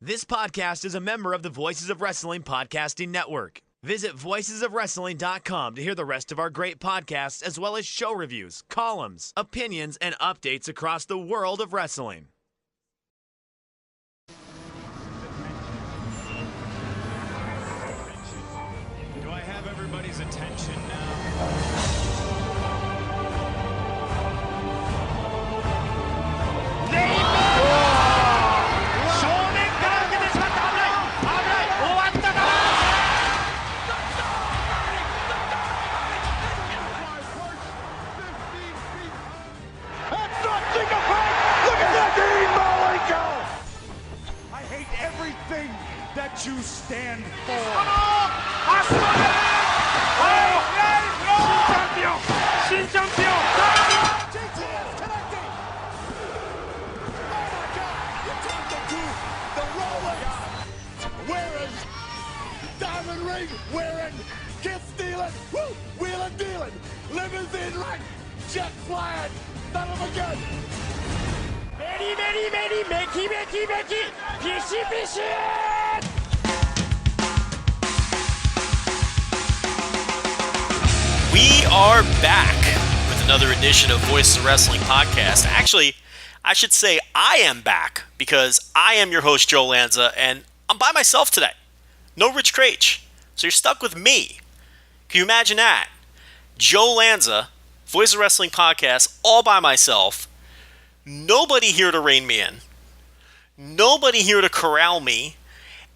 This podcast is a member of the Voices of Wrestling Podcasting Network. Visit voicesofwrestling.com to hear the rest of our great podcasts, as well as show reviews, columns, opinions, and updates across the world of wrestling. Do I have everybody's attention now? That you stand for. GTS connecting. Oh my God! You turned into the Rolex wearing, diamond ring wearing, kiss stealing, woo, wheeling dealing, limousine right, jet flying, son of a gun. We are back with another edition of Voices of Wrestling Podcast. Actually, I should say I am back because I am your host, Joe Lanza, and I'm by myself today. No Rich Craich. So you're stuck with me. Can you imagine that? Joe Lanza, Voices of Wrestling Podcast, all by myself. Nobody here to rein me in. Nobody here to corral me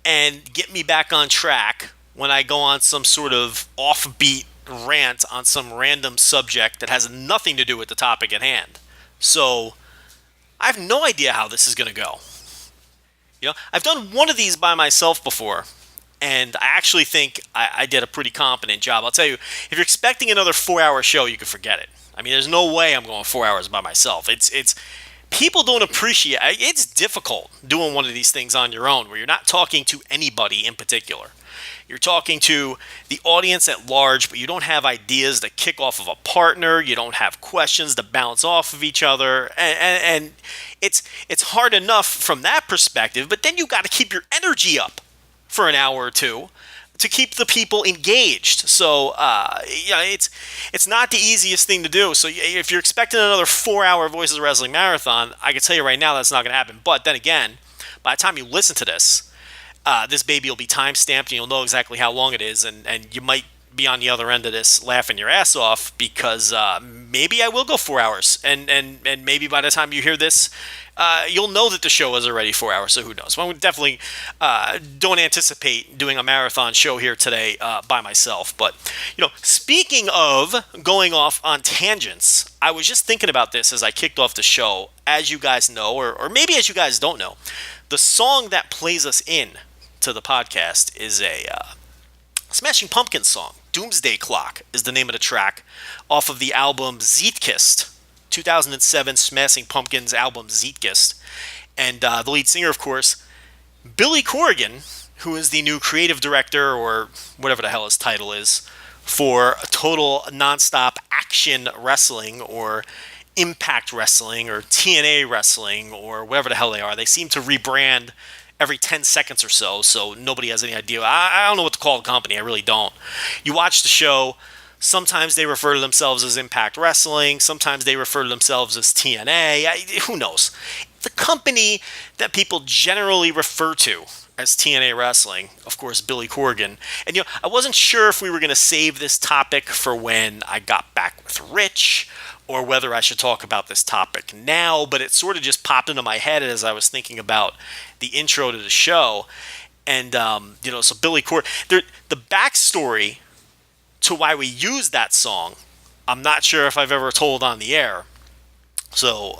and get me back on track when I go on some sort of offbeat rant on some random subject that has nothing to do with the topic at hand. So, I have no idea how this is going to go. You know, I've done one of these by myself before, and I actually think I did a pretty competent job. I'll tell you, if you're expecting another 4-hour show, you can forget it. I mean, there's no way I'm going 4 hours by myself. It's people don't appreciate. It's difficult doing one of these things on your own, where you're not talking to anybody in particular. You're talking to the audience at large, but you don't have ideas to kick off of a partner. You don't have questions to bounce off of each other, and it's hard enough from that perspective. But then you got to keep your energy up for an hour or two to keep the people engaged. So, it's not the easiest thing to do. So if you're expecting another 4-hour Voices of Wrestling marathon, I can tell you right now that's not going to happen. But then again, by the time you listen to this, this baby will be time-stamped, and you'll know exactly how long it is, and you might be on the other end of this laughing your ass off, because maybe I will go 4 hours, and maybe by the time you hear this, you'll know that the show is already 4 hours, so who knows. Well, we definitely don't anticipate doing a marathon show here today by myself. But, speaking of going off on tangents, I was just thinking about this as I kicked off the show. As you guys know, or maybe as you guys don't know, the song that plays us in to the podcast is a Smashing Pumpkins song. Doomsday Clock is the name of the track off of the album Zeitgeist, 2007 Smashing Pumpkins album Zeitgeist. And the lead singer, of course, Billy Corgan, who is the new creative director, or whatever the hell his title is, for Total Nonstop Action Wrestling, or Impact Wrestling, or TNA Wrestling, or whatever the hell they are. They seem to rebrand every 10 seconds or so nobody has any idea. I don't know what to call the company. I really don't. You watch the show, sometimes they refer to themselves as Impact Wrestling, sometimes they refer to themselves as TNA. Who knows? The company that people generally refer to as TNA Wrestling, of course, Billy Corgan. And, I wasn't sure if we were going to save this topic for when I got back with Rich, or whether I should talk about this topic now, but it sort of just popped into my head as I was thinking about the intro to the show. And, so Billy Corgan, the backstory to why we use that song, I'm not sure if I've ever told on the air. So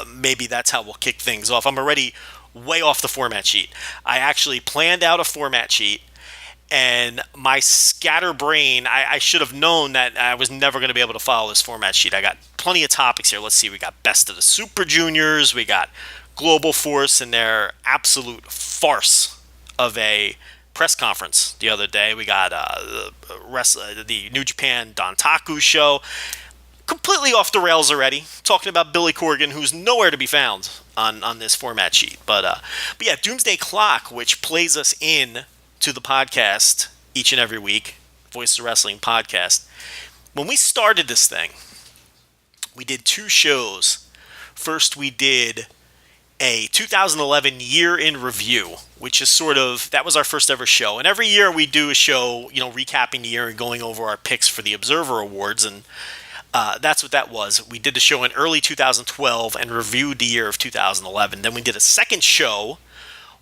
maybe that's how we'll kick things off. I'm already way off the format sheet. I actually planned out a format sheet, and my scatterbrain, I should have known that I was never going to be able to follow this format sheet. I got plenty of topics here. Let's see. We got Best of the Super Juniors. We got Global Force and their absolute farce of a press conference the other day. We got the New Japan Dontaku show. completely off the rails already, talking about Billy Corgan, who's nowhere to be found on this format sheet. But yeah, Doomsday Clock, which plays us in to the podcast each and every week, Voice of Wrestling podcast. When we started this thing, we did 2 shows. First, we did a 2011 year in review, which is that was our first ever show. And every year we do a show, recapping the year and going over our picks for the Observer Awards. And that's what that was. We did the show in early 2012 and reviewed the year of 2011. Then we did a second show,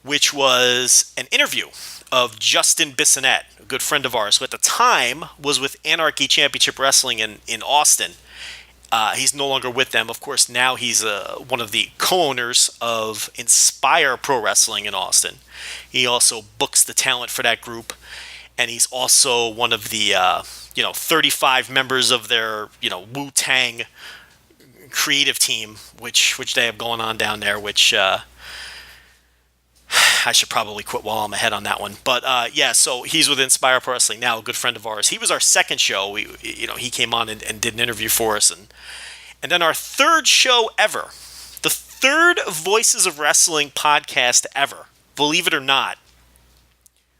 which was an interview of Justin Bissonette, a good friend of ours, who at the time was with Anarchy Championship Wrestling in Austin. He's no longer with them. Of course, now he's one of the co-owners of Inspire Pro Wrestling in Austin. He also books the talent for that group, and he's also one of the 35 members of their Wu-Tang creative team, which they have going on down there. Which I should probably quit while I'm ahead on that one. But yeah, so he's with Inspire Pro Wrestling now, a good friend of ours. He was our second show. He came on and did an interview for us, and then our third show ever, the third Voices of Wrestling podcast ever, believe it or not,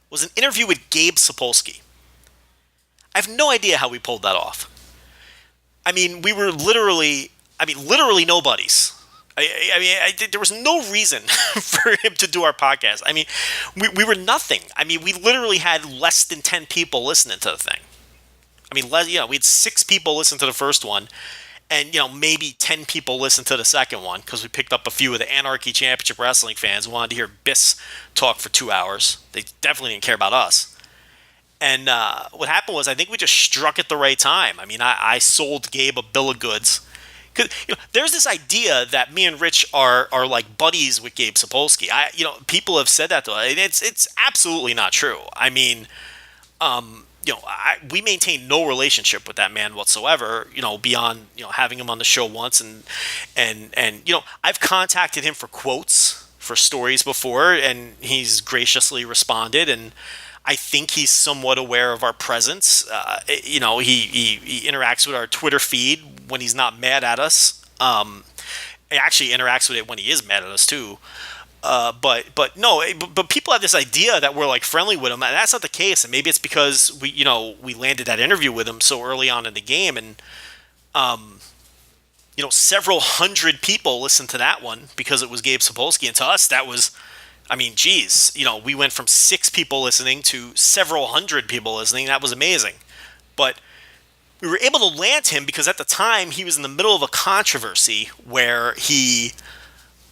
was an interview with Gabe Sapolsky. I have no idea how we pulled that off. I mean, we were literally nobodies. There was no reason for him to do our podcast. I mean, we were nothing. I mean, we literally had less than 10 people listening to the thing. I mean, we had 6 people listen to the first one, and maybe 10 people listen to the second one, because we picked up a few of the Anarchy Championship Wrestling fans who wanted to hear Biss talk for 2 hours. They definitely didn't care about us. And what happened was, I think we just struck at the right time. I mean, I sold Gabe a bill of goods. Because there's this idea that me and Rich are like buddies with Gabe Sapolsky. People have said that to us, and it's absolutely not true. I mean, we maintain no relationship with that man whatsoever. Beyond having him on the show once, and I've contacted him for quotes for stories before, and he's graciously responded. And I think he's somewhat aware of our presence. He interacts with our Twitter feed when he's not mad at us. He actually interacts with it when he is mad at us too. But people have this idea that we're like friendly with him, and that's not the case. And maybe it's because we landed that interview with him so early on in the game, and several hundred people listened to that one because it was Gabe Sapolsky, and to us that was. I mean, geez, we went from 6 people listening to several hundred people listening. That was amazing. But we were able to land him because at the time he was in the middle of a controversy where he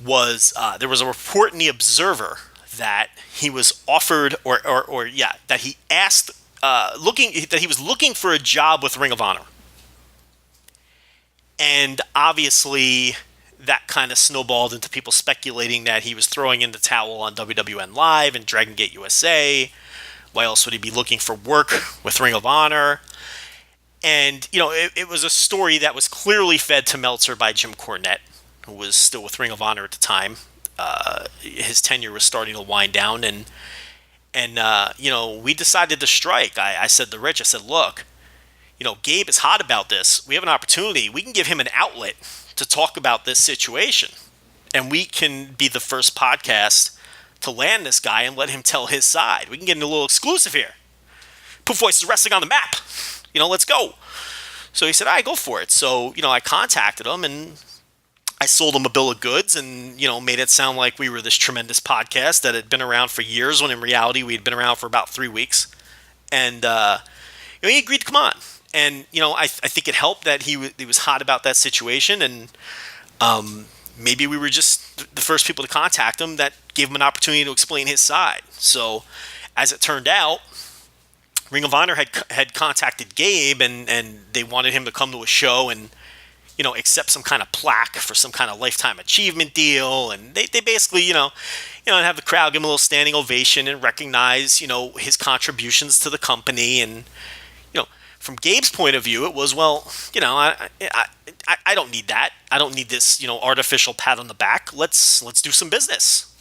was, there was a report in the Observer that he was offered that he asked, that he was looking for a job with Ring of Honor. And obviously that kind of snowballed into people speculating that he was throwing in the towel on WWN Live and Dragon Gate USA. Why else would he be looking for work with Ring of Honor? And, it was a story that was clearly fed to Meltzer by Jim Cornette, who was still with Ring of Honor at the time. His tenure was starting to wind down, and we decided to strike. I said to Rich, look, Gabe is hot about this. We have an opportunity. We can give him an outlet to talk about this situation, and we can be the first podcast to land this guy and let him tell his side. We can get a little exclusive here. Put Voices of Wrestling on the map. Let's go. So he said, all right, go for it. So, I contacted him, and I sold him a bill of goods and, made it sound like we were this tremendous podcast that had been around for years, when in reality we had been around for about 3 weeks. And he agreed to come on. And, I think it helped that he was hot about that situation, and maybe we were just the first people to contact him that gave him an opportunity to explain his side. So, as it turned out, Ring of Honor had contacted Gabe, and they wanted him to come to a show and, accept some kind of plaque for some kind of lifetime achievement deal. And they basically, have the crowd give him a little standing ovation and recognize, his contributions to the company. And, from Gabe's point of view, it was, well, I don't need that. I don't need this, artificial pat on the back. Let's do some business.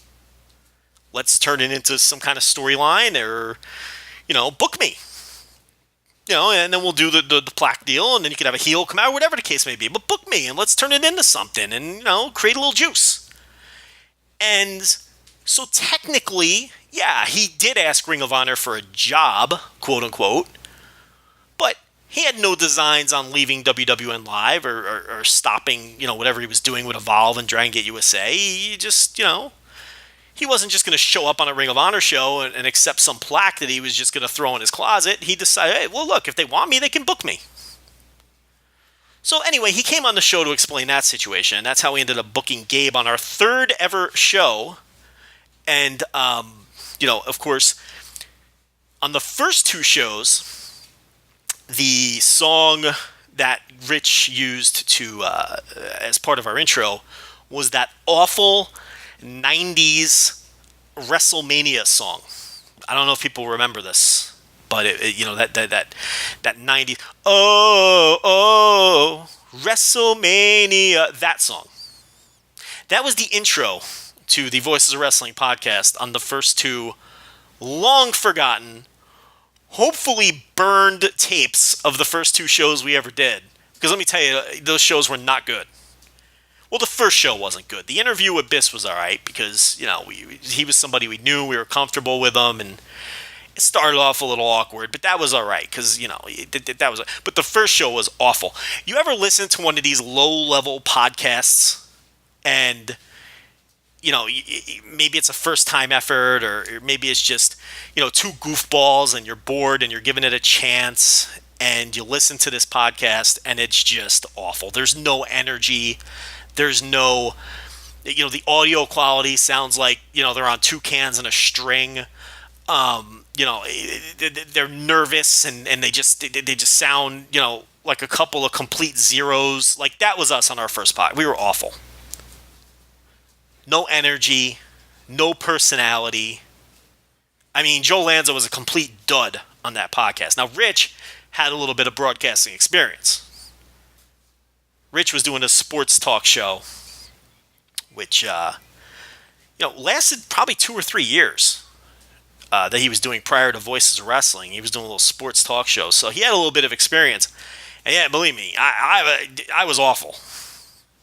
Let's turn it into some kind of storyline, or, book me. and then we'll do the plaque deal, and then you could have a heel come out, whatever the case may be. But book me, and let's turn it into something, and, create a little juice. And so technically, yeah, he did ask Ring of Honor for a job, quote unquote, but he had no designs on leaving WWN Live or stopping, whatever he was doing with Evolve and Dragon Gate USA. He just, he wasn't just going to show up on a Ring of Honor show and accept some plaque that he was just going to throw in his closet. He decided, hey, well, look, if they want me, they can book me. So anyway, he came on the show to explain that situation, and that's how we ended up booking Gabe on our third ever show. And, of course, on the first two shows, the song that Rich used to as part of our intro was that awful 90s WrestleMania song. I don't know if people remember this, but that 90s WrestleMania, that song. That was the intro to the Voices of Wrestling podcast on the first two long forgotten, hopefully burned tapes of the first two shows we ever did. Because let me tell you, those shows were not good. Well, the first show wasn't good. The interview with Biss was all right because, he was somebody we knew, we were comfortable with him, and it started off a little awkward, but that was all right because, that was. But the first show was awful. You ever listen to one of these low-level podcasts and, maybe it's a first-time effort or maybe it's just, two goofballs and you're bored and you're giving it a chance and you listen to this podcast and it's just awful. There's no energy. There's no, the audio quality sounds like, they're on two cans and a string. They're nervous and they just sound, like a couple of complete zeros. Like that was us on our first pod. We were awful. No energy, no personality. I mean, Joe Lanza was a complete dud on that podcast. Now, Rich had a little bit of broadcasting experience. Rich was doing a sports talk show, which, lasted probably 2 or 3 years that he was doing prior to Voices of Wrestling. He was doing a little sports talk show, so he had a little bit of experience. And yeah, believe me, I was awful.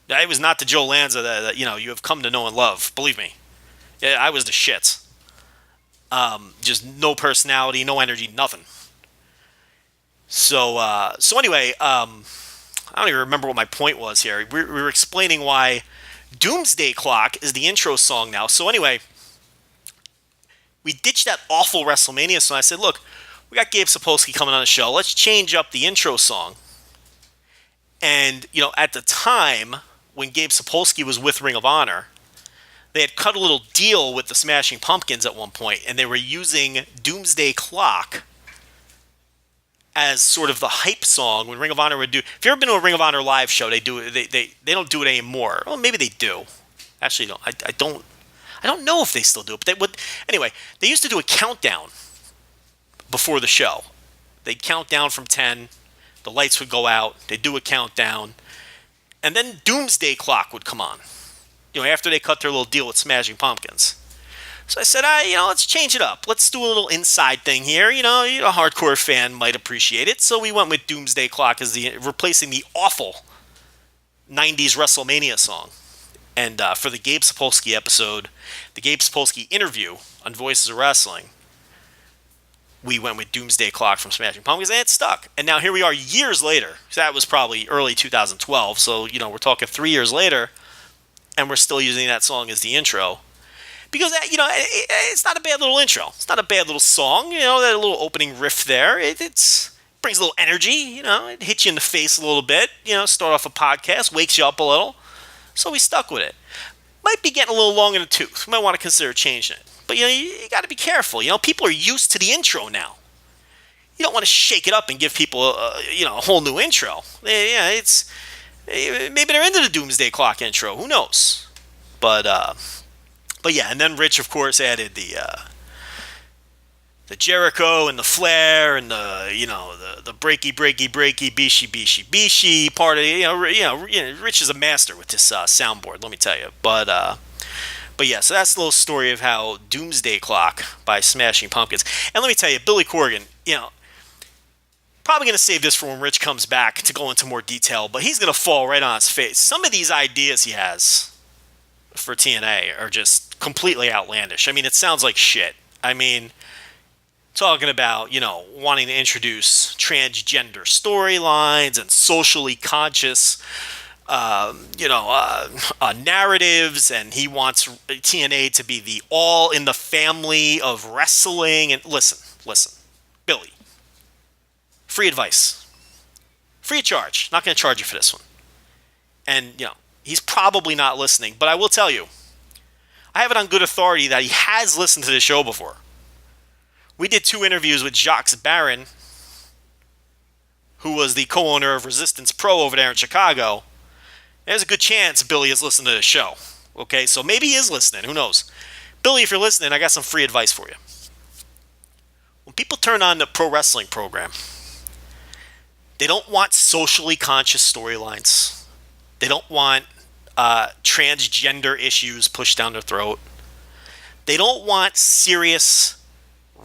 I was not the Joe Lanza that you have come to know and love. Believe me, yeah, I was the shits. Just no personality, no energy, nothing. So anyway, I don't even remember what my point was here. We were explaining why Doomsday Clock is the intro song now. So anyway, we ditched that awful WrestleMania song. I said, look, we got Gabe Sapolsky coming on the show. Let's change up the intro song. And, at the time, when Gabe Sapolsky was with Ring of Honor, they had cut a little deal with the Smashing Pumpkins at one point, and they were using Doomsday Clock as sort of the hype song when Ring of Honor would do. If you've ever been to a Ring of Honor live show, they do. They don't do it anymore. Well, maybe they do. Actually, no, I don't know if they still do it. But they would. Anyway, they used to do a countdown before the show. They'd count down from 10. The lights would go out. They'd do a countdown, and then Doomsday Clock would come on. After they cut their little deal with Smashing Pumpkins. So I said, let's change it up. Let's do a little inside thing here. A hardcore fan might appreciate it. So we went with Doomsday Clock as replacing the awful 90s WrestleMania song. And for the Gabe Sapolsky episode, the Gabe Sapolsky interview on Voices of Wrestling, we went with Doomsday Clock from Smashing Pumpkins, and it stuck. And now here we are years later. So that was probably early 2012. So, we're talking 3 years later, and we're still using that song as the intro. Because, it's not a bad little intro. It's not a bad little song. That little opening riff there. It brings a little energy. It hits you in the face a little bit. Start off a podcast, wakes you up a little. So we stuck with it. Might be getting a little long in the tooth. We might want to consider changing it. But, you got to be careful. People are used to the intro now. You don't want to shake it up and give people, a whole new intro. Yeah, it's... Maybe they're into the Doomsday Clock intro. Who knows? But yeah, and then Rich, of course, added the Jericho and the Flair and the breaky bishi part of it. Rich is a master with this soundboard. Let me tell you. But yeah, so that's the little story of how Doomsday Clock by Smashing Pumpkins. And let me tell you, Billy Corgan, Probably going to save this for when Rich comes back to go into more detail, but he's going to fall right on his face. Some of these ideas he has for TNA are just completely outlandish. I mean, it sounds like shit. I mean, talking about, wanting to introduce transgender storylines and socially conscious, narratives, and he wants TNA to be the all in the family of wrestling. And listen, Billy, free advice, free of charge. Not going to charge you for this one. And, he's probably not listening, but I will tell you, I have it on good authority that he has listened to the show before. We did 2 interviews with Jacques Barron, who was the co-owner of Resistance Pro over there in Chicago. There's a good chance Billy has listened to the show. Okay, so maybe he is listening. Who knows? Billy, if you're listening, I got some free advice for you. When people turn on the pro wrestling program, they don't want socially conscious storylines. They don't want transgender issues pushed down their throat. They don't want serious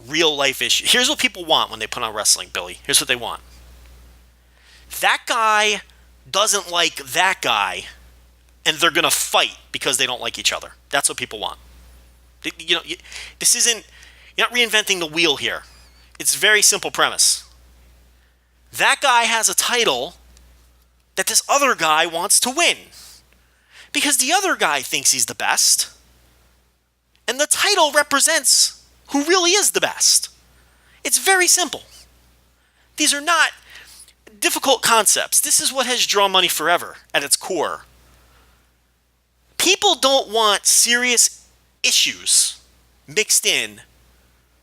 real life issues. Here's what people want when they put on wrestling, Billy. Here's what they want. That guy doesn't like that guy, and they're going to fight because they don't like each other. That's what people want. This isn't, you're not reinventing the wheel here. It's a very simple premise. That guy has a title that this other guy wants to win because the other guy thinks he's the best, and the title represents who really is the best. It's very simple. These are not difficult concepts. This is what has drawn money forever at its core. People don't want serious issues mixed in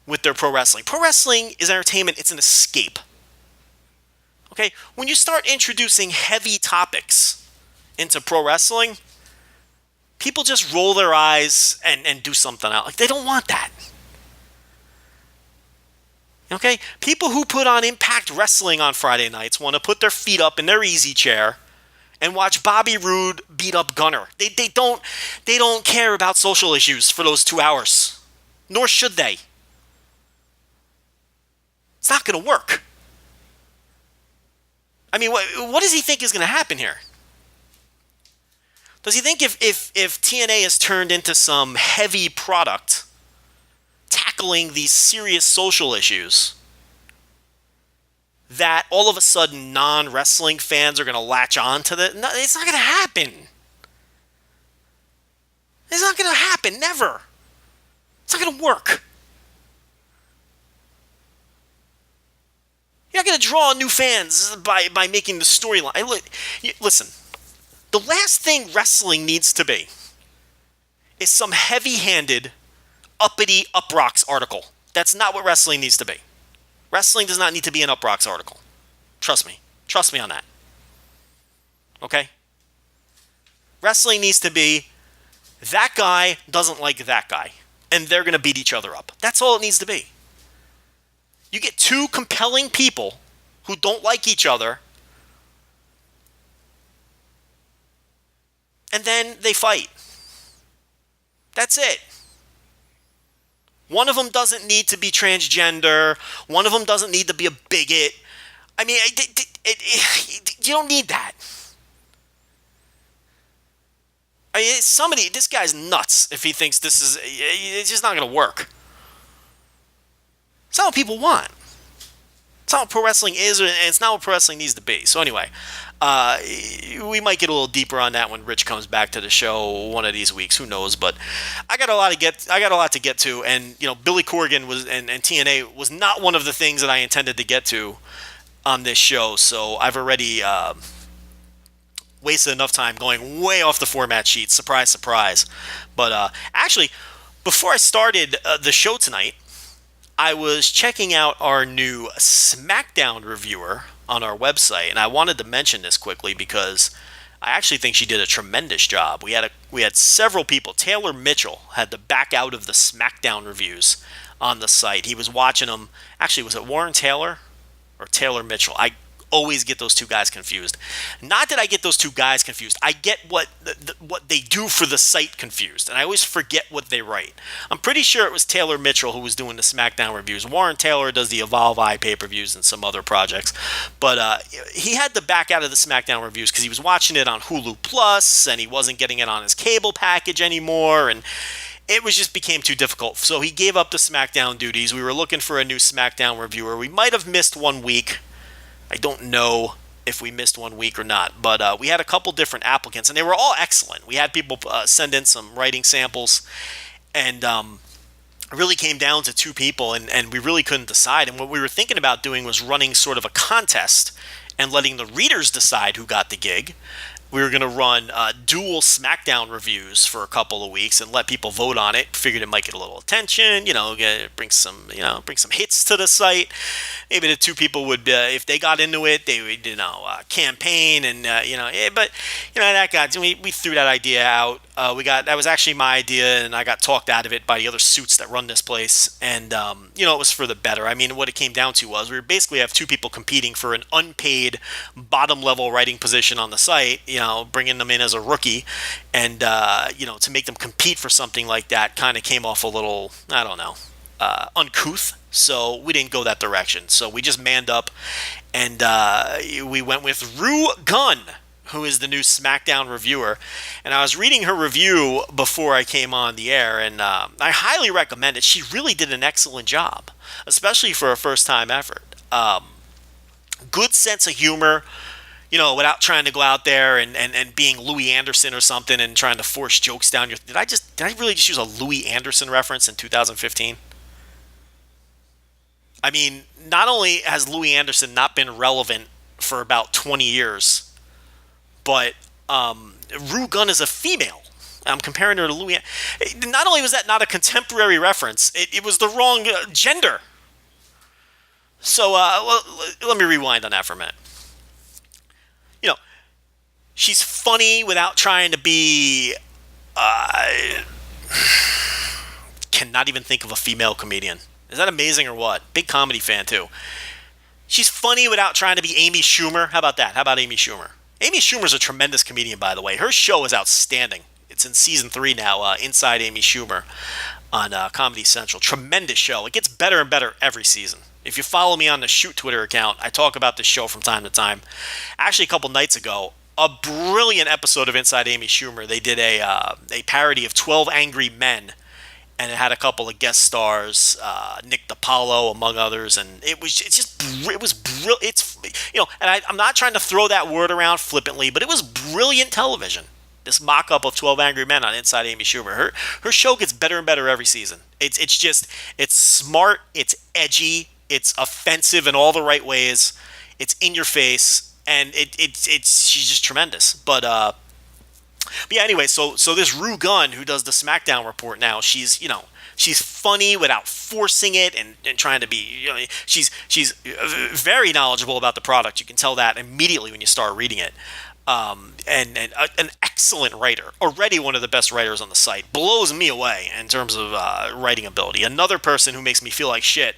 with their pro wrestling. Pro wrestling is entertainment. It's an escape. Okay? When you start introducing heavy topics into pro wrestling, people just roll their eyes and do something out. Like, they don't want that. Okay? People who put on Impact Wrestling on Friday nights want to put their feet up in their easy chair and watch Bobby Roode beat up Gunner. They don't care about social issues for those 2 hours. Nor should they. It's not going to work. I mean, what does he think is going to happen here? Does he think if TNA is turned into some heavy product tackling these serious social issues, that all of a sudden non-wrestling fans are going to latch on to the... No, it's not going to happen. It's not going to happen. Never. It's not going to work. You're not going to draw new fans by making the storyline. Listen, the last thing wrestling needs to be is some heavy-handed, uppity Up Rocks article. That's not what wrestling needs to be. Wrestling does not need to be an Up Rocks article. Trust me. Trust me on that. Okay? Wrestling needs to be, that guy doesn't like that guy, and they're going to beat each other up. That's all it needs to be. You get 2 compelling people who don't like each other, and then they fight. That's it. One of them doesn't need to be transgender. One of them doesn't need to be a bigot. I mean, you don't need that. I mean, this guy's nuts if he thinks this is, it's just not going to work. It's not what people want. It's not what pro wrestling is, and it's not what pro wrestling needs to be. So anyway, we might get a little deeper on that when Rich comes back to the show one of these weeks. Who knows? But I got a lot to get to, and Billy Corgan was and TNA was not one of the things that I intended to get to on this show. So I've already wasted enough time going way off the format sheet. Surprise, surprise. But actually, before I started the show tonight, I was checking out our new Smackdown reviewer on our website, and I wanted to mention this quickly because I actually think she did a tremendous job. We had several people. Taylor Mitchell had to back out of the Smackdown reviews on the site. He was watching them. Actually, was it Warren Taylor or Taylor Mitchell? I always get those two guys confused. Not that I get those two guys confused. I get what they do for the site confused, and I always forget what they write. I'm pretty sure it was Taylor Mitchell who was doing the SmackDown reviews. Warren Taylor does the Evolve Eye pay-per-views and some other projects, but he had to back out of the SmackDown reviews because he was watching it on Hulu Plus, and he wasn't getting it on his cable package anymore, and it just became too difficult. So he gave up the SmackDown duties. We were looking for a new SmackDown reviewer. We might have missed 1 week. I don't know if we missed 1 week or not, but we had a couple different applicants, and they were all excellent. We had people send in some writing samples, and it really came down to two people, and we really couldn't decide. And what we were thinking about doing was running sort of a contest and letting the readers decide who got the gig. We were going to run dual SmackDown reviews for a couple of weeks and let people vote on it. Figured it might get a little attention, bring some hits to the site. Maybe the two people would, if they got into it, they would, campaign and, but that got, we threw that idea out. That was actually my idea, and I got talked out of it by the other suits that run this place. And, it was for the better. I mean, what it came down to was we basically have two people competing for an unpaid bottom level writing position on the site, bringing them in as a rookie, and, to make them compete for something like that kind of came off a little, I don't know, uncouth. So we didn't go that direction. So we just manned up, and we went with Rue Gunn, who is the new SmackDown reviewer. And I was reading her review before I came on the air, and I highly recommend it. She really did an excellent job, especially for a first-time effort. Good sense of humor, without trying to go out there and being Louis Anderson or something and trying to force jokes down your... Did I really just use a Louis Anderson reference in 2015? I mean, not only has Louis Anderson not been relevant for about 20 years, but Rue Gunn is a female. I'm comparing her to Louis. Not only was that not a contemporary reference, it was the wrong gender. So let me rewind on that for a minute. She's funny without trying to be... cannot even think of a female comedian. Is that amazing or what? Big comedy fan, too. She's funny without trying to be Amy Schumer. How about that? How about Amy Schumer? Amy Schumer's a tremendous comedian, by the way. Her show is outstanding. It's in season 3 now, Inside Amy Schumer on Comedy Central. Tremendous show. It gets better and better every season. If you follow me on the Shoot Twitter account, I talk about this show from time to time. Actually, a couple nights ago, a brilliant episode of Inside Amy Schumer. They did a parody of 12 Angry Men, and it had a couple of guest stars, Nick DiPaolo among others, and it was brilliant. It's and I'm not trying to throw that word around flippantly, but it was brilliant television. This mock-up of 12 Angry Men on Inside Amy Schumer. Her show gets better and better every season. It's smart, it's edgy, it's offensive in all the right ways, it's in your face. And she's just tremendous. But yeah, anyway, so this Rue Gunn, who does the SmackDown report now, she's funny without forcing it and trying to be, she's very knowledgeable about the product. You can tell that immediately when you start reading it. And an excellent writer, already one of the best writers on the site, blows me away in terms of writing ability. Another person who makes me feel like shit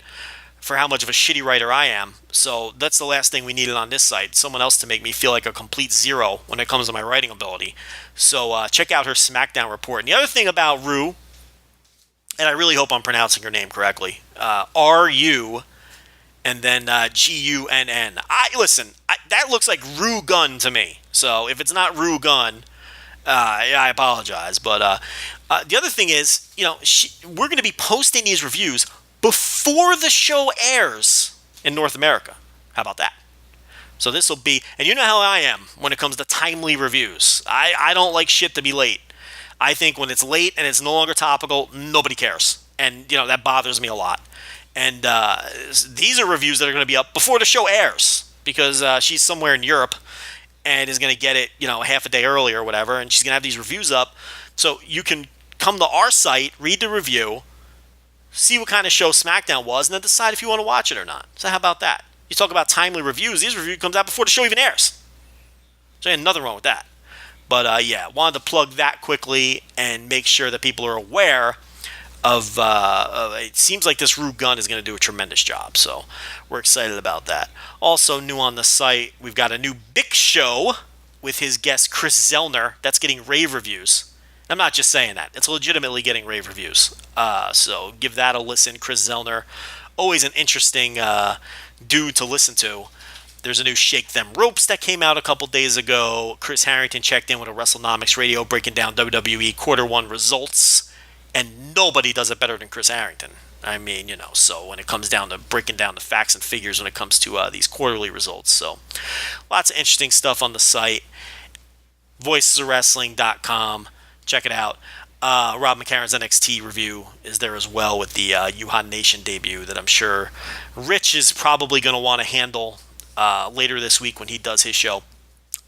for how much of a shitty writer I am. So that's the last thing we needed on this site. Someone else to make me feel like a complete zero when it comes to my writing ability. So check out her SmackDown report. And the other thing about Rue, and I really hope I'm pronouncing her name correctly, R-U and then G-U-N-N. That looks like Rue Gunn to me. So if it's not Rue Gunn, I apologize. But the other thing is, we're going to be posting these reviews before the show airs in North America. How about that? So this will be, and you know how I am when it comes to timely reviews. I don't like shit to be late. I think when it's late and it's no longer topical, nobody cares. And, that bothers me a lot. And these are reviews that are going to be up before the show airs because she's somewhere in Europe and is going to get it, half a day early or whatever. And she's going to have these reviews up. So you can come to our site, read the review, see what kind of show SmackDown was, and then decide if you want to watch it or not. So how about that? You talk about timely reviews. These reviews comes out before the show even airs. So ain't nothing wrong with that. But yeah, wanted to plug that quickly and make sure that people are aware it seems like this Rue Gunn is going to do a tremendous job, so we're excited about that. Also new on the site, we've got a new Big Show with his guest Chris Zellner that's getting rave reviews. I'm not just saying that. It's legitimately getting rave reviews. So give that a listen. Chris Zellner, always an interesting dude to listen to. There's a new Shake Them Ropes that came out a couple days ago. Chris Harrington checked in with a WrestleNomics Radio breaking down WWE Quarter 1 results. And nobody does it better than Chris Harrington. I mean, so when it comes down to breaking down the facts and figures when it comes to these quarterly results. So lots of interesting stuff on the site. VoicesOfWrestling.com. Check it out. Rob McCarron's NXT review is there as well with the Yuhan Nation debut that I'm sure Rich is probably going to want to handle later this week when he does his show.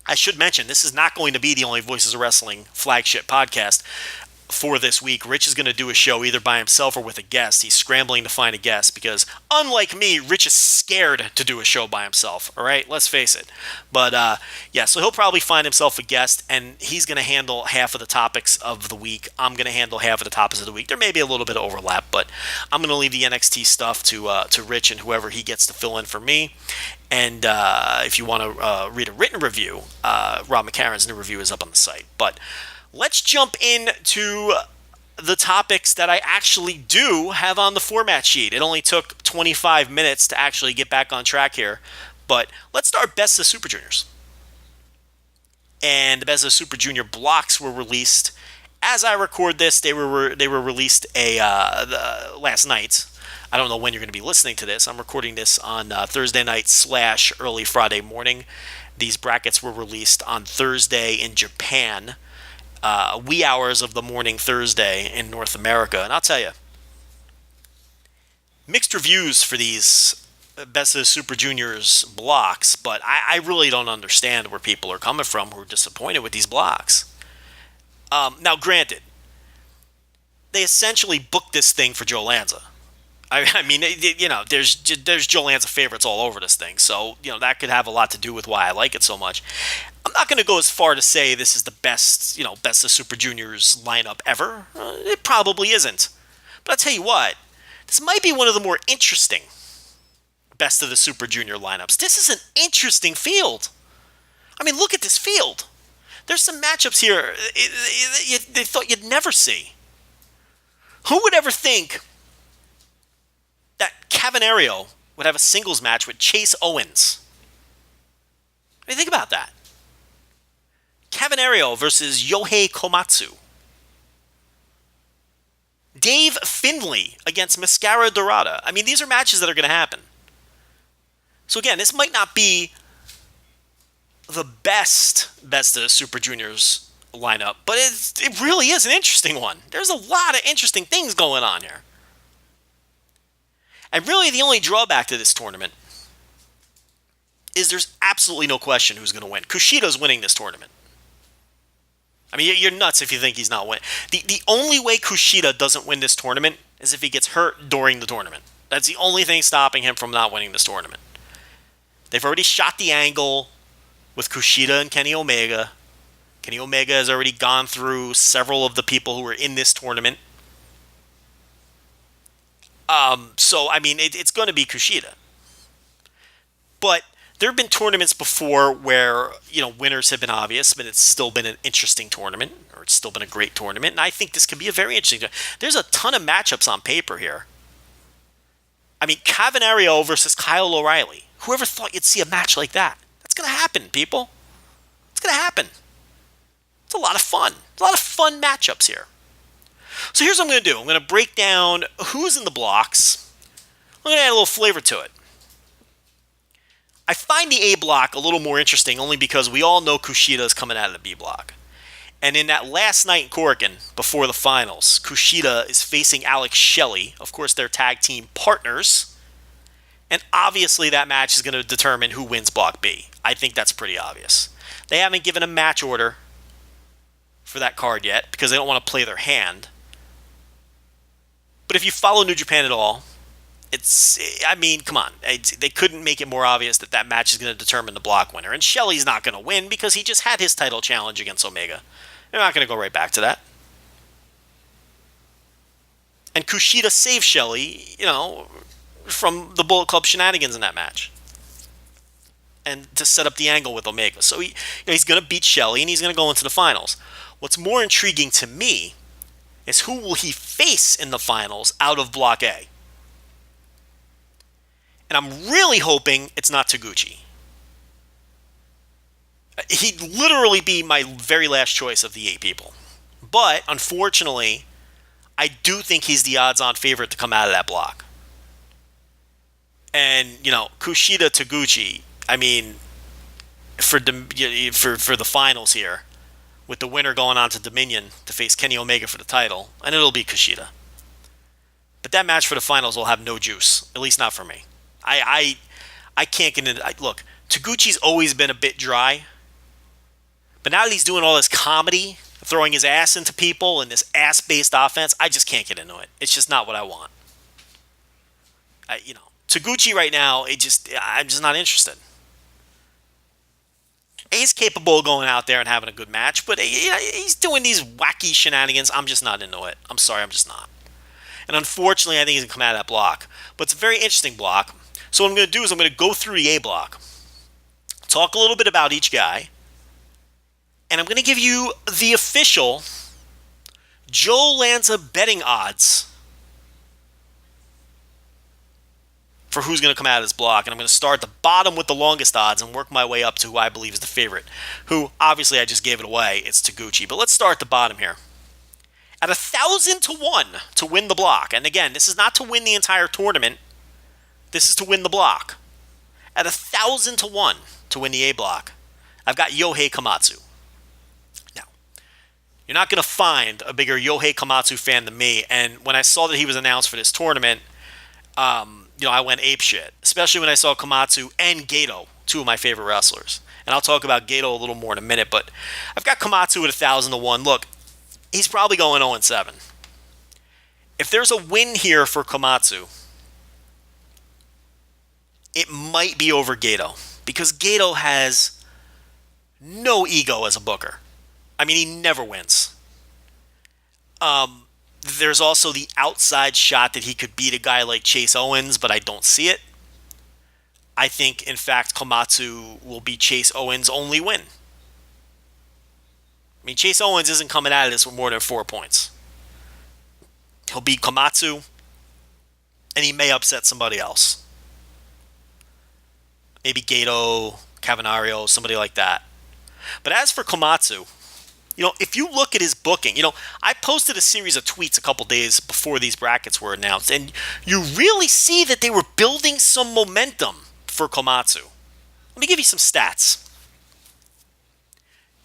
I should mention, this is not going to be the only Voices of Wrestling flagship podcast for this week. Rich is going to do a show either by himself or with a guest. He's scrambling to find a guest because, unlike me, Rich is scared to do a show by himself. All right, let's face it. But so he'll probably find himself a guest, and he's going to handle half of the topics of the week. I'm going to handle half of the topics of the week. There may be a little bit of overlap, but I'm going to leave the NXT stuff to Rich and whoever he gets to fill in for me. And if you want to read a written review, Rob McCarron's new review is up on the site. But let's jump into the topics that I actually do have on the format sheet. It only took 25 minutes to actually get back on track here. But let's start Best of Super Juniors. And the Best of Super Junior blocks were released. As I record this, they were released last night. I don't know when you're going to be listening to this. I'm recording this on Thursday night / early Friday morning. These brackets were released on Thursday in Japan. Wee hours of the morning Thursday in North America. And I'll tell you, mixed reviews for these Best of Super Juniors blocks, but I really don't understand where people are coming from who are disappointed with these blocks. Now, granted, they essentially booked this thing for Joe Lanza. I mean, there's Joe Lanza favorites all over this thing, so that could have a lot to do with why I like it so much. I'm not going to go as far to say this is the best, Best of Super Juniors lineup ever. It probably isn't. But I'll tell you what, this might be one of the more interesting Best of the Super Junior lineups. This is an interesting field. I mean, look at this field. There's some matchups here they thought you'd never see. Who would ever think that Cavernario would have a singles match with Chase Owens? I mean, think about that. Cavernario versus Yohei Komatsu. Dave Finlay against Mascara Dorada. I mean, these are matches that are going to happen. So again, this might not be the best of Super Juniors lineup, but it really is an interesting one. There's a lot of interesting things going on here. And really the only drawback to this tournament is there's absolutely no question who's going to win. Kushida's winning this tournament. I mean, you're nuts if you think he's not winning. The only way Kushida doesn't win this tournament is if he gets hurt during the tournament. That's the only thing stopping him from not winning this tournament. They've already shot the angle with Kushida and Kenny Omega. Kenny Omega has already gone through several of the people who were in this tournament. So, I mean, it's going to be Kushida. But there have been tournaments before where, winners have been obvious, but it's still been an interesting tournament, or it's still been a great tournament, and I think this could be a very interesting tournament. There's a ton of matchups on paper here. I mean, Cavernario versus Kyle O'Reilly. Whoever thought you'd see a match like that? That's going to happen, people. It's going to happen. It's a lot of fun. A lot of fun matchups here. So here's what I'm going to do. I'm going to break down who's in the blocks. I'm going to add a little flavor to it. I find the A block a little more interesting only because we all know Kushida is coming out of the B block. And in that last night in Corgan, before the finals, Kushida is facing Alex Shelley. Of course, they're tag team partners. And obviously that match is going to determine who wins Block B. I think that's pretty obvious. They haven't given a match order for that card yet because they don't want to play their hand. But if you follow New Japan at all, come on. They couldn't make it more obvious that match is going to determine the block winner. And Shelley's not going to win because he just had his title challenge against Omega. They're not going to go right back to that. And Kushida saved Shelley, from the Bullet Club shenanigans in that match. And to set up the angle with Omega. So he's going to beat Shelley and he's going to go into the finals. What's more intriguing to me is who will he face in the finals out of Block A. And I'm really hoping it's not Taguchi. He'd literally be my very last choice of the 8 people. But, unfortunately, I do think he's the odds-on favorite to come out of that block. And, Kushida Taguchi, I mean, for the finals here, with the winner going on to Dominion to face Kenny Omega for the title, and it'll be Kushida. But that match for the finals will have no juice, at least not for me. I can't get into... Look, Taguchi's always been a bit dry, but now that he's doing all this comedy, throwing his ass into people and this ass-based offense, I just can't get into it. It's just not what I want. Taguchi right now, I'm just not interested. He's capable of going out there and having a good match, but he's doing these wacky shenanigans. I'm just not into it. I'm sorry, I'm just not. And unfortunately, I think he's going to come out of that block. But it's a very interesting block. So what I'm going to do is I'm going to go through the A block, talk a little bit about each guy, and I'm going to give you the official Joe Lanza betting odds for who's going to come out of this block. And I'm going to start at the bottom with the longest odds and work my way up to who I believe is the favorite. Who, obviously, I just gave it away. It's Taguchi. But let's start at the bottom here. At 1,000 to 1 to win the block. And again, this is not to win the entire tournament. This is to win the block. At 1,000 to 1 to win the A block, I've got Yohei Komatsu. Now, you're not going to find a bigger Yohei Komatsu fan than me. And when I saw that he was announced for this tournament, I went apeshit, especially when I saw Komatsu and Gato, 2 of my favorite wrestlers. And I'll talk about Gato a little more in a minute, but I've got Komatsu at 1,000 to 1. Look, he's probably going 0-7. If there's a win here for Komatsu, it might be over Gato, because Gato has no ego as a booker. I mean, he never wins. There's also the outside shot that he could beat a guy like Chase Owens, but I don't see it. I think, in fact, Komatsu will be Chase Owens' only win. I mean, Chase Owens isn't coming out of this with more than 4 points. He'll beat Komatsu, and he may upset somebody else. Maybe Gato, Cavanario, somebody like that. But as for Komatsu, if you look at his booking, I posted a series of tweets a couple days before these brackets were announced, and you really see that they were building some momentum for Komatsu. Let me give you some stats.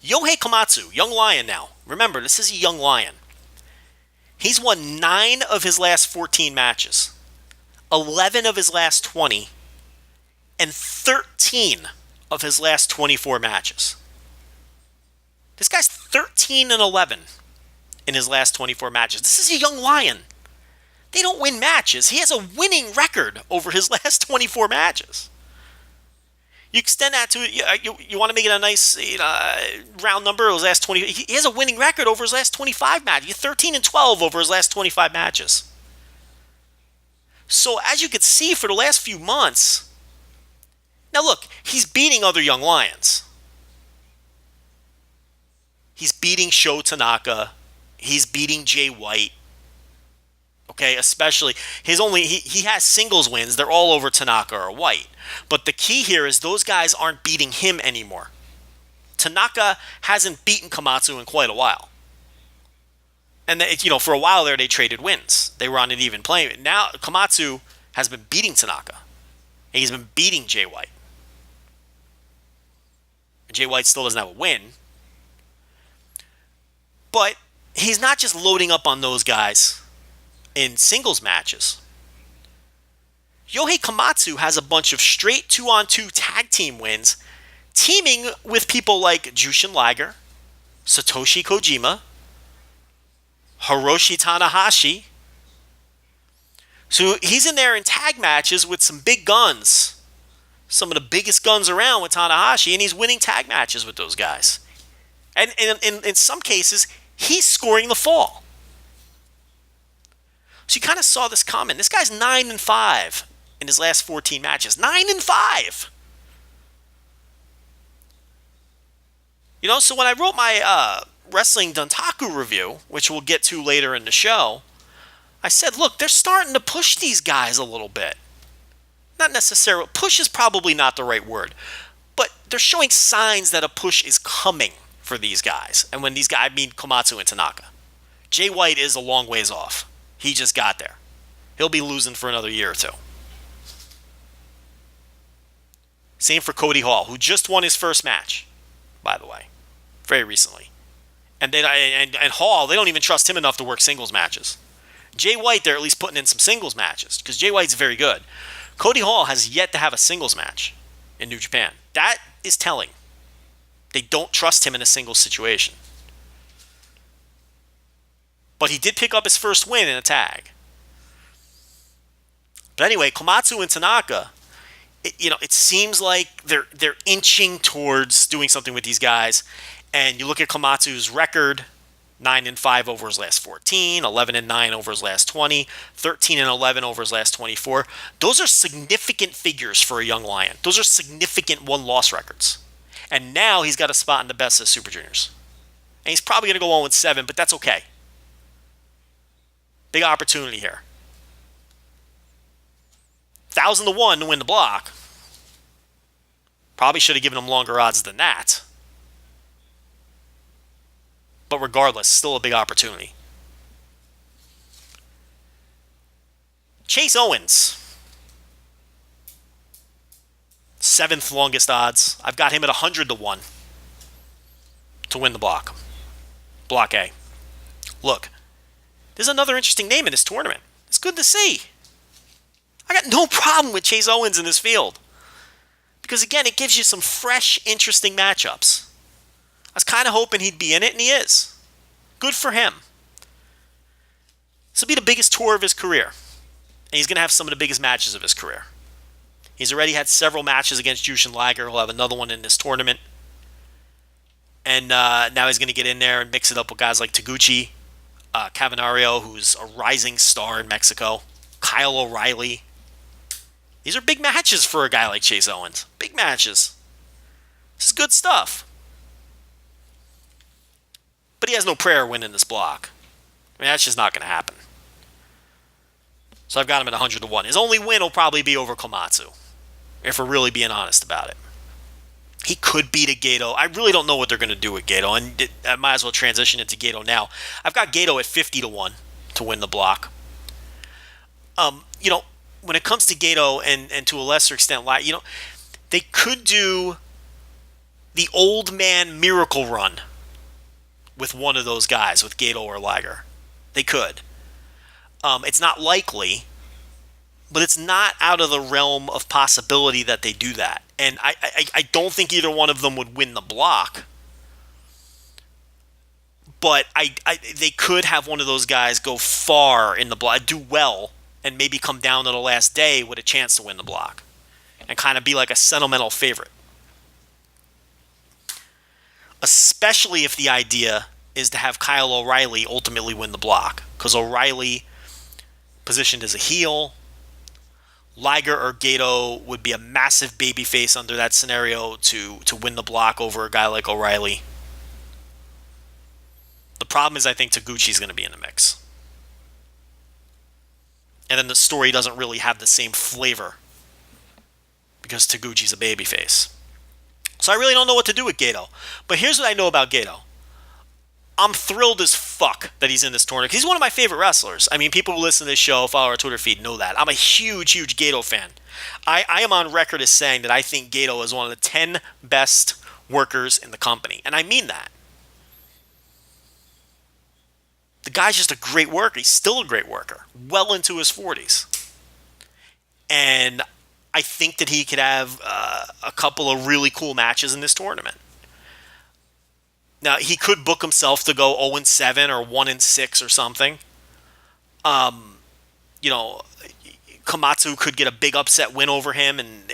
Yohei Komatsu, young lion now. Remember, this is a young lion. He's won 9 of his last 14 matches, 11 of his last 20, and 13 of his last 24 matches. This guy's 13-11 in his last 24 matches. This is a young lion. They don't win matches. He has a winning record over his last 24 matches. You extend that to, you want to make it a nice round number, his last 20. He has a winning record over his last 25 matches. He's 13-12 over his last 25 matches. So as you can see for the last few months, now look, he's beating other young lions. He's beating Sho Tanaka. He's beating Jay White. Okay, especially he has singles wins. They're all over Tanaka or White. But the key here is those guys aren't beating him anymore. Tanaka hasn't beaten Komatsu in quite a while. And for a while there they traded wins. They were on an even playing. Now Komatsu has been beating Tanaka. And he's been beating Jay White. Jay White still doesn't have a win. But he's not just loading up on those guys in singles matches. Yohei Komatsu has a bunch of straight 2-on-2 tag team wins, teaming with people like Jushin Liger, Satoshi Kojima, Hiroshi Tanahashi. So he's in there in tag matches with some big guns, some of the biggest guns around with Tanahashi, and he's winning tag matches with those guys. And in some cases, he's scoring the fall. So you kind of saw this coming. This guy's 9-5 in his last 14 matches. 9-5. You know, so when I wrote my Wrestling Dontaku review, which we'll get to later in the show, I said, look, they're starting to push these guys a little bit. Not necessarily, push is probably not the right word, but they're showing signs that a push is coming for these guys. And when these guys, I mean Komatsu and Tanaka. Jay White is a long ways off. He just got there. He'll be losing for another year or two. Same for Cody Hall, who just won his first match, by the way, very recently. And Hall, they don't even trust him enough to work singles matches. Jay White, they're at least putting in some singles matches, because Jay White's very good. Cody Hall has yet to have a singles match in New Japan. That is telling. They don't trust him in a singles situation. But he did pick up his first win in a tag. But anyway, Komatsu and Tanaka, it seems like they're inching towards doing something with these guys. And you look at Komatsu's record, 9-5 over his last 14, 11-9 over his last 20, 13-11 over his last 24. Those are significant figures for a young lion. Those are significant one-loss records. And now he's got a spot in the best of Super Juniors. And he's probably going to go 0-7, but that's okay. Big opportunity here. 1,000-1 to win the block. Probably should have given him longer odds than that. But regardless, still a big opportunity. Chase Owens. 7th longest odds. I've got him at 100-1 to win the block. Block A. Look, there's another interesting name in this tournament. It's good to see. I got no problem with Chase Owens in this field. Because again, it gives you some fresh, interesting matchups. I was kind of hoping he'd be in it, and he is. Good for him. This will be the biggest tour of his career. And he's going to have some of the biggest matches of his career. He's already had several matches against Jushin Liger. He'll have another one in this tournament. And now he's going to get in there and mix it up with guys like Taguchi, Cavanario, who's a rising star in Mexico, Kyle O'Reilly. These are big matches for a guy like Chase Owens. Big matches. This is good stuff. But he has no prayer winning this block. I mean, that's just not going to happen. So I've got him at 100-1. His only win will probably be over Komatsu, if we're really being honest about it. He could beat a Gato. I really don't know what they're going to do with Gato, and I might as well transition into Gato now. I've got Gato at 50-1 to win the block. When it comes to Gato and to a lesser extent, they could do the old man miracle run with one of those guys, with Gato or Liger. They could. It's not likely, but it's not out of the realm of possibility that they do that. And I don't think either one of them would win the block. But they could have one of those guys go far in the block, do well, and maybe come down to the last day with a chance to win the block. And kind of be like a sentimental favorite. Especially if the idea is to have Kyle O'Reilly ultimately win the block. Because O'Reilly, positioned as a heel, Liger or Gato would be a massive babyface under that scenario to win the block over a guy like O'Reilly. The problem is I think Taguchi's going to be in the mix. And then the story doesn't really have the same flavor because Taguchi's a babyface. So I really don't know what to do with Gato. But here's what I know about Gato. I'm thrilled as fuck that he's in this tournament. He's one of my favorite wrestlers. I mean, people who listen to this show, follow our Twitter feed, know that. I'm a huge, huge Gato fan. I am on record as saying that I think Gato is one of the 10 best workers in the company. And I mean that. The guy's just a great worker. He's still a great worker. Well into his 40s. And I think that he could have a couple of really cool matches in this tournament. Now, he could book himself to go 0-7 or 1-6 or something. Komatsu could get a big upset win over him, and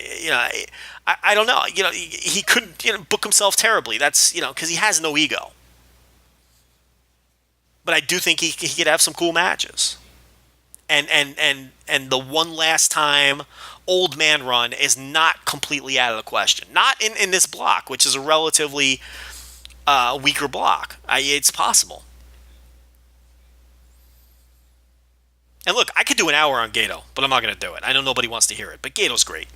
I don't know. He could book himself terribly. That's because he has no ego. But I do think he could have some cool matches. and the one last time old man run is not completely out of the question. Not in this block, which is a relatively weaker block. It's possible. And look, I could do an hour on Gato, but I'm not going to do it. I know nobody wants to hear it, but Gato's great.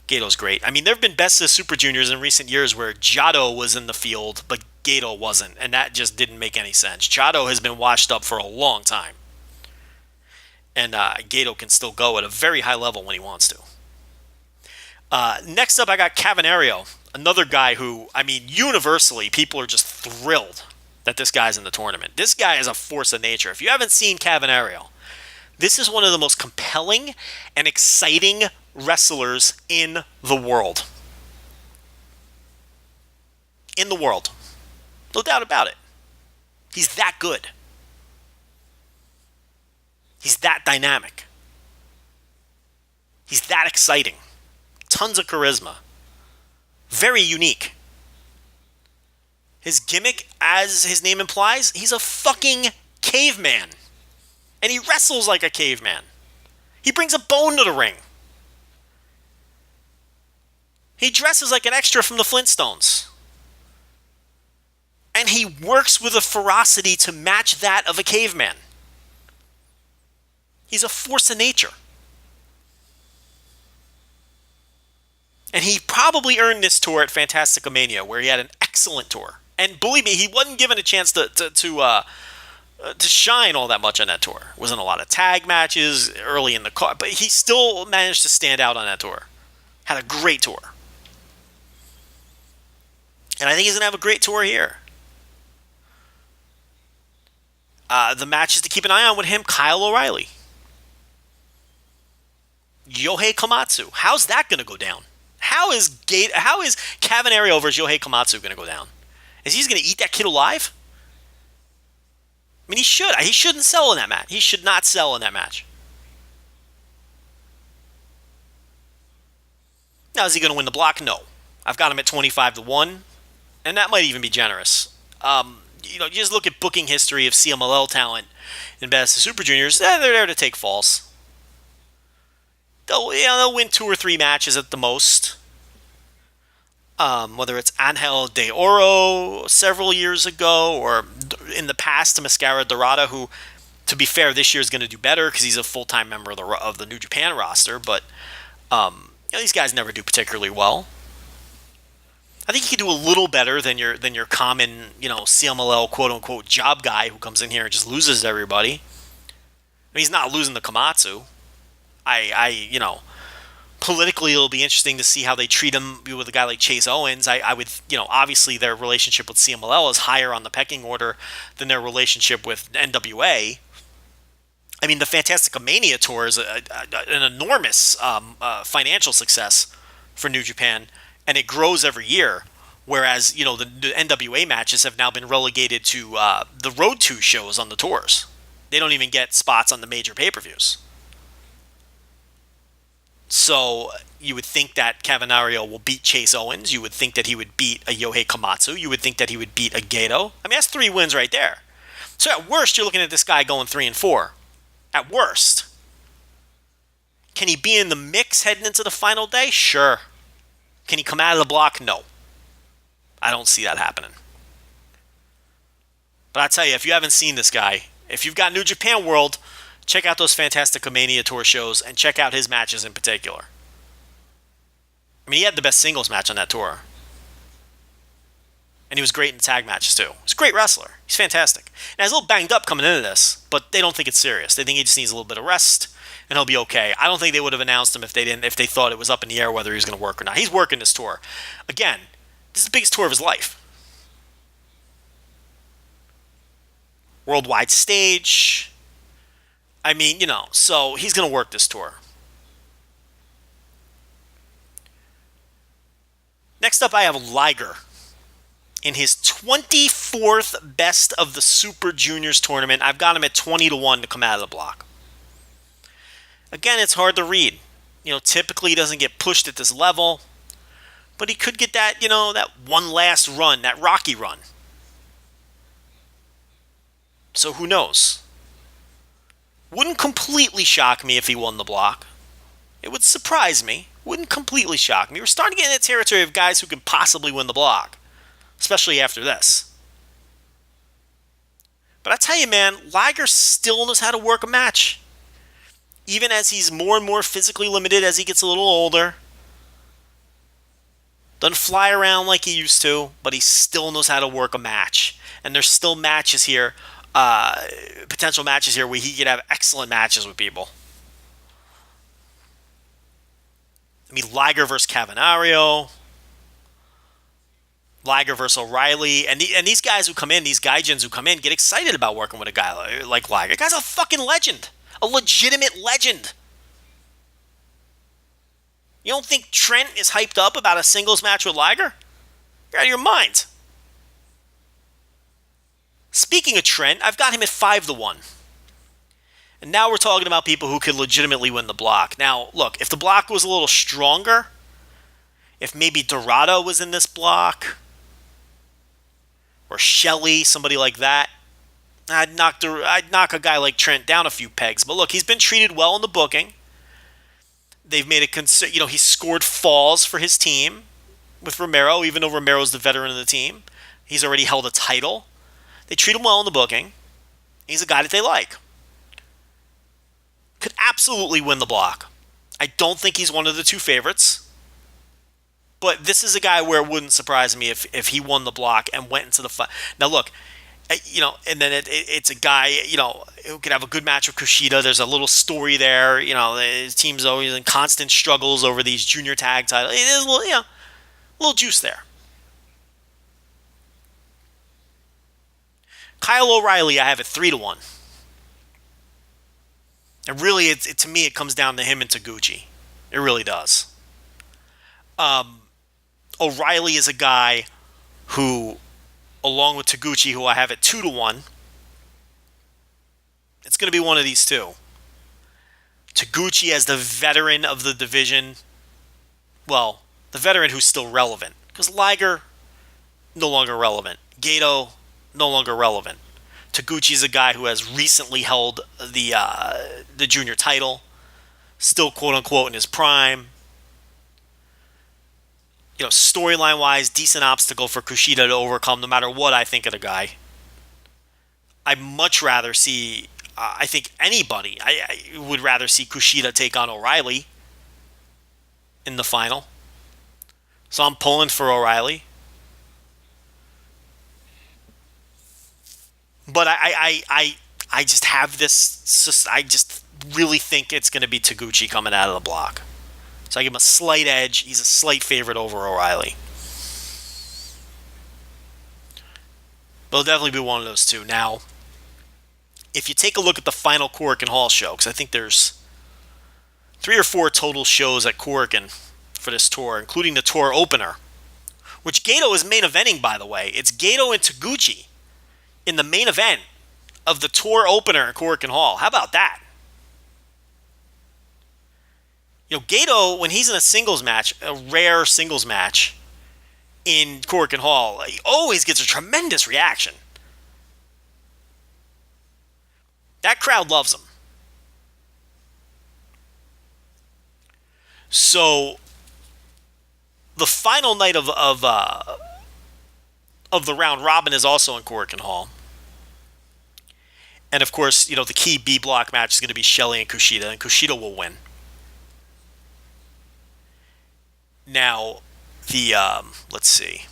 Gato's great. I mean, there have been Best of Super Juniors in recent years where Jado was in the field, but Gato wasn't, and that just didn't make any sense. Jado has been washed up for a long time. And Gato can still go at a very high level when he wants to. Next up, I got Cavanario, another guy who, I mean, universally, people are just thrilled that this guy's in the tournament. This guy is a force of nature. If you haven't seen Cavanario, this is one of the most compelling and exciting wrestlers in the world. In the world. No doubt about it. He's that good. He's that dynamic. He's that exciting. Tons of charisma. Very unique. His gimmick, as his name implies, he's a fucking caveman. And he wrestles like a caveman. He brings a bone to the ring. He dresses like an extra from the Flintstones. And he works with a ferocity to match that of a caveman. He's a force of nature. And he probably earned this tour at Fantasticomania, where he had an excellent tour. And believe me, he wasn't given a chance to shine all that much on that tour. Wasn't a lot of tag matches early in the card, but he still managed to stand out on that tour. Had a great tour. And I think he's going to have a great tour here. The matches to keep an eye on with him, Kyle O'Reilly. Yohei Komatsu. How's that going to go down? How is Cavanario versus Yohei Komatsu going to go down? Is he going to eat that kid alive? I mean, he should. He shouldn't sell in that match. He should not sell in that match. Now, is he going to win the block? No. I've got him at 25-1, and that might even be generous. You just look at booking history of CMLL talent in Best of Super Juniors. They're there to take falls. They'll win 2 or 3 matches at the most. Whether it's Angel de Oro several years ago, or in the past to Mascara Dorada, who, to be fair, this year is going to do better because he's a full-time member of the New Japan roster. But these guys never do particularly well. I think he could do a little better than your common, CMLL quote-unquote job guy who comes in here and just loses to everybody. I mean, he's not losing to Komatsu. Politically it'll be interesting to see how they treat him with a guy like Chase Owens. I would, obviously their relationship with CMLL is higher on the pecking order than their relationship with NWA. I mean, the Fantasticomania tour is an enormous financial success for New Japan, and it grows every year. Whereas, the NWA matches have now been relegated to the Road 2 shows on the tours. They don't even get spots on the major pay-per-views. So you would think that Cavanario will beat Chase Owens. You would think that he would beat a Yohei Komatsu. You would think that he would beat a Gato. I mean, that's 3 wins right there. So at worst, you're looking at this guy going 3-4. At worst. Can he be in the mix heading into the final day? Sure. Can he come out of the block? No. I don't see that happening. But I tell you, if you haven't seen this guy, if you've got New Japan World, check out those Fantasticomania tour shows and check out his matches in particular. I mean, he had the best singles match on that tour. And he was great in the tag matches too. He's a great wrestler. He's fantastic. And he's a little banged up coming into this, but they don't think it's serious. They think he just needs a little bit of rest and he'll be okay. I don't think they would have announced him if they thought it was up in the air whether he was going to work or not. He's working this tour. Again, this is the biggest tour of his life. Worldwide stage. I mean, so he's going to work this tour. Next up, I have Liger in his 24th Best of the Super Juniors tournament. I've got him at 20-1 to come out of the block. Again, it's hard to read. Typically he doesn't get pushed at this level, but he could get that, that one last run, that Rocky run. So who knows? Wouldn't completely shock me if he won the block. It would surprise me. Wouldn't completely shock me. We're starting to get in the territory of guys who could possibly win the block, especially after this. But I tell you, man, Liger still knows how to work a match. Even as he's more and more physically limited as he gets a little older. Doesn't fly around like he used to, but he still knows how to work a match. And there's still matches here, potential matches here where he could have excellent matches with people. I mean, Liger versus Cavanario, Liger versus O'Reilly, and these guys who come in, these gaijins who come in, get excited about working with a guy like Liger. The guy's a fucking legend. A legitimate legend. You don't think Trent is hyped up about a singles match with Liger? You're out of your mind. Speaking of Trent, I've got him at 5-1. And now we're talking about people who could legitimately win the block. Now, look, if the block was a little stronger, if maybe Dorado was in this block, or Shelley, somebody like that, I'd knock a guy like Trent down a few pegs. But look, he's been treated well in the booking. They've made he scored falls for his team with Romero, even though Romero's the veteran of the team. He's already held a title. They treat him well in the booking. He's a guy that they like. Could absolutely win the block. I don't think he's one of the two favorites. But this is a guy where it wouldn't surprise me if he won the block and went into the fight. Now look, and then it's a guy, who could have a good match with Kushida. There's a little story there. His team's always in constant struggles over these junior tag titles. It is a little juice there. Kyle O'Reilly, I have it 3-1. And really, to me, it comes down to him and Taguchi. It really does. O'Reilly is a guy who, along with Taguchi, who I have at 2-1, it's going to be one of these two. Taguchi as the veteran of the division. Well, the veteran who's still relevant. Because Liger, no longer relevant. Gato, no longer relevant. Taguchi's a guy who has recently held the junior title, still quote-unquote in his prime. Storyline-wise, decent obstacle for Kushida to overcome no matter what I think of the guy. I'd much rather see, I think anybody, I would rather see Kushida take on O'Reilly in the final. So I'm pulling for O'Reilly. But I just have this. I just really think it's going to be Taguchi coming out of the block. So I give him a slight edge. He's a slight favorite over O'Reilly. But it'll definitely be one of those two. Now, if you take a look at the final Corgan Hall show, because I think there's 3 or 4 total shows at Corgan for this tour, including the tour opener, which Gato is main eventing, by the way. It's Gato and Taguchi in the main event of the tour opener at Corgan Hall. How about that? Gato, when he's in a singles match, a rare singles match in Corgan Hall, he always gets a tremendous reaction. That crowd loves him. So, the final night of the round robin is also in Corgan Hall. And of course, the key B block match is going to be Shelley and Kushida will win. Now, let's see.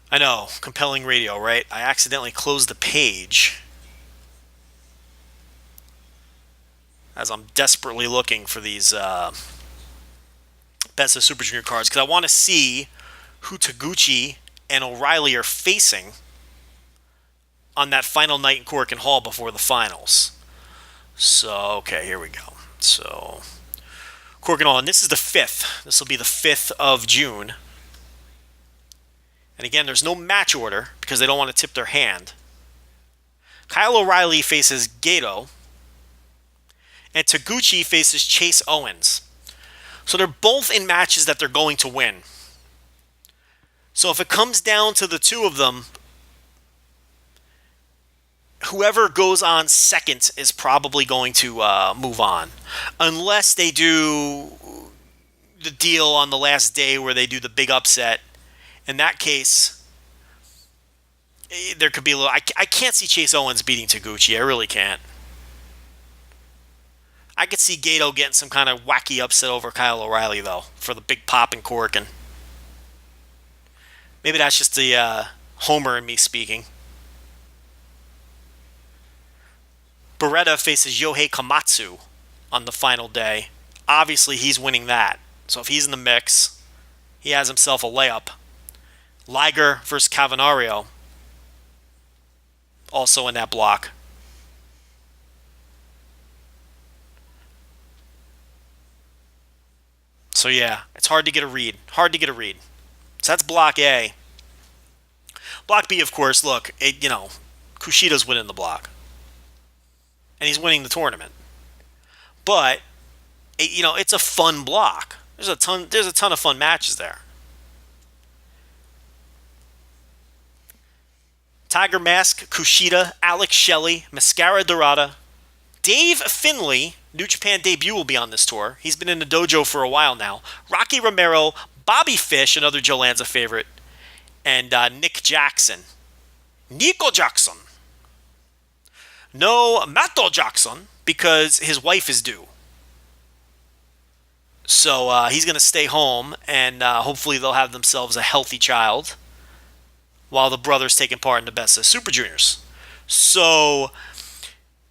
I know, compelling radio, right? I accidentally closed the page as I'm desperately looking for these Best of Super Junior cards, because I want to see who Taguchi and O'Reilly are facing on that final night in Corgan Hall before the finals. So, okay, here we go. So, Corgan Hall, and this is the 5th. This will be the 5th of June. And again, there's no match order because they don't want to tip their hand. Kyle O'Reilly faces Gato, and Taguchi faces Chase Owens. So they're both in matches that they're going to win. So if it comes down to the two of them, whoever goes on second is probably going to move on. Unless they do the deal on the last day where they do the big upset. In that case, there could be a little... I can't see Chase Owens beating Taguchi. I really can't. I could see Gato getting some kind of wacky upset over Kyle O'Reilly, though, for the big pop in Corgan. Maybe that's just the Homer in me speaking. Beretta faces Yohei Komatsu on the final day. Obviously, he's winning that. So if he's in the mix, he has himself a layup. Liger versus Cavanario, also in that block. So yeah, it's hard to get a read. So that's Block A. Block B, of course, look, Kushida's winning the block. And he's winning the tournament. But, it's a fun block. There's a ton of fun matches there. Tiger Mask, Kushida, Alex Shelley, Mascara Dorada, Dave Finlay, New Japan debut, will be on this tour. He's been in the dojo for a while now. Rocky Romero, Bobby Fish, another Joe Lanza favorite, and Nick Jackson. Nico Jackson. No Matto Jackson, because his wife is due. So he's going to stay home, and hopefully they'll have themselves a healthy child while the brother's taking part in the Best of Super Juniors. So,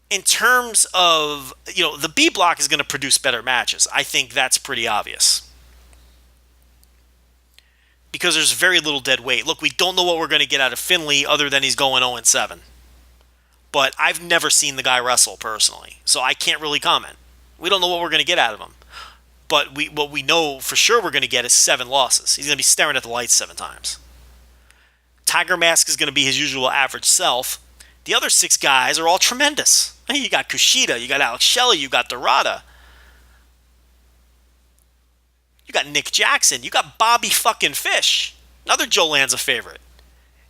in terms of, the B block is going to produce better matches. I think that's pretty obvious. Because there's very little dead weight. Look, we don't know what we're going to get out of Finlay other than he's going 0-7. But I've never seen the guy wrestle personally, so I can't really comment. We don't know what we're going to get out of him. But what we know for sure we're going to get is 7 losses. He's going to be staring at the lights 7 times. Tiger Mask is going to be his usual average self. The other 6 guys are all tremendous. You got Kushida, you got Alex Shelley, you got Dorada. You got Nick Jackson, you got Bobby fucking Fish, another Joe Lanza favorite.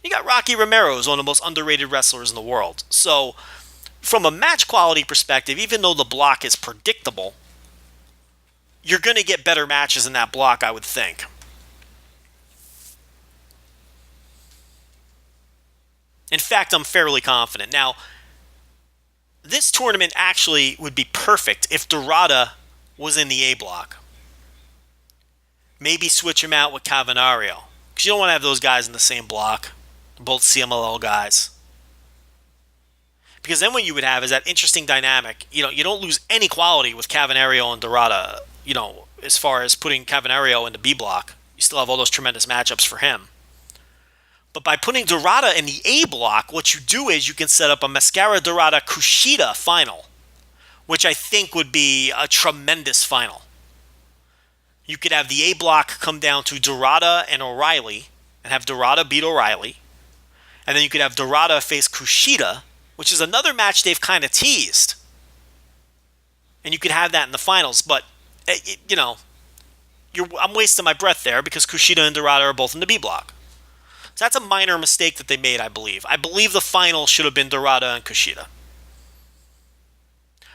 You got Rocky Romero, who's one of the most underrated wrestlers in the world. So, from a match quality perspective, even though the block is predictable, you're going to get better matches in that block, I would think. In fact, I'm fairly confident. Now, this tournament actually would be perfect if Dorada was in the A block. Maybe switch him out with Cavanario, because you don't want to have those guys in the same block. Both CMLL guys. Because then what you would have is that interesting dynamic. You don't lose any quality with Cavanario and Dorada, as far as putting Cavanario in the B block. You still have all those tremendous matchups for him. But by putting Dorada in the A block, what you do is you can set up a Mascara Dorada Kushida final, which I think would be a tremendous final. You could have the A block come down to Dorada and O'Reilly, and have Dorada beat O'Reilly. And then you could have Dorada face Kushida, which is another match they've kind of teased. And you could have that in the finals, but, I'm wasting my breath there because Kushida and Dorada are both in the B block. So that's a minor mistake that they made, I believe. I believe the final should have been Dorada and Kushida.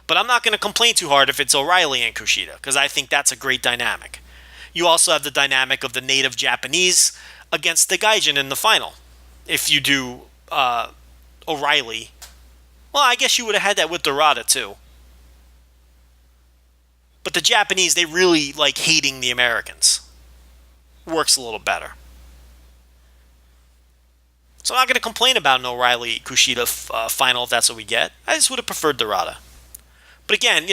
But I'm not going to complain too hard if it's O'Reilly and Kushida, because I think that's a great dynamic. You also have the dynamic of the native Japanese against the Gaijin in the final. If you do O'Reilly, well, I guess you would have had that with Dorada too. But the Japanese, they really like hating the Americans. Works a little better. So I'm not going to complain about an O'Reilly-Kushida final if that's what we get. I just would have preferred Dorada. But again,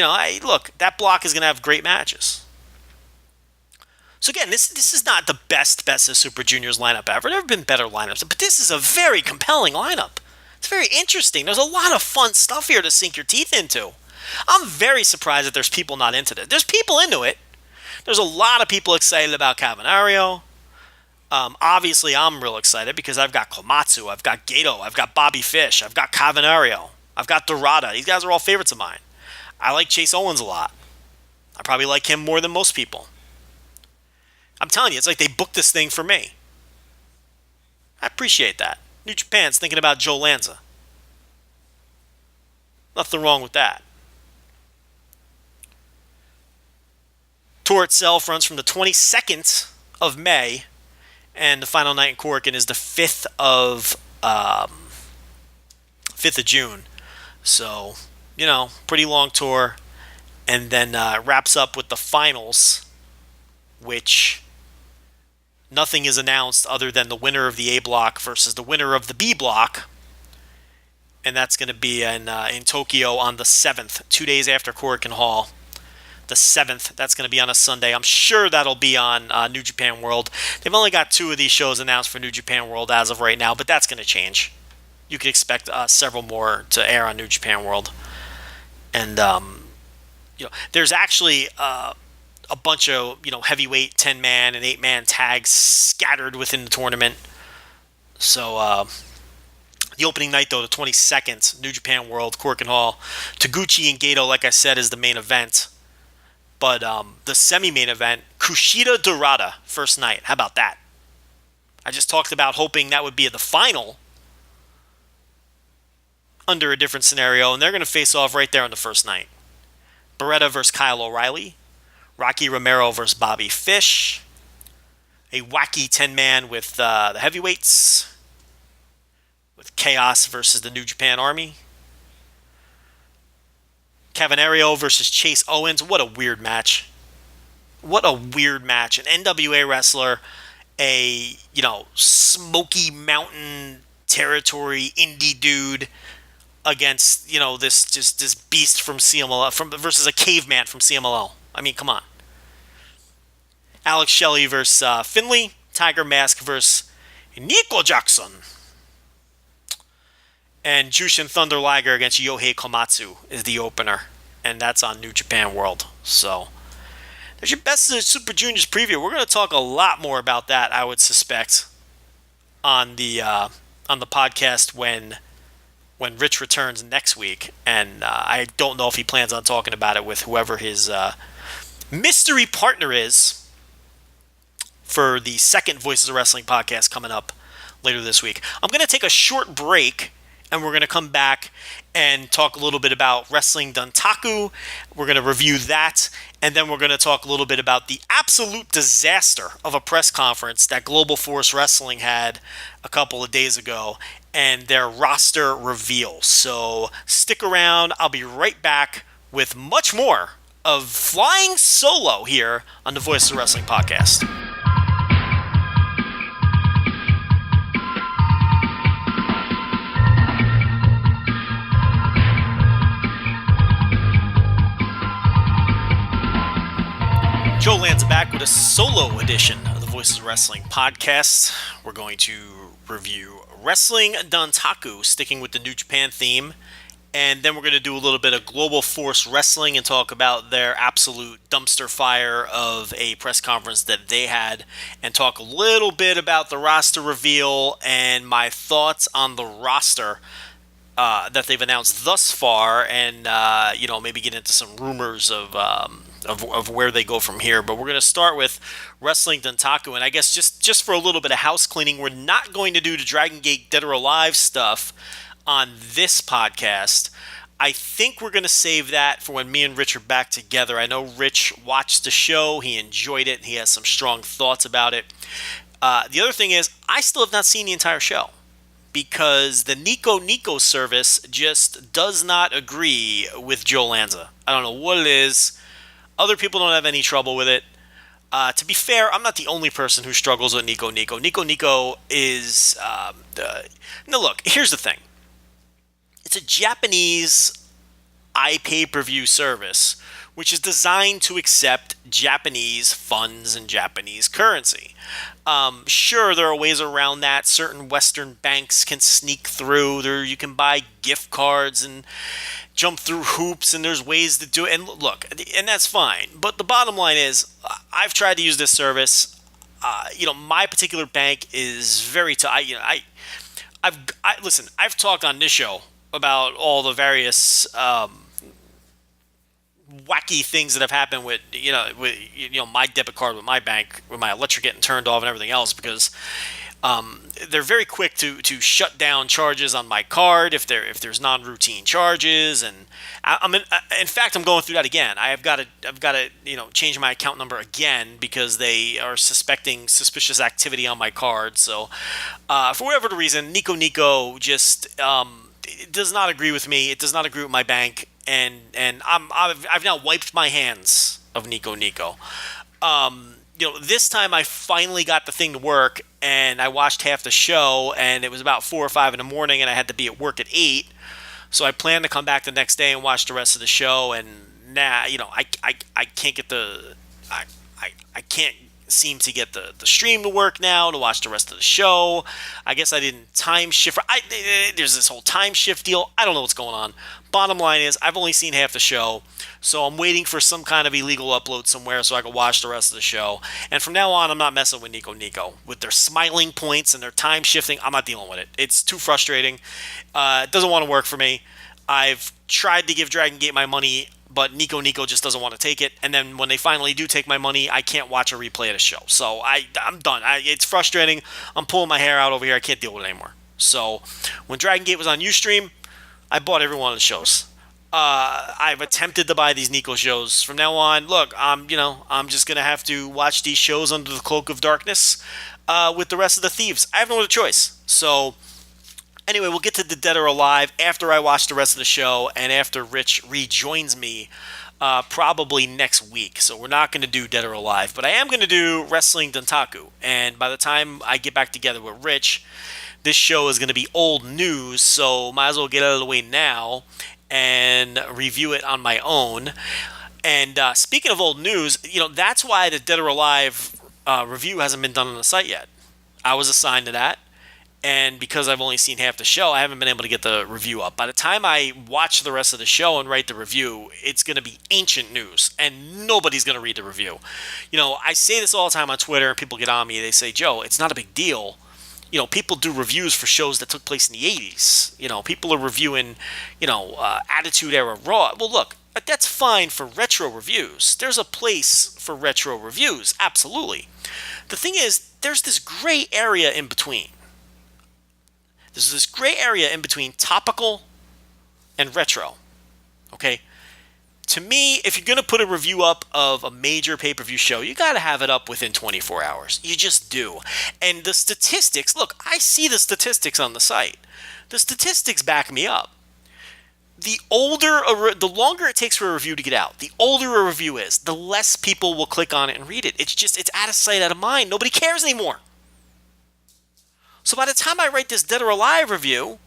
look, that block is going to have great matches. So again, this is not the best of Super Juniors lineup ever. There have been better lineups, but this is a very compelling lineup. It's very interesting. There's a lot of fun stuff here to sink your teeth into. I'm very surprised that there's people not into this. There's people into it. There's a lot of people excited about Cavanario. Obviously, I'm real excited because I've got Komatsu, I've got Gato, I've got Bobby Fish, I've got Cavanario, I've got Dorada. These guys are all favorites of mine. I like Chase Owens a lot. I probably like him more than most people. I'm telling you, it's like they booked this thing for me. I appreciate that. New Japan's thinking about Joe Lanza. Nothing wrong with that. Tour itself runs from the 22nd of May, and the final night in Corgan is the 5th of June. So, pretty long tour. And then wraps up with the finals, which nothing is announced other than the winner of the A block versus the winner of the B block. And that's going to be in Tokyo on the 7th, 2 days after Corgan Hall. The 7th, that's going to be on a Sunday. I'm sure that'll be on New Japan World. They've only got 2 of these shows announced for New Japan World as of right now, but that's going to change. You could expect several more to air on New Japan World. And, there's actually a bunch of, heavyweight 10-man and 8-man tags scattered within the tournament. So, the opening night, though, the 22nd, New Japan World, Corgan Hall. Taguchi and Gato, like I said, is the main event. But the semi-main event, Kushida Dorada, first night. How about that? I just talked about hoping that would be the final under a different scenario, and they're going to face off right there on the first night. Beretta versus Kyle O'Reilly. Rocky Romero versus Bobby Fish. A wacky 10-man with the heavyweights. With Chaos versus the New Japan Army. Cavanario versus Chase Owens. What a weird match. What a weird match. An NWA wrestler, a, Smoky Mountain territory indie dude against, this beast from CMLL, versus a caveman from CMLL. I mean, come on. Alex Shelley versus Finley. Tiger Mask versus Nico Jackson. And Jushin Thunder Liger against Yohei Komatsu is the opener. And that's on New Japan World. So, there's your Best of Super Juniors preview. We're going to talk a lot more about that, I would suspect, on the podcast when Rich returns next week. And I don't know if he plans on talking about it with whoever his mystery partner is for the second Voices of Wrestling podcast coming up later this week. I'm going to take a short break, and we're going to come back and talk a little bit about Wrestling Dontaku. We're going to review that, and then we're going to talk a little bit about the absolute disaster of a press conference that Global Force Wrestling had a couple of days ago, and their roster reveal. So stick around. I'll be right back with much more of Flying Solo here on the Voice of Wrestling podcast. Joe Lanza back with a solo edition of the Voices of Wrestling podcast. We're going to review Wrestling Dontaku, sticking with the New Japan theme, and then we're going to do a little bit of Global Force Wrestling and talk about their absolute dumpster fire of a press conference that they had, and talk a little bit about the roster reveal and my thoughts on the roster that they've announced thus far, and maybe get into some rumors of where they go from here. But we're going to start with Wrestling Dontaku, and I guess just for a little bit of house cleaning, we're not going to do the Dragon Gate Dead or Alive stuff on this podcast. I think we're going to save that for when me and Rich are back together. I know Rich watched the show, he enjoyed it, and he has some strong thoughts about it. The other thing is, I still have not seen the entire show, because the Nico Nico service just does not agree with Joe Lanza. I don't know what it is. Other people don't have any trouble with it. To be fair, I'm not the only person who struggles with Nico Nico. Nico Nico is... Now look, here's the thing. It's a Japanese iPay-per-view service, which is designed to accept Japanese funds and Japanese currency. Sure, there are ways around that. Certain Western banks can sneak through. You can buy gift cards and jump through hoops, and there's ways to do it. And look, and that's fine. But the bottom line is, I've tried to use this service. My particular bank is very listen, I've talked on this show about all the various wacky things that have happened with my debit card, with my bank, with my electric getting turned off and everything else, because They're very quick to shut down charges on my card if there's non-routine charges, and in fact I'm going through that again. I've got to change my account number again because they are suspecting suspicious activity on my card. So for whatever the reason, Nico Nico just it does not agree with me. It does not agree with my bank, and I've now wiped my hands of Nico Nico. This time I finally got the thing to work, and I watched half the show, and it was about 4 or 5 in the morning, and I had to be at work at 8. So I planned to come back the next day and watch the rest of the show, and I can't get I can't seem to get the stream to work now to watch the rest of the show. I guess I didn't time shift. There's this whole time shift deal. I don't know what's going on. Bottom line is, I've only seen half the show, so I'm waiting for some kind of illegal upload somewhere so I can watch the rest of the show. And from now on, I'm not messing with Nico Nico. With their smiling points and their time shifting, I'm not dealing with it. It's too frustrating. It doesn't want to work for me. I've tried to give Dragon Gate my money, but Nico Nico just doesn't want to take it. And then when they finally do take my money, I can't watch a replay of the show. So I'm done. It's frustrating. I'm pulling my hair out over here. I can't deal with it anymore. So when Dragon Gate was on Ustream, I bought every one of the shows. I've attempted to buy these Nico shows. From now on, look, I'm just gonna have to watch these shows under the cloak of darkness with the rest of the thieves. I have no other choice. So anyway, we'll get to the Dead or Alive after I watch the rest of the show and after Rich rejoins me probably next week. So we're not going to do Dead or Alive, but I am going to do Wrestling Dontaku. And by the time I get back together with Rich, this show is going to be old news, so might as well get out of the way now and review it on my own. And speaking of old news, that's why the Dead or Alive review hasn't been done on the site yet. I was assigned to that, and because I've only seen half the show, I haven't been able to get the review up. By the time I watch the rest of the show and write the review, it's going to be ancient news, and nobody's going to read the review. I say this all the time on Twitter, and people get on me. They say, Joe, it's not a big deal. People do reviews for shows that took place in the 80s. People are reviewing, Attitude Era Raw. Well, look, that's fine for retro reviews. There's a place for retro reviews, absolutely. The thing is, there's this gray area in between. There's this gray area in between topical and retro, okay? To me, if you're going to put a review up of a major pay-per-view show, you got to have it up within 24 hours. You just do. And the statistics, look, I see the statistics on the site. The statistics back me up. The longer it takes for a review to get out, the older a review is, the less people will click on it and read it. It's out of sight, out of mind. Nobody cares anymore. So by the time I write this Dead or Alive review,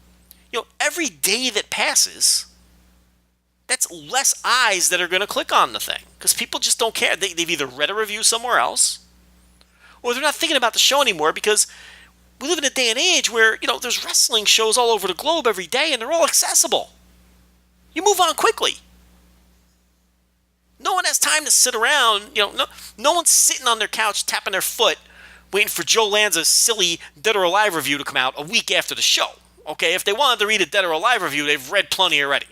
every day that passes, that's less eyes that are going to click on the thing. Because people just don't care. They've either read a review somewhere else, or they're not thinking about the show anymore, because we live in a day and age where, there's wrestling shows all over the globe every day, and they're all accessible. You move on quickly. No one has time to sit around. No one's sitting on their couch tapping their foot waiting for Joe Lanza's silly Dead or Alive review to come out a week after the show. Okay, if they wanted to read a Dead or Alive review, they've read plenty already.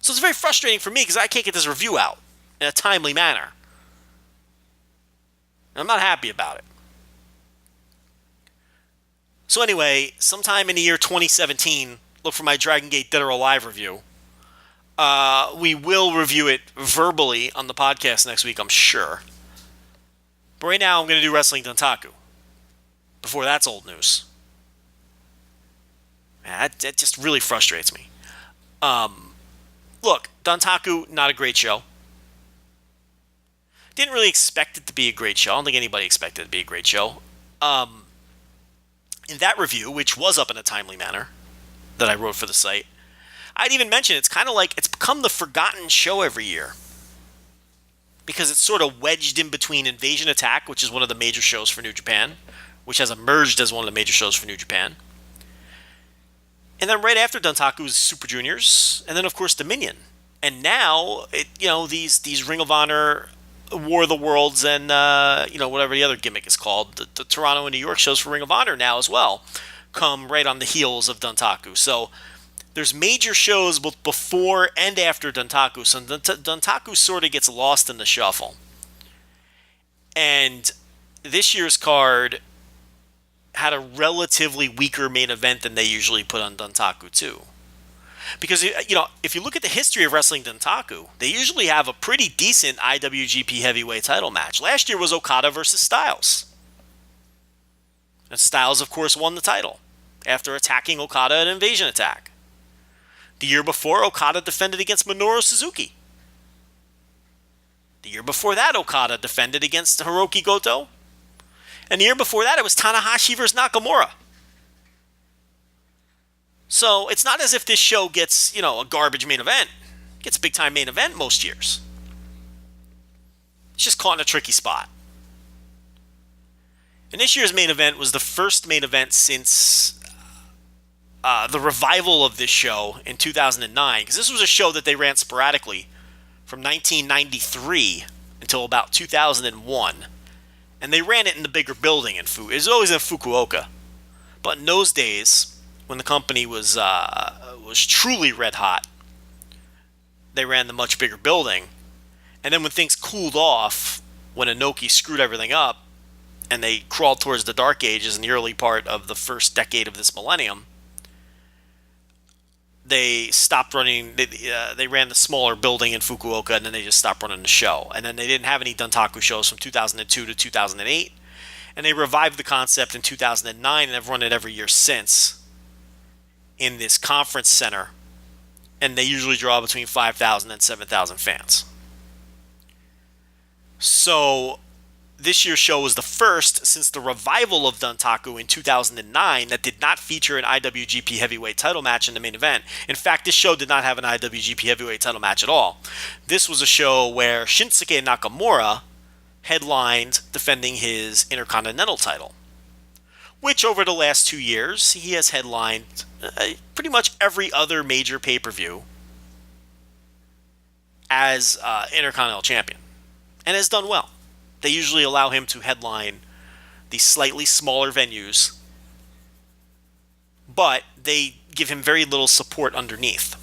So it's very frustrating for me because I can't get this review out in a timely manner. And I'm not happy about it. So anyway, sometime in the year 2017, look for my Dragon Gate Dead or Alive review. We will review it verbally on the podcast next week, I'm sure. But right now, I'm going to do Wrestling Dontaku. Before that's old news. Man, that just really frustrates me. Look, Dontaku, not a great show. Didn't really expect it to be a great show. I don't think anybody expected it to be a great show. In that review, which was up in a timely manner, that I wrote for the site, I'd even mention it's kind of like it's become the forgotten show every year. Because it's sort of wedged in between Invasion Attack, which is one of the major shows for New Japan, which has emerged as one of the major shows for New Japan. And then right after Dontaku is Super Juniors, and then of course Dominion. And now, these Ring of Honor, War of the Worlds, and whatever the other gimmick is called, the Toronto and New York shows for Ring of Honor now as well, come right on the heels of Dontaku. So there's major shows both before and after Dontaku, so Dontaku sort of gets lost in the shuffle. And this year's card had a relatively weaker main event than they usually put on Dontaku too. Because, if you look at the history of Wrestling Dontaku, they usually have a pretty decent IWGP Heavyweight title match. Last year was Okada versus Styles. And Styles, of course, won the title after attacking Okada at Invasion Attack. The year before, Okada defended against Minoru Suzuki. The year before that, Okada defended against Hiroki Goto. And the year before that, it was Tanahashi versus Nakamura. So it's not as if this show gets, a garbage main event. It gets a big-time main event most years. It's just caught in a tricky spot. And this year's main event was the first main event since the revival of this show in 2009. Because this was a show that they ran sporadically from 1993 until about 2001. And they ran it in the bigger building in It was always in Fukuoka. But in those days, when the company was truly red hot, they ran the much bigger building. And then when things cooled off, when Inoki screwed everything up, and they crawled towards the Dark Ages in the early part of the first decade of this millennium, they stopped running. They ran the smaller building in Fukuoka, and then they just stopped running the show. And then they didn't have any Dontaku shows from 2002 to 2008. And they revived the concept in 2009, and have run it every year since in this conference center. And they usually draw between 5,000 and 7,000 fans. So this year's show was the first since the revival of Dontaku in 2009 that did not feature an IWGP Heavyweight title match in the main event. In fact, this show did not have an IWGP Heavyweight title match at all. This was a show where Shinsuke Nakamura headlined defending his Intercontinental title, which over the last 2 years, he has headlined pretty much every other major pay-per-view as Intercontinental Champion, and has done well. They usually allow him to headline these slightly smaller venues, but they give him very little support underneath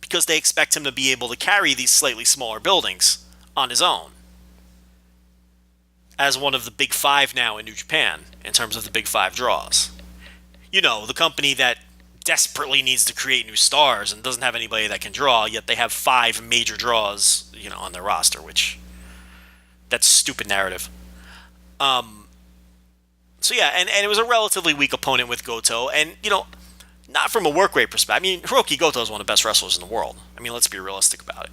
because they expect him to be able to carry these slightly smaller buildings on his own as one of the big five now in New Japan in terms of the big five draws. The company that desperately needs to create new stars and doesn't have anybody that can draw, yet they have 5 major draws, on their roster, which that's stupid narrative. So yeah, and it was a relatively weak opponent with Goto, and not from a work rate perspective. I mean, Hiroki Goto is one of the best wrestlers in the world. I mean, let's be realistic about it.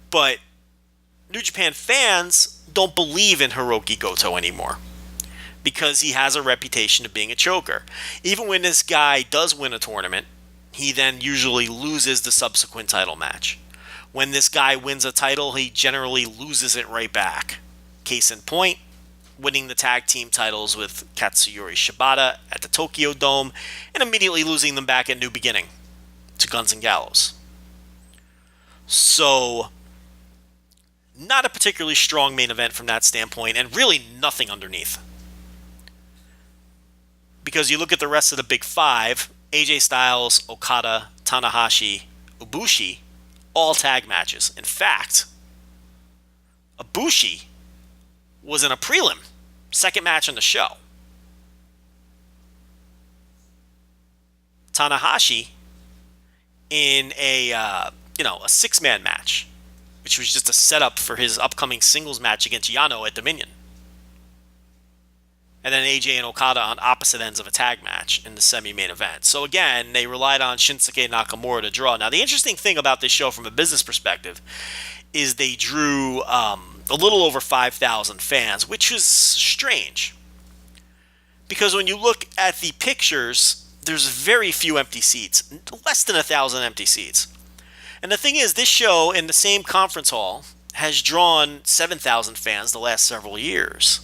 But New Japan fans don't believe in Hiroki Goto anymore because he has a reputation of being a choker. Even when this guy does win a tournament, he then usually loses the subsequent title match. When this guy wins a title, he generally loses it right back. Case in point, winning the tag team titles with Katsuyori Shibata at the Tokyo Dome and immediately losing them back at New Beginning to Guns and Gallows. So, not a particularly strong main event from that standpoint, and really nothing underneath. Because you look at the rest of the big five, AJ Styles, Okada, Tanahashi, Ibushi, all tag matches. In fact, Ibushi was in a prelim, second match on the show. Tanahashi in a 6-man match, which was just a setup for his upcoming singles match against Yano at Dominion. And then AJ and Okada on opposite ends of a tag match in the semi-main event. So again, they relied on Shinsuke Nakamura to draw. Now, the interesting thing about this show from a business perspective is they drew a little over 5,000 fans, which is strange. Because when you look at the pictures, there's very few empty seats, less than 1,000 empty seats. And the thing is, this show in the same conference hall has drawn 7,000 fans the last several years.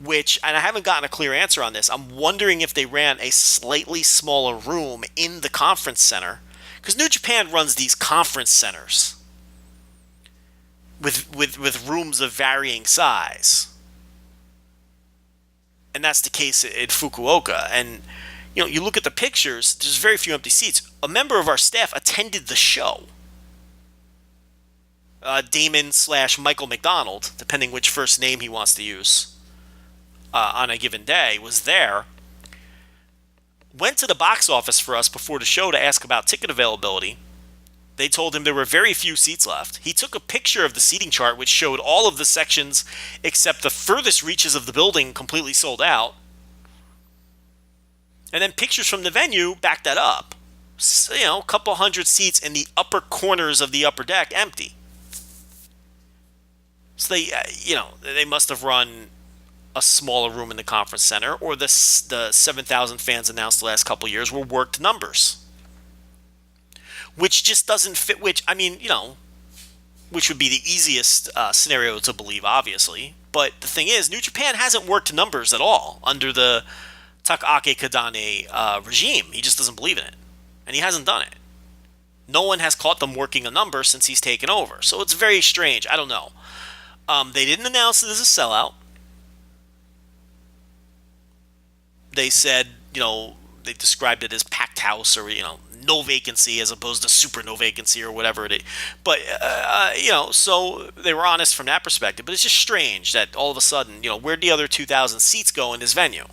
Which, and I haven't gotten a clear answer on this, I'm wondering if they ran a slightly smaller room in the conference center. Because New Japan runs these conference centers with rooms of varying size. And that's the case at Fukuoka. And, you look at the pictures, there's very few empty seats. A member of our staff attended the show. Damon / Michael McDonald, depending which first name he wants to use. on a given day was there, went to the box office for us before the show to ask about ticket availability. They told him there were very few seats left. He took a picture of the seating chart, which showed all of the sections except the furthest reaches of the building completely sold out. And then pictures from the venue backed that up. So, a couple hundred seats in the upper corners of the upper deck empty. So they must have run a smaller room in the conference center, or the 7,000 fans announced the last couple of years were worked numbers. Which just doesn't fit, which would be the easiest scenario to believe, obviously. But the thing is, New Japan hasn't worked numbers at all under the Takaaki Kadane regime. He just doesn't believe in it. And he hasn't done it. No one has caught them working a number since he's taken over. So it's very strange. I don't know. They didn't announce it as a sellout. They said, they described it as packed house, or, no vacancy as opposed to super no vacancy or whatever it is. But, so they were honest from that perspective. But it's just strange that all of a sudden, where'd the other 2,000 seats go in this venue?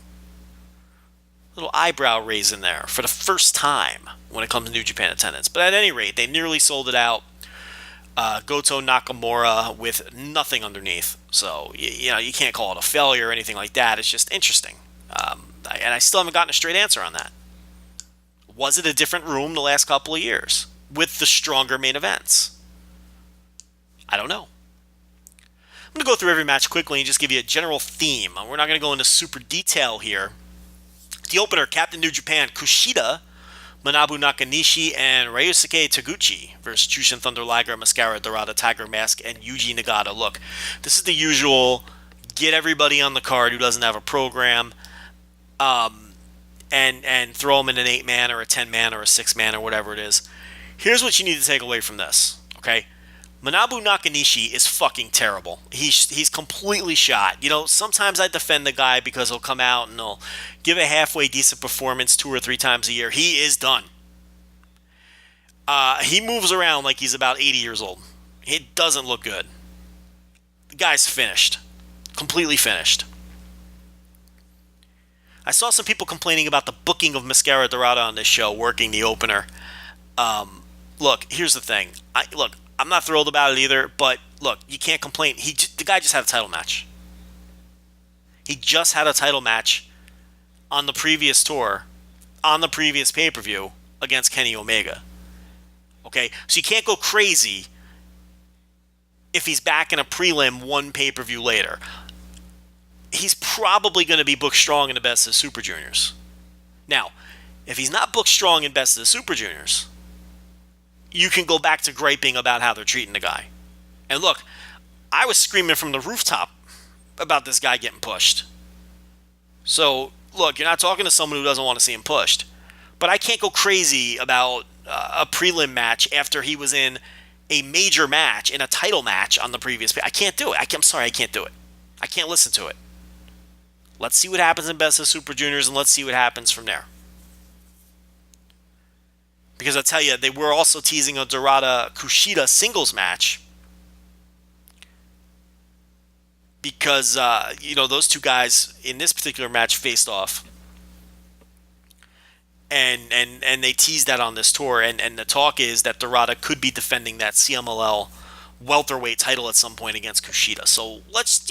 Little eyebrow raise in there for the first time when it comes to New Japan attendance. But at any rate, they nearly sold it out. Goto Nakamura with nothing underneath. So, you can't call it a failure or anything like that. It's just interesting. And I still haven't gotten a straight answer on that. Was it a different room the last couple of years with the stronger main events? I don't know. I'm going to go through every match quickly and just give you a general theme. We're not going to go into super detail here. The opener, Captain New Japan, Kushida, Manabu Nakanishi, and Ryusuke Taguchi versus Jushin Thunder Liger, Mascara Dorada, Tiger Mask, and Yuji Nagata. Look, this is the usual get everybody on the card who doesn't have a program, and throw them in an 8-man or a 10-man or a 6-man or whatever it is. Here's what you need to take away from this, okay? Manabu Nakanishi is fucking terrible. He's completely shot. Sometimes I defend the guy because he'll come out and he'll give a halfway decent performance 2 or 3 times a year. He is done. He moves around like he's about 80 years old. It doesn't look good. The guy's finished. Completely finished. I saw some people complaining about the booking of Mascara Dorada on this show, working the opener. Look, here's the thing. I'm not thrilled about it either, but look, you can't complain. The guy just had a title match. He just had a title match on the previous tour, on the previous pay-per-view, against Kenny Omega. Okay? So you can't go crazy if he's back in a prelim one pay-per-view later. He's probably going to be booked strong in the Best of Super Juniors. Now, if he's not booked strong in Best of the Super Juniors, you can go back to griping about how they're treating the guy. And look, I was screaming from the rooftop about this guy getting pushed. So, look, you're not talking to someone who doesn't want to see him pushed. But I can't go crazy about a prelim match after he was in a major match, in a title match on the previous... I can't do it. I'm sorry, I can't do it. I can't listen to it. Let's see what happens in Best of Super Juniors, and let's see what happens from there. Because I tell you, they were also teasing a Dorada-Kushida singles match. Because, those two guys in this particular match faced off. And they teased that on this tour. And the talk is that Dorada could be defending that CMLL welterweight title at some point against Kushida. So let's,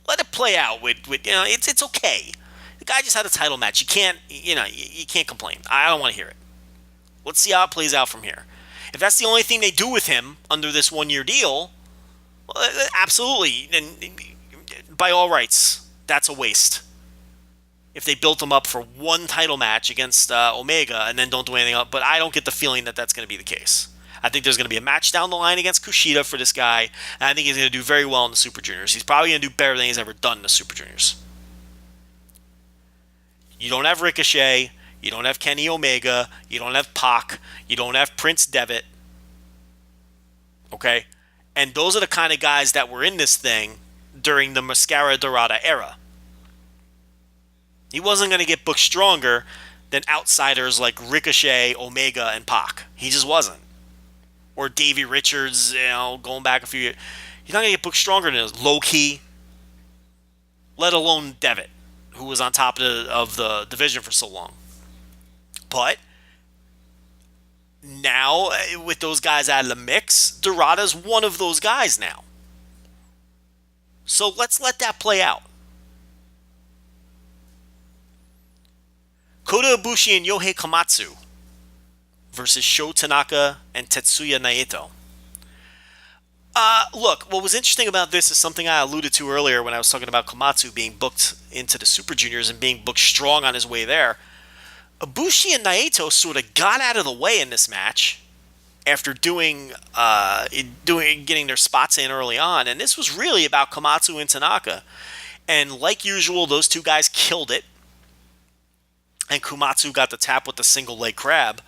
let it play out with it's okay. The guy just had a title match. You can't complain. I don't want to hear it. Let's see how it plays out from here. If that's the only thing they do with him under this 1-year deal, well, absolutely. And by all rights, that's a waste. If they built him up for one title match against Omega and then don't do anything else, but I don't get the feeling that that's going to be the case. I think there's going to be a match down the line against Kushida for this guy, and I think he's going to do very well in the Super Juniors. He's probably going to do better than he's ever done in the Super Juniors. You don't have Ricochet. You don't have Kenny Omega. You don't have Pac. You don't have Prince Devitt. Okay? And those are the kind of guys that were in this thing during the Mascara Dorada era. He wasn't going to get booked stronger than outsiders like Ricochet, Omega, and Pac. He just wasn't. Or Davey Richards, going back a few years. He's not going to get booked stronger than Low Key. let alone Devitt, who was on top of the division for so long. But now, with those guys out of the mix, Dorada's one of those guys now. So let's let that play out. Kota Ibushi and Yohei Komatsu versus Sho Tanaka and Tetsuya Naito. Look, what was interesting about this is something I alluded to earlier when I was talking about Komatsu being booked into the Super Juniors and being booked strong on his way there. Ibushi and Naito sort of got out of the way in this match after getting their spots in early on, and this was really about Komatsu and Tanaka. And like usual, those two guys killed it. And Komatsu got the tap with the single leg crab.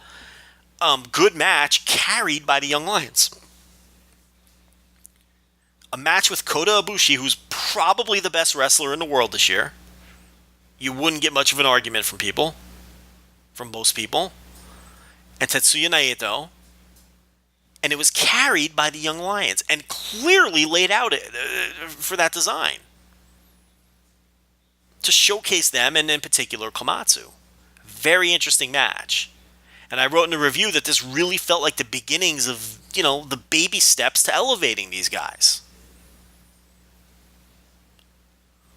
Good match, carried by the Young Lions. A match with Kota Ibushi, who's probably the best wrestler in the world this year. You wouldn't get much of an argument from most people. And Tetsuya Naito. And it was carried by the Young Lions and clearly laid out for that design to showcase them, and in particular Komatsu. Very interesting match. And I wrote in the review that this really felt like the beginnings of, the baby steps to elevating these guys.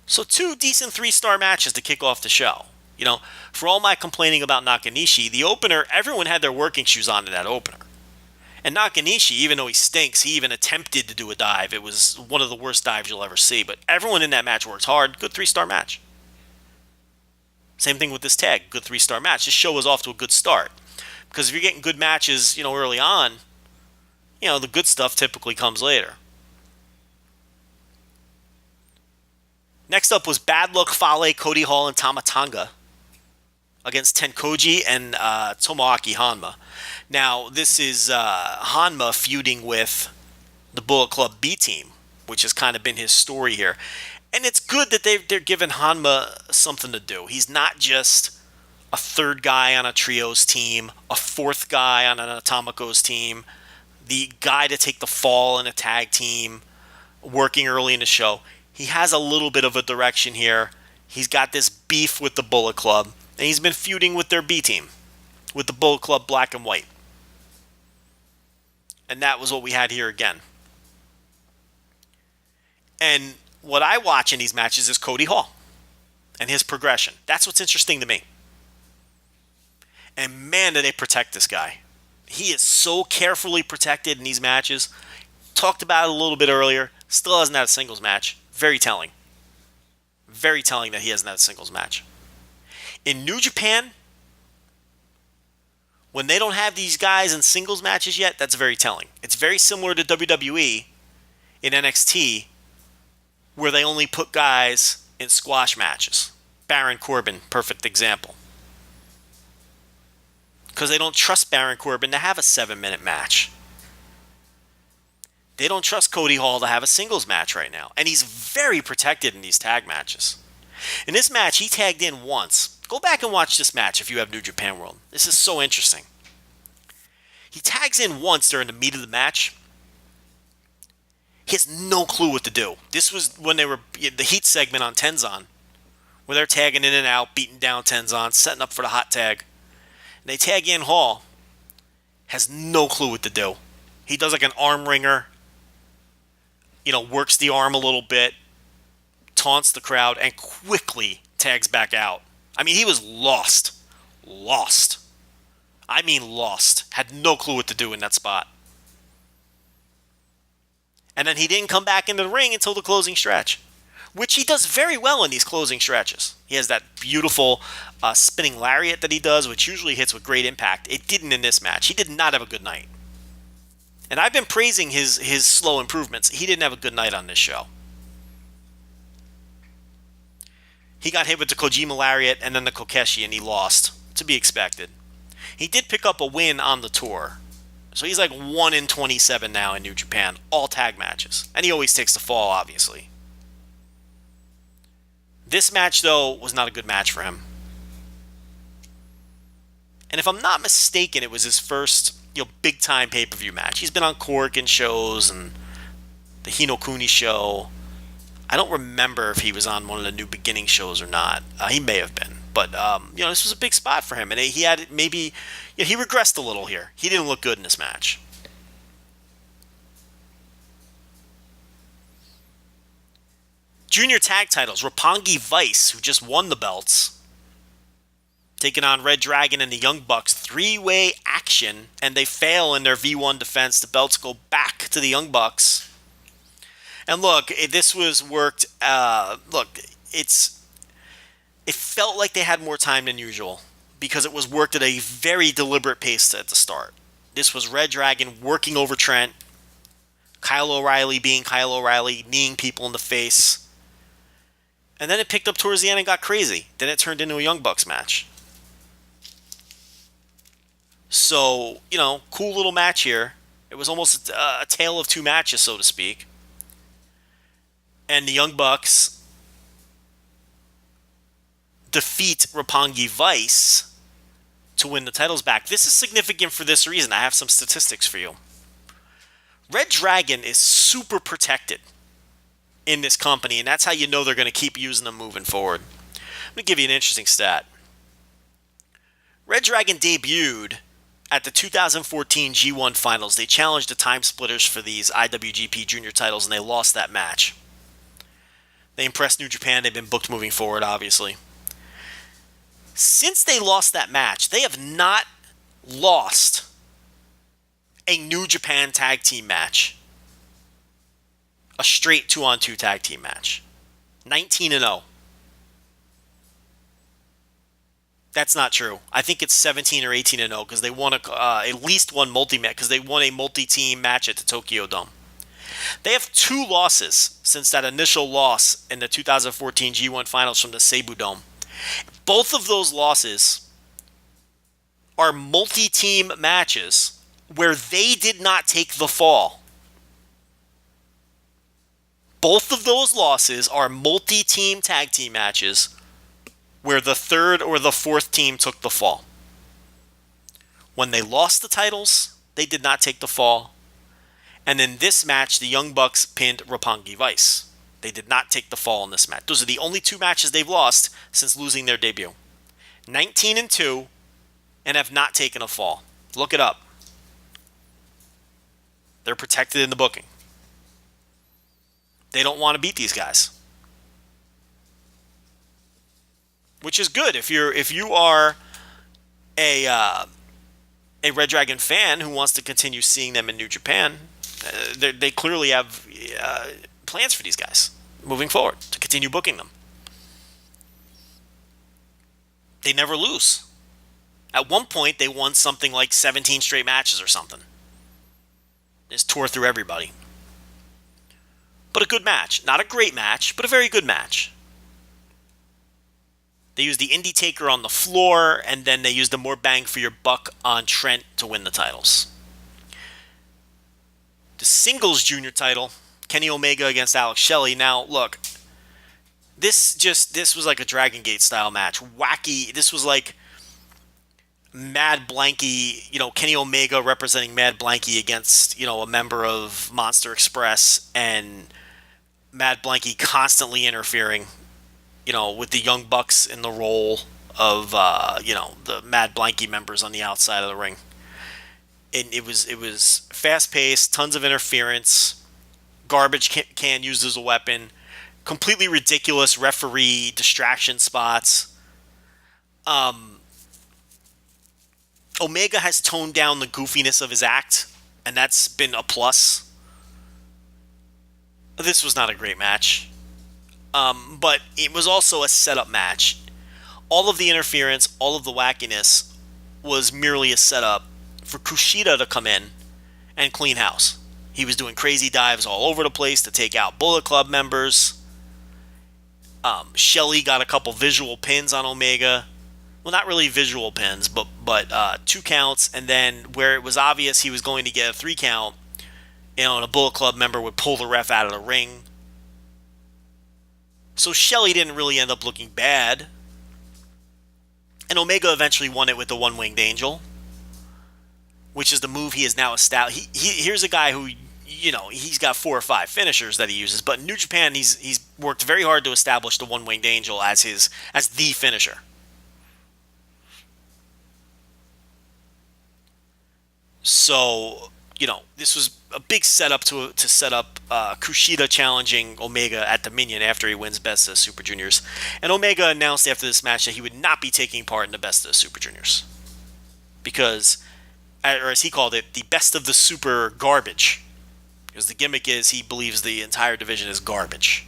So 2 decent 3-star matches to kick off the show. For all my complaining about Nakanishi, the opener, everyone had their working shoes on in that opener. And Nakanishi, even though he stinks, he even attempted to do a dive. It was one of the worst dives you'll ever see. But everyone in that match worked hard. Good 3-star match. Same thing with this tag. Good 3-star match. This show was off to a good start. Because if you're getting good matches, early on, the good stuff typically comes later. Next up was Bad Luck Fale, Cody Hall, and Tama Tonga against Tenkoji and Tomoaki Hanma. Now, this is Hanma feuding with the Bullet Club B team, which has kind of been his story here. And it's good that they're giving Hanma something to do. He's not just a third guy on a trios team, a fourth guy on an Atomicos team, the guy to take the fall in a tag team, working early in the show. He has a little bit of a direction here. He's got this beef with the Bullet Club, and he's been feuding with their B team, with the Bullet Club Black and White. And that was what we had here again. And what I watch in these matches is Cody Hall and his progression. That's what's interesting to me. And man, do they protect this guy. He is so carefully protected in these matches. Talked about it a little bit earlier. Still hasn't had a singles match. Very telling. Very telling that he hasn't had a singles match. In New Japan, when they don't have these guys in singles matches yet, that's very telling. It's very similar to WWE in NXT, where they only put guys in squash matches. Baron Corbin, perfect example. Because they don't trust Baron Corbin to have a 7-minute match. They don't trust Cody Hall to have a singles match right now. And he's very protected in these tag matches. In this match, he tagged in once. Go back and watch this match if you have New Japan World. This is so interesting. He tags in once during the meat of the match. He has no clue what to do. This was when they were the heat segment on Tenzan, where they're tagging in and out, beating down Tenzan, setting up for the hot tag. And they tag in Hall. Has no clue what to do. He does like an arm wringer. Works the arm a little bit, taunts the crowd, and quickly tags back out. I mean, he was lost. Lost. I mean lost. Had no clue what to do in that spot. And then he didn't come back into the ring until the closing stretch, which he does very well in these closing stretches. He has that beautiful spinning lariat that he does, which usually hits with great impact. It didn't in this match. He did not have a good night. And I've been praising his slow improvements. He didn't have a good night on this show. He got hit with the Kojima Lariat and then the Kokeshi, and he lost. To be expected. He did pick up a win on the tour. So he's like 1 in 27 now in New Japan. All tag matches. And he always takes the fall, obviously. This match, though, was not a good match for him. And if I'm not mistaken, it was his first big-time pay-per-view match. He's been on Corgan shows and the Hinokuni show. I don't remember if he was on one of the New Beginning shows or not. He may have been. But, this was a big spot for him. And he had maybe... he regressed a little here. He didn't look good in this match. Junior tag titles. Roppongi Vice, who just won the belts, taking on Red Dragon and the Young Bucks. Three-way action, and they fail in their V1 defense. The belts go back to the Young Bucks. And look, this was worked. It felt like they had more time than usual because it was worked at a very deliberate pace at the start. This was Red Dragon working over Trent, Kyle O'Reilly being Kyle O'Reilly, kneeing people in the face. And then it picked up towards the end and got crazy. Then it turned into a Young Bucks match. So, cool little match here. It was almost a tale of two matches, so to speak. And the Young Bucks defeat Roppongi Vice to win the titles back. This is significant for this reason. I have some statistics for you. Red Dragon is super protected in this company, and that's how you know they're going to keep using them moving forward. I'm going to give you an interesting stat. Red Dragon debuted at the 2014 G1 Finals. They challenged the Time Splitters for these IWGP Junior titles, and they lost that match. They impressed New Japan. They've been booked moving forward, obviously. Since they lost that match, they have not lost a New Japan tag team match. A straight 2-on-2 tag team match. 19-0. That's not true. I think it's 17 or 18-0 because they won at least one multi-match because they won a multi-team match at the Tokyo Dome. They have 2 losses since that initial loss in the 2014 G1 Finals from the Seibu Dome. Both of those losses are multi-team matches where they did not take the fall. Both of those losses are multi-team tag team matches where the third or the fourth team took the fall. When they lost the titles, they did not take the fall. And in this match, the Young Bucks pinned Roppongi Vice. They did not take the fall in this match. Those are the only 2 matches they've lost since losing their debut. 19-2 and have not taken a fall. Look it up. They're protected in the booking. They don't want to beat these guys. Which is good if you are a Red Dragon fan who wants to continue seeing them in New Japan. They clearly have plans for these guys moving forward to continue booking them. They never lose. At one point, they won something like 17 straight matches or something. They just tore through everybody. But a good match. Not a great match, but a very good match. They used the Indie Taker on the floor, and then they used the more bang for your buck on Trent to win the titles. The singles junior title, Kenny Omega against Alex Shelley. Now, look, this was like a Dragon Gate style match. Wacky. This was like Mad Blanky, Kenny Omega representing Mad Blanky against, a member of Monster Express, and Mad Blanky constantly interfering, with the Young Bucks in the role of, the Mad Blanky members on the outside of the ring. And it was fast-paced, tons of interference, garbage can used as a weapon, completely ridiculous referee distraction spots. Omega has toned down the goofiness of his act, and that's been a plus. This was not a great match. But it was also a setup match. All of the interference, all of the wackiness was merely a setup for Kushida to come in and clean house. He was doing crazy dives all over the place to take out Bullet Club members. Shelley got a couple visual pins on Omega. Well, not really visual pins, but 2 counts, and then where it was obvious he was going to get a 3 count, and a Bullet Club member would pull the ref out of the ring. So Shelley didn't really end up looking bad. And Omega eventually won it with the One-Winged Angel, which is the move he is now established. Here's a guy who, he's got 4 or 5 finishers that he uses, but in New Japan, he's worked very hard to establish the One-Winged Angel as the finisher. So, this was a big setup to set up Kushida challenging Omega at Dominion after he wins Best of the Super Juniors. And Omega announced after this match that he would not be taking part in the Best of the Super Juniors. Because, or as he called it, the Best of the Super Garbage. Because the gimmick is he believes the entire division is garbage.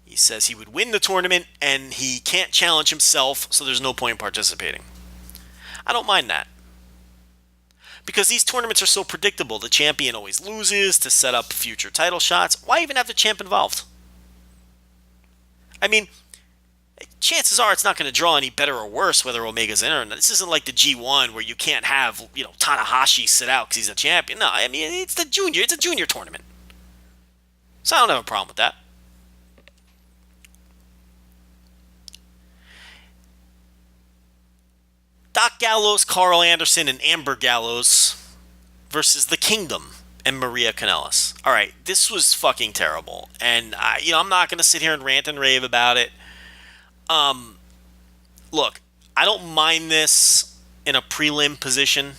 He says he would win the tournament and he can't challenge himself, so there's no point in participating. I don't mind that. Because these tournaments are so predictable. The champion always loses to set up future title shots. Why even have the champ involved? I mean, chances are it's not going to draw any better or worse whether Omega's in or not. This isn't like the G1 where you can't have, Tanahashi sit out because he's a champion. No, I mean, it's a junior tournament. So I don't have a problem with that. Doc Gallows, Carl Anderson, and Amber Gallows versus The Kingdom and Maria Kanellis. All right, this was fucking terrible. And, I'm not going to sit here and rant and rave about it. Look, I don't mind this in a prelim position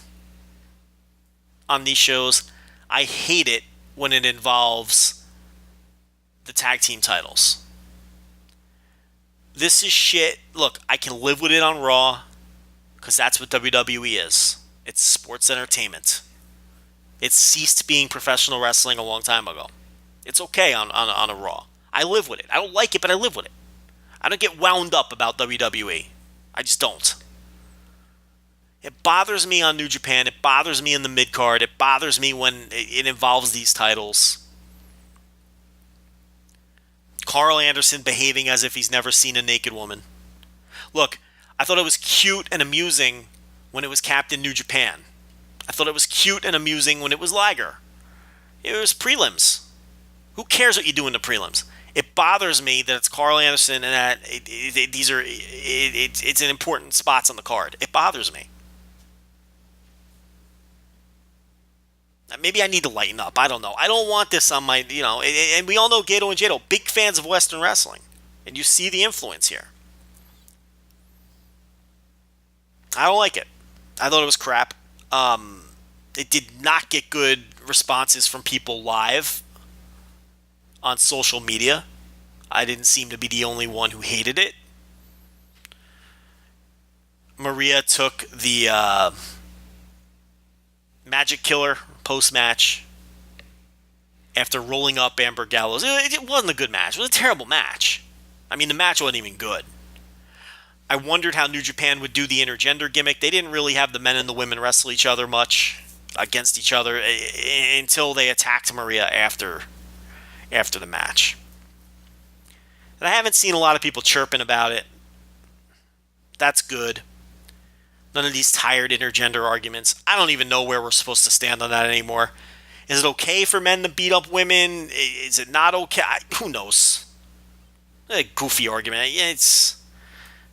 on these shows. I hate it when it involves the tag team titles. This is shit. Look, I can live with it on Raw because that's what WWE is. It's sports entertainment. It ceased being professional wrestling a long time ago. It's okay on a Raw. I live with it. I don't like it, but I live with it. I don't get wound up about WWE. I just don't. It bothers me on New Japan. It bothers me in the mid-card. It bothers me when it involves these titles. Carl Anderson behaving as if he's never seen a naked woman. Look, I thought it was cute and amusing when it was Captain New Japan. I thought it was cute and amusing when it was Liger. It was prelims. Who cares what you do in the prelims? It bothers me that it's Carl Anderson and that it's in important spots on the card. It bothers me. Maybe I need to lighten up. I don't know. I don't want this on my, and we all know Gato and Jado, big fans of Western wrestling. And you see the influence here. I don't like it. I thought it was crap. It did not get good responses from people live on social media. I didn't seem to be the only one who hated it. Maria took the Magic Killer post-match after rolling up Amber Gallows. It wasn't a good match. It was a terrible match. I mean, the match wasn't even good. I wondered how New Japan would do the intergender gimmick. They didn't really have the men and the women wrestle each other much against each other until they attacked Maria after the match. And I haven't seen a lot of people chirping about it. That's good. None of these tired intergender arguments. I don't even know where we're supposed to stand on that anymore. Is it okay for men to beat up women? Is it not okay? Who knows? A goofy argument.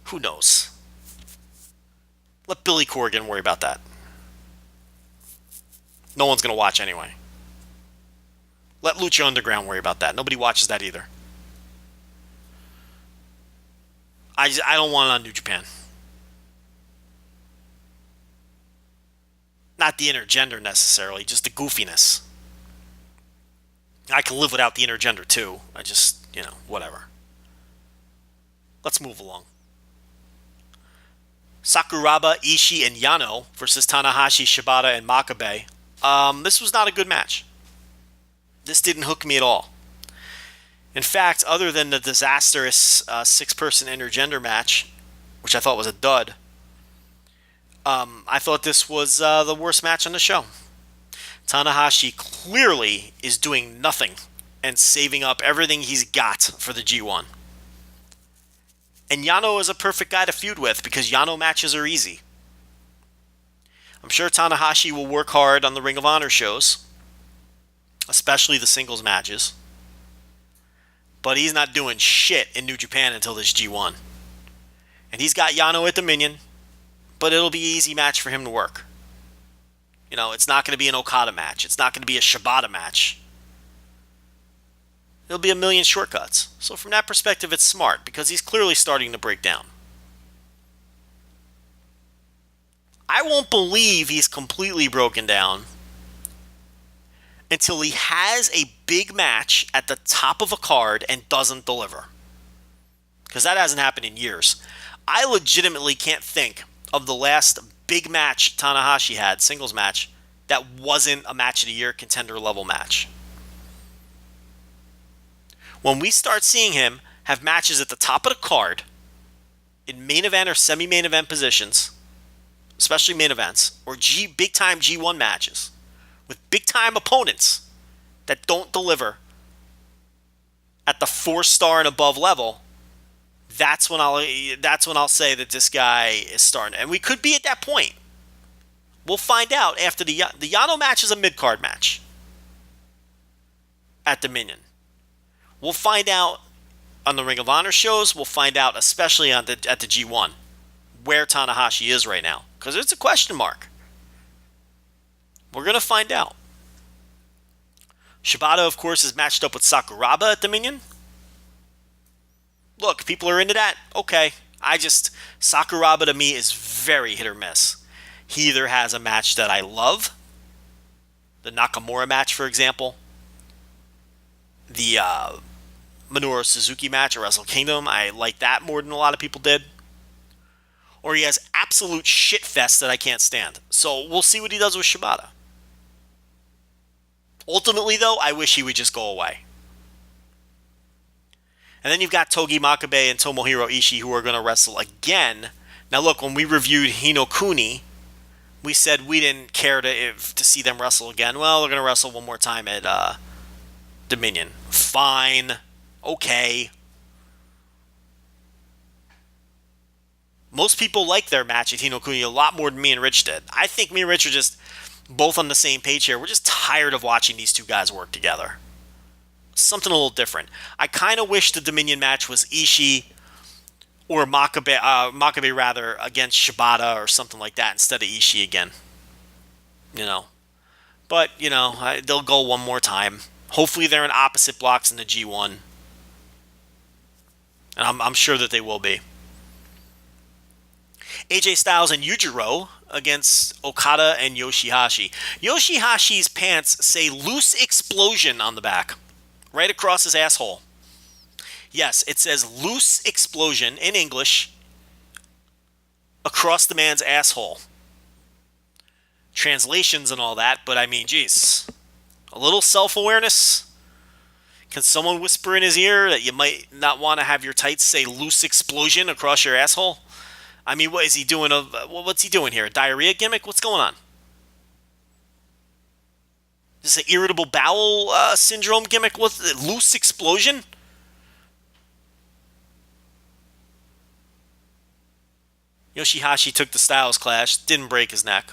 Who knows? Let Billy Corgan worry about that. No one's going to watch anyway. Let Lucha Underground worry about that. Nobody watches that either. I don't want it on New Japan. Not the intergender necessarily, just the goofiness. I can live without the intergender too. I just, whatever. Let's move along. Sakuraba, Ishii, and Yano versus Tanahashi, Shibata, and Makabe. This was not a good match. This didn't hook me at all. In fact, other than the disastrous 6-person intergender match, which I thought was a dud, I thought this was the worst match on the show. Tanahashi clearly is doing nothing and saving up everything he's got for the G1. And Yano is a perfect guy to feud with because Yano matches are easy. I'm sure Tanahashi will work hard on the Ring of Honor shows, especially the singles matches. But he's not doing shit in New Japan until this G1. And he's got Yano at Dominion, but it'll be an easy match for him to work. It's not going to be an Okada match. It's not going to be a Shibata match. It'll be a million shortcuts. So from that perspective, it's smart because he's clearly starting to break down. I won't believe he's completely broken down until he has a big match at the top of a card and doesn't deliver. Because that hasn't happened in years. I legitimately can't think of the last big match Tanahashi had, singles match, that wasn't a match of the year contender level match. When we start seeing him have matches at the top of the card in main event or semi-main event positions, especially main events, or big time G1 matches with big time opponents that don't deliver at the 4-star and above level, that's when I'll say that this guy is starting. And we could be at that point. We'll find out after the Yano match is a mid-card match at Dominion. We'll find out on the Ring of Honor shows. We'll find out especially at the G1 where Tanahashi is right now, because it's a question mark. We're going to find out. Shibata, of course, is matched up with Sakuraba at Dominion. Look, people are into that. Okay. Sakuraba to me is very hit or miss. He either has a match that I love, the Nakamura match, for example, the Minoru Suzuki match at Wrestle Kingdom. I like that more than a lot of people did. Or he has absolute shit fest that I can't stand. So we'll see what he does with Shibata. Ultimately, though, I wish he would just go away. And then you've got Togi Makabe and Tomohiro Ishii who are going to wrestle again. Now look, when we reviewed Hinokuni, we said we didn't care to see them wrestle again. Well, they're going to wrestle one more time at Dominion. Fine. Okay. Most people like their match at Hinokuni a lot more than me and Rich did. I think me and Rich are just both on the same page here. We're just tired of watching these two guys work together. Something a little different. I kind of wish the Dominion match was Ishii or Makabe rather against Shibata or something like that instead of Ishii again. But, they'll go one more time. Hopefully they're in opposite blocks in the G1. And I'm sure that they will be. AJ Styles and Yujiro against Okada and Yoshihashi. Yoshihashi's pants say loose explosion on the back. Right across his asshole. Yes, it says loose explosion in English across the man's asshole. Translations and all that, but I mean, geez. A little self-awareness. Can someone whisper in his ear that you might not want to have your tights say loose explosion across your asshole? I mean, what is he doing? What's he doing here? A diarrhea gimmick? What's going on? Is this an irritable bowel syndrome gimmick with loose explosion? Yoshihashi took the Styles Clash, didn't break his neck.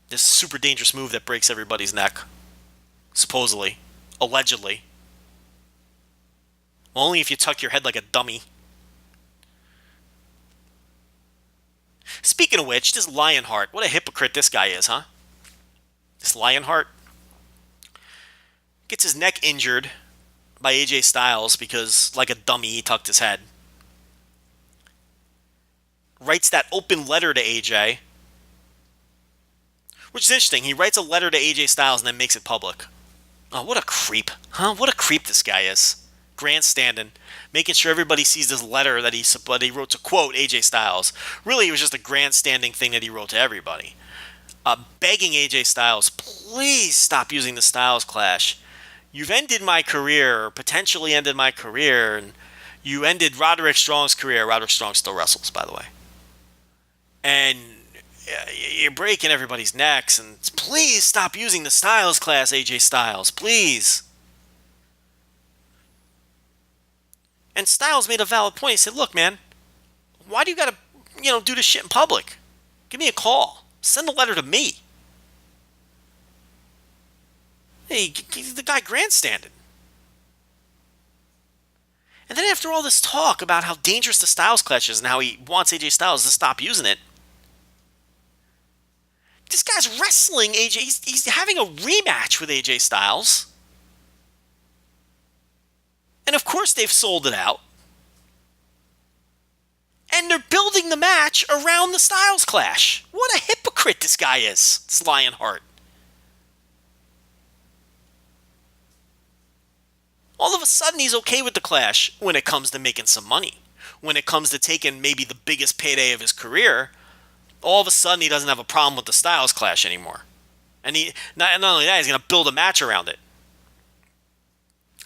This super dangerous move that breaks everybody's neck. Supposedly. Allegedly. Well, only if you tuck your head like a dummy. Speaking of which, this Lionheart, what a hypocrite this guy is, huh? This Lionheart gets his neck injured by AJ Styles because, like a dummy, he tucked his head. Writes that open letter to AJ, which is interesting. He writes a letter to AJ Styles and then makes it public. Oh, what a creep. Huh? What a creep this guy is. Grandstanding. Making sure everybody sees this letter that he wrote to quote AJ Styles. Really, it was just a grandstanding thing that he wrote to everybody. Begging AJ Styles, please stop using the Styles Clash. You've ended my career, or potentially ended my career, and you ended Roderick Strong's career. Roderick Strong still wrestles, by the way. And you're breaking everybody's necks, and please stop using the Styles Clash, AJ Styles, please. And Styles made a valid point. He said, look, man, why do you got to, do this shit in public? Give me a call. Send a letter to me. Hey, the guy grandstanding. And then after all this talk about how dangerous the Styles Clash is and how he wants AJ Styles to stop using it, This guy's wrestling AJ. He's having a rematch with AJ Styles. And of course they've sold it out. And they're building the match around the Styles Clash. What a hypocrite this guy is, this Lionheart. All of a sudden he's okay with the Clash when it comes to making some money. When it comes to taking maybe the biggest payday of his career, all of a sudden he doesn't have a problem with the Styles Clash anymore. And not only that, he's going to build a match around it.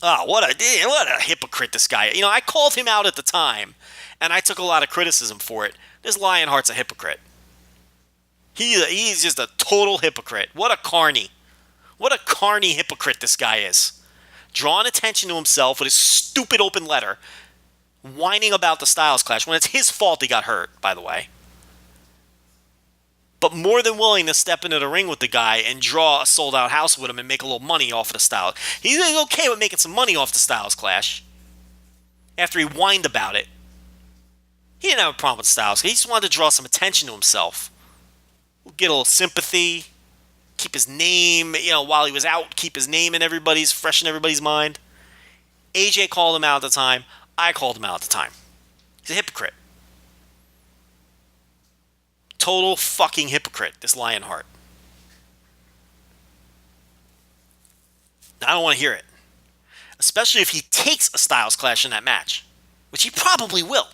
Oh, what a hypocrite this guy. You know, I called him out at the time, and I took a lot of criticism for it. This Lionheart's a hypocrite. He's just a total hypocrite. What a carny. What a carny hypocrite this guy is. Drawing attention to himself with his stupid open letter, whining about the Styles Clash, when it's his fault he got hurt, by the way. But more than willing to step into the ring with the guy and draw a sold-out house with him and make a little money off of the Styles. He's okay with making some money off the Styles Clash after he whined about it. He didn't have a problem with Styles. He just wanted to draw some attention to himself. Get a little sympathy. Keep his name, while he was out, keep his name fresh in everybody's mind. AJ called him out at the time. I called him out at the time. He's a hypocrite. Total fucking hypocrite, this Lionheart. I don't want to hear it. Especially if he takes a Styles Clash in that match, which he probably will.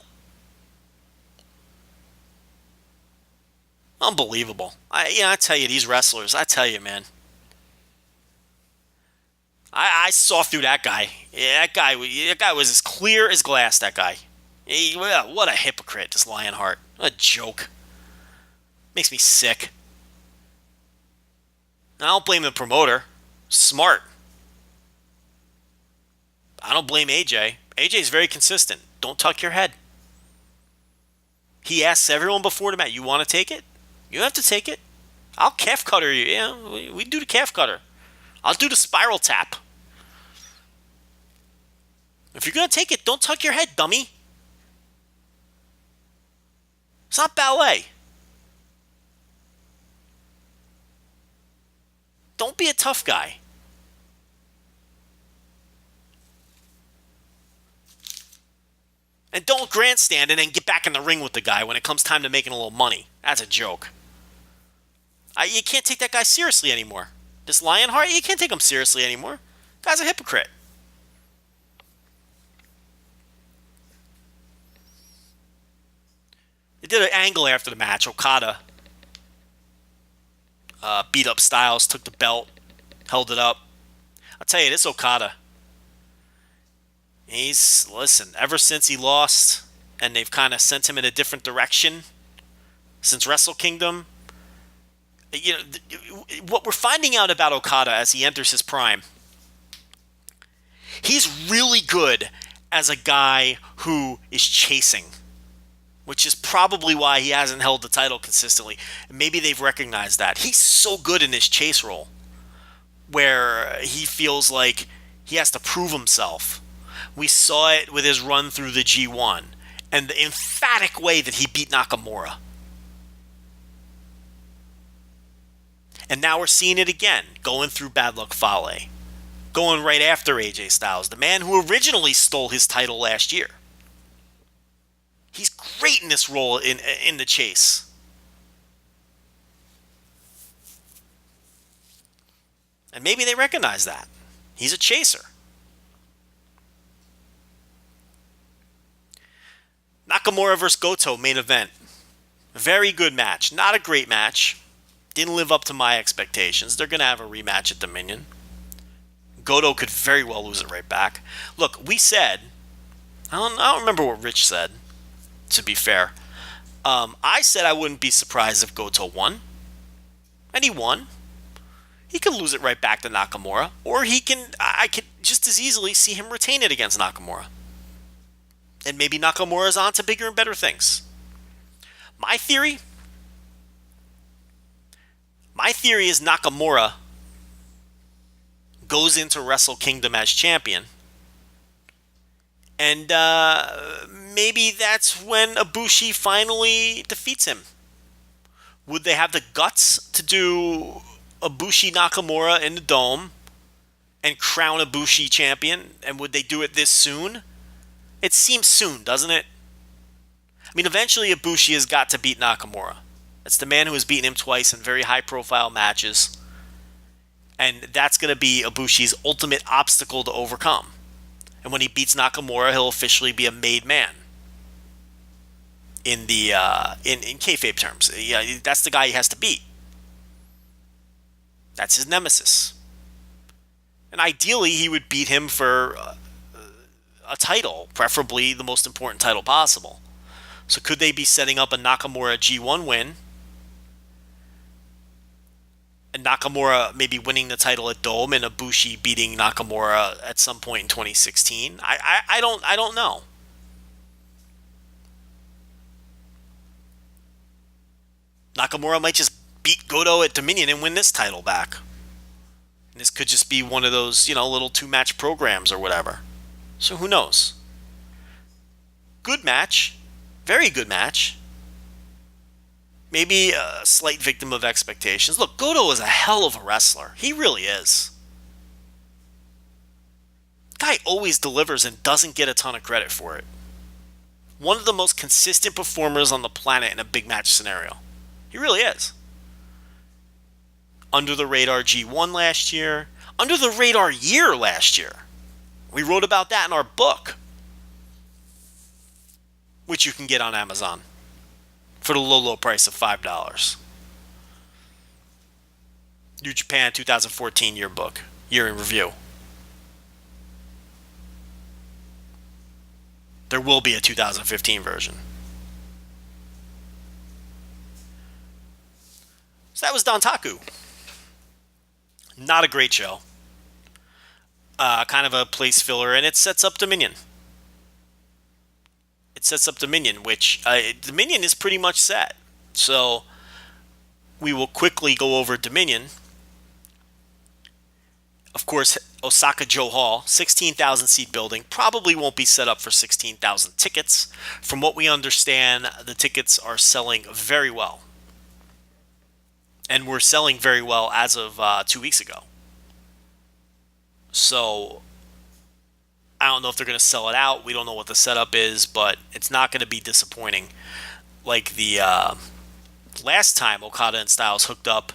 Unbelievable. I tell you, these wrestlers, I tell you, man. I saw through that guy. Yeah, that guy was as clear as glass, that guy. What a hypocrite, this Lionheart. What a joke. Makes me sick. I don't blame the promoter. Smart. I don't blame AJ. AJ's very consistent. Don't tuck your head. He asks everyone before the match, you want to take it? You have to take it. I'll calf cutter you. Yeah, we do the calf cutter. I'll do the spiral tap. If you're going to take it, don't tuck your head, dummy. It's not ballet. Don't be a tough guy. And don't grandstand and then get back in the ring with the guy when it comes time to making a little money. That's a joke. You can't take that guy seriously anymore. This Lionheart, you can't take him seriously anymore. Guy's a hypocrite. They did an angle after the match. Okada beat up Styles, took the belt, held it up. I'll tell you, this Okada, ever since he lost, and they've kind of sent him in a different direction since Wrestle Kingdom, what we're finding out about Okada as he enters his prime, he's really good as a guy who is chasing, which is probably why he hasn't held the title consistently. Maybe they've recognized that. He's so good in this chase role, where he feels like he has to prove himself. We saw it with his run through the G1 and the emphatic way that he beat Nakamura. And now we're seeing it again, going through Bad Luck Fale, going right after AJ Styles, the man who originally stole his title last year. He's great in this role in the chase. And maybe they recognize that. He's a chaser. Nakamura vs. Goto main event. Very good match. Not a great match. Didn't live up to my expectations. They're going to have a rematch at Dominion. Goto could very well lose it right back. Look, we said, I don't remember what Rich said, to be fair. I said I wouldn't be surprised if Goto won. And he won. He could lose it right back to Nakamura. Or I could just as easily see him retain it against Nakamura. And maybe Nakamura's on to bigger and better things. My theory is Nakamura goes into Wrestle Kingdom as champion. And maybe that's when Ibushi finally defeats him. Would they have the guts to do Ibushi Nakamura in the Dome and crown Ibushi champion? And would they do it this soon? It seems soon, doesn't it? I mean, eventually Ibushi has got to beat Nakamura. That's the man who has beaten him twice in very high-profile matches. And that's going to be Ibushi's ultimate obstacle to overcome. And when he beats Nakamura, he'll officially be a made man. In the in kayfabe terms, yeah, that's the guy he has to beat. That's his nemesis. And ideally, he would beat him for a title, preferably the most important title possible. So could they be setting up a Nakamura G1 win? And Nakamura maybe winning the title at Dome and Ibushi beating Nakamura at some point in 2016? I don't know. Nakamura might just beat Goto at Dominion and win this title back. And this could just be one of those, little 2-match programs or whatever. So who knows? Good match. Very good match. Maybe a slight victim of expectations. Look, Goto is a hell of a wrestler. He really is. Guy always delivers and doesn't get a ton of credit for it. One of the most consistent performers on the planet in a big match scenario. He really is. Under the radar G1 last year. Under the radar year last year. We wrote about that in our book, which you can get on Amazon for the low price of $5. New Japan 2014 yearbook, year in review. There will be a 2015 version. So that was Dontaku. Not a great show. Kind of a place filler, and it sets up Dominion. Which Dominion is pretty much set. So we will quickly go over Dominion. Of course, Osaka Joe Hall, 16,000 seat building, probably won't be set up for 16,000 tickets. From what we understand, the tickets are selling very well. And were selling very well as of 2 weeks ago. So I don't know if they're going to sell it out. We don't know what the setup is, but it's not going to be disappointing like the last time Okada and Styles hooked up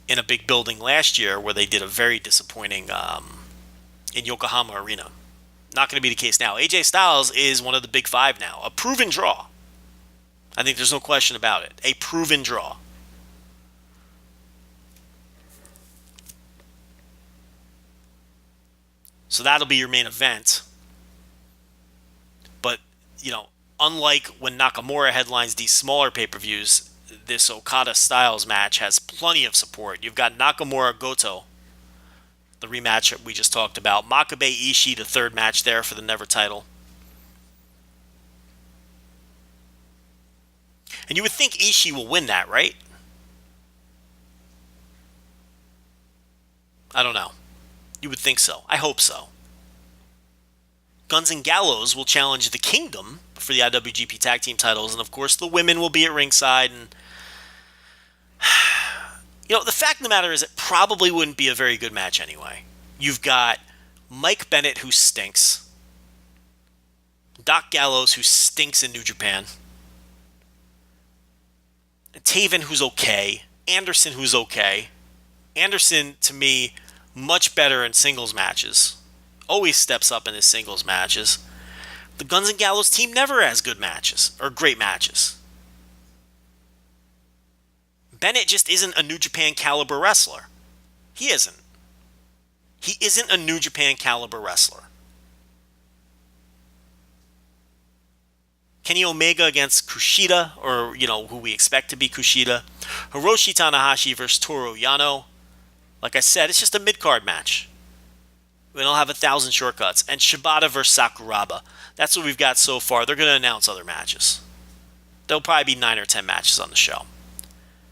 in a big building last year where they did a very disappointing in Yokohama Arena. Not going to be the case now. AJ Styles is one of the big five now. A proven draw. I think there's no question about it. A proven draw. So that'll be your main event. But, unlike when Nakamura headlines these smaller pay-per-views, this Okada-Styles match has plenty of support. You've got Nakamura-Goto, the rematch that we just talked about. Makabe-Ishii, the third match there for the Never title. And you would think Ishii will win that, right? I don't know. You would think so. I hope so. Guns and Gallows will challenge the Kingdom for the IWGP Tag Team titles, and of course the women will be at ringside. And the fact of the matter is it probably wouldn't be a very good match anyway. You've got Mike Bennett, who stinks. Doc Gallows, who stinks in New Japan. Taven, who's okay. Anderson, who's okay. Anderson, to me, much better in singles matches. Always steps up in his singles matches. The Guns N' Gallows team never has good matches, or great matches. Bennett just isn't a New Japan caliber wrestler. He isn't. He isn't a New Japan caliber wrestler. Kenny Omega against Kushida, or, who we expect to be Kushida. Hiroshi Tanahashi versus Toru Yano. Like I said, it's just a mid-card match. We don't have 1,000 shortcuts. And Shibata versus Sakuraba. That's what we've got so far. They're going to announce other matches. There'll probably be 9 or 10 matches on the show.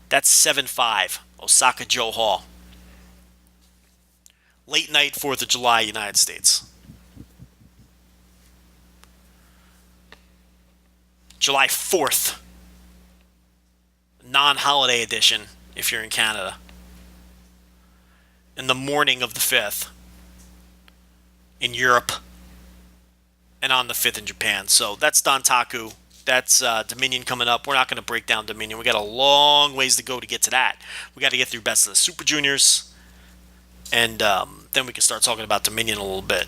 That's 7-5, Osaka Joe Hall. Late night, 4th of July, United States. July 4th. non-holiday edition if you're in Canada. In the morning of the 5th in Europe, and on the 5th in Japan. So that's Dontaku. That's Dominion coming up. We're not going to break down Dominion. We got a long ways to go to get to that. We got to get through Best of the Super Juniors, and then we can start talking about Dominion a little bit.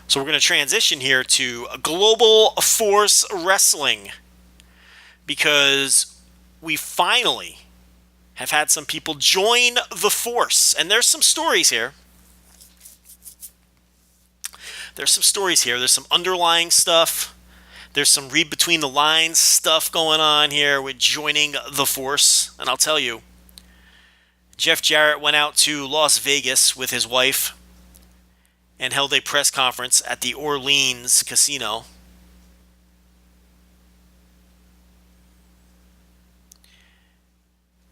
So we're going to transition here to Global Force Wrestling, because we finally have had some people join the Force. And there's some stories here. There's some underlying stuff. There's some read between the lines stuff going on here with joining the Force. And I'll tell you, Jeff Jarrett went out to Las Vegas with his wife and held a press conference at the Orleans Casino.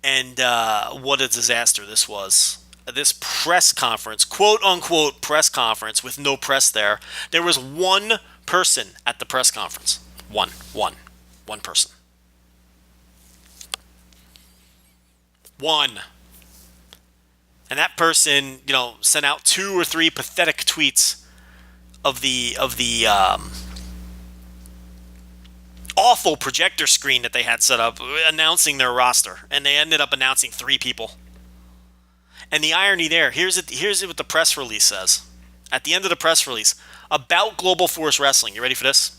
And what a disaster this was. This press conference, quote-unquote press conference with no press there. There was one person at the press conference. One person. One. And that person, sent out 2 or 3 pathetic tweets of the awful projector screen that they had set up announcing their roster, and they ended up announcing 3 people. And the irony there, here's what the press release says. At the end of the press release, about Global Force Wrestling. You ready for this?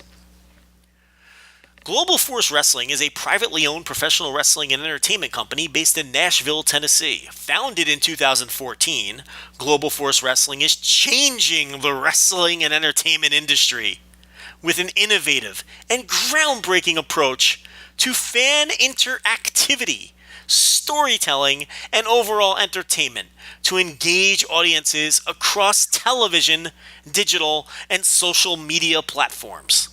Global Force Wrestling is a privately owned professional wrestling and entertainment company based in Nashville, Tennessee. Founded in 2014, Global Force Wrestling is changing the wrestling and entertainment industry with an innovative and groundbreaking approach to fan interactivity, storytelling, and overall entertainment to engage audiences across television, digital, and social media platforms.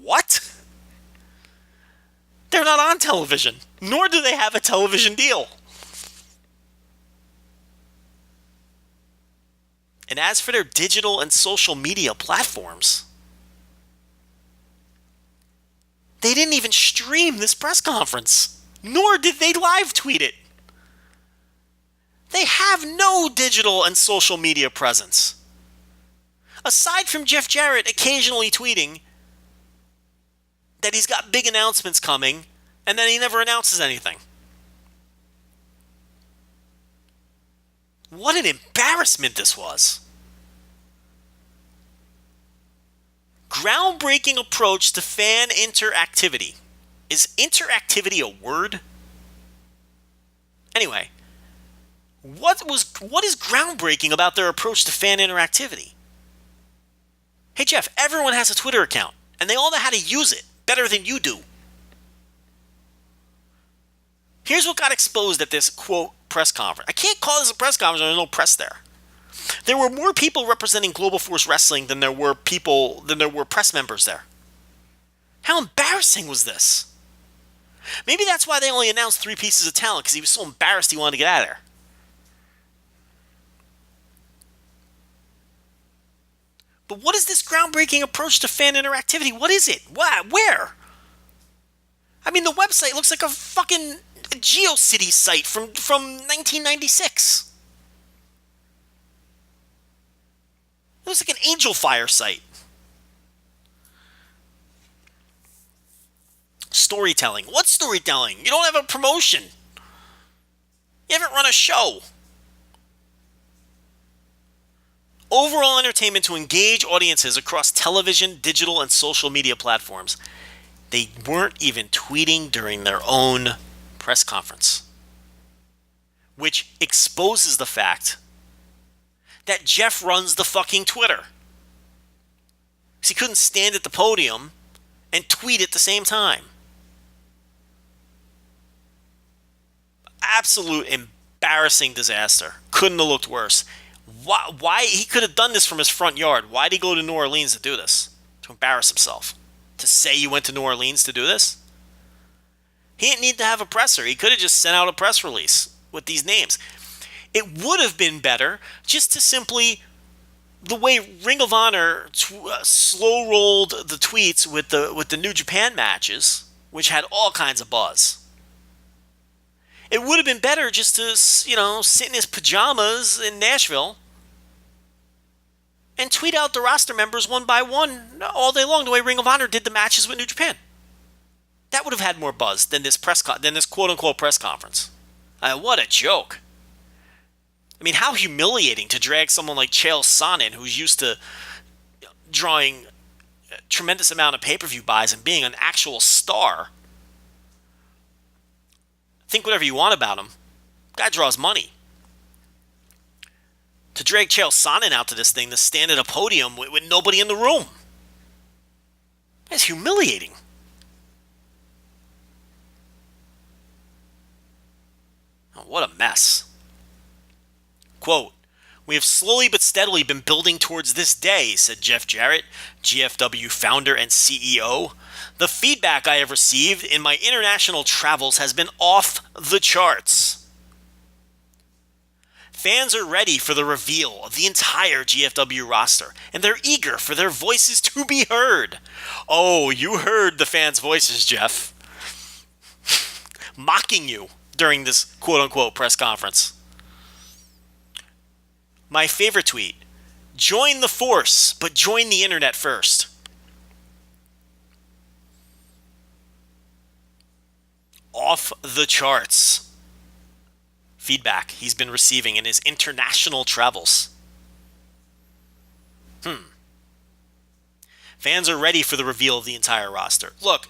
What? They're not on television, nor do they have a television deal. And as for their digital and social media platforms, they didn't even stream this press conference, nor did they live tweet it. They have no digital and social media presence. Aside from Jeff Jarrett occasionally tweeting that he's got big announcements coming, and then he never announces anything. What an embarrassment this was. Groundbreaking approach to fan interactivity. Is interactivity a word? Anyway, what is groundbreaking about their approach to fan interactivity? Hey Jeff, everyone has a Twitter account, and they all know how to use it better than you do. Here's what got exposed at this, quote, press conference. I can't call this a press conference when there's no press there. There were more people representing Global Force Wrestling than there were press members there. How embarrassing was this? Maybe that's why they only announced 3 pieces of talent, because he was so embarrassed he wanted to get out of there. But what is this groundbreaking approach to fan interactivity? What is it? Where? I mean, the website looks like a fucking GeoCities site from 1996. It looks like an Angel Fire site. Storytelling. What storytelling? You don't have a promotion. You haven't run a show. Overall entertainment to engage audiences across television, digital, and social media platforms. They weren't even tweeting during their own press conference, which exposes the fact that Jeff runs the fucking Twitter. Because he couldn't stand at the podium and tweet at the same time. Absolute embarrassing disaster. Couldn't have looked worse. Why he could have done this from his front yard. Why did he go to New Orleans to do this? To embarrass himself. To say you went to New Orleans to do this? He didn't need to have a presser. He could have just sent out a press release with these names. It would have been better just to simply, the way Ring of Honor slow rolled the tweets with the New Japan matches, which had all kinds of buzz. It would have been better just to, sit in his pajamas in Nashville and tweet out the roster members one by one all day long the way Ring of Honor did the matches with New Japan. That would have had more buzz than this quote-unquote press conference. What a joke. I mean, how humiliating to drag someone like Chael Sonnen, who's used to drawing a tremendous amount of pay-per-view buys and being an actual star. Think whatever you want about him. Guy draws money. To drag Chael Sonnen out to this thing, to stand at a podium with nobody in the room. That's humiliating. Oh, what a mess. Quote, "We have slowly but steadily been building towards this day," said Jeff Jarrett, GFW founder and CEO. "The feedback I have received in my international travels has been off the charts. Fans are ready for the reveal of the entire GFW roster, and they're eager for their voices to be heard." Oh, you heard the fans' voices, Jeff. Mocking you during this quote-unquote press conference. My favorite tweet, "Join the force, but join the internet first." Off the charts feedback he's been receiving in his international travels. Fans are ready for the reveal of the entire roster. Look,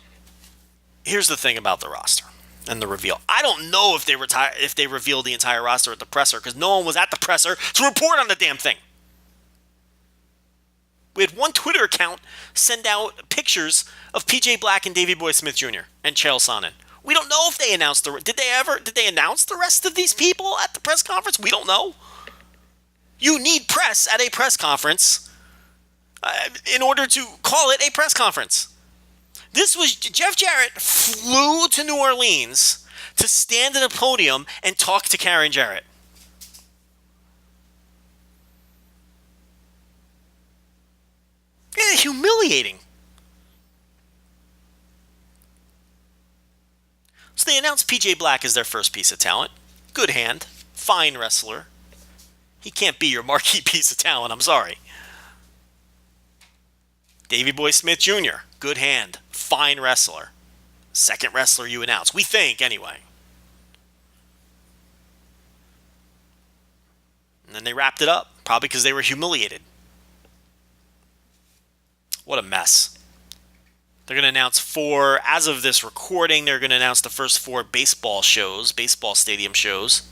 here's the thing about the roster and the reveal. I don't know if they revealed the entire roster at the presser, because no one was at the presser to report on the damn thing. We had one Twitter account send out pictures of PJ Black and Davey Boy Smith Jr. and Chael Sonnen. We don't know if they announced did they announce the rest of these people at the press conference? We don't know. You need press at a press conference in order to call it a press conference. This was Jeff Jarrett flew to New Orleans to stand at a podium and talk to Karen Jarrett. Yeah, humiliating. So they announced PJ Black as their first piece of talent. Good hand, fine wrestler. He can't be your marquee piece of talent, I'm sorry. Davey Boy Smith Jr., good hand, fine wrestler. Second wrestler you announce. We think, anyway. And then they wrapped it up, probably because they were humiliated. What a mess. They're going to announce as of this recording, they're going to announce the first 4 baseball stadium shows.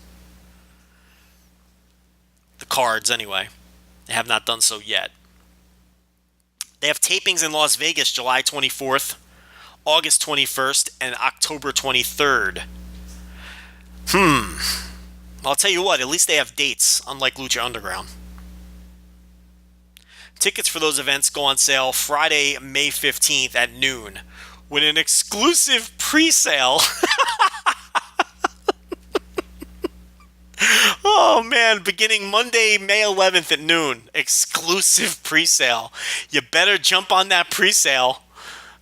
The cards, anyway. They have not done so yet. They have tapings in Las Vegas July 24th, August 21st, and October 23rd. I'll tell you what, at least they have dates, unlike Lucha Underground. Tickets for those events go on sale Friday, May 15th at noon, with an exclusive pre-sale. Oh man, beginning Monday, May 11th at noon. Exclusive pre-sale. You better jump on that pre-sale,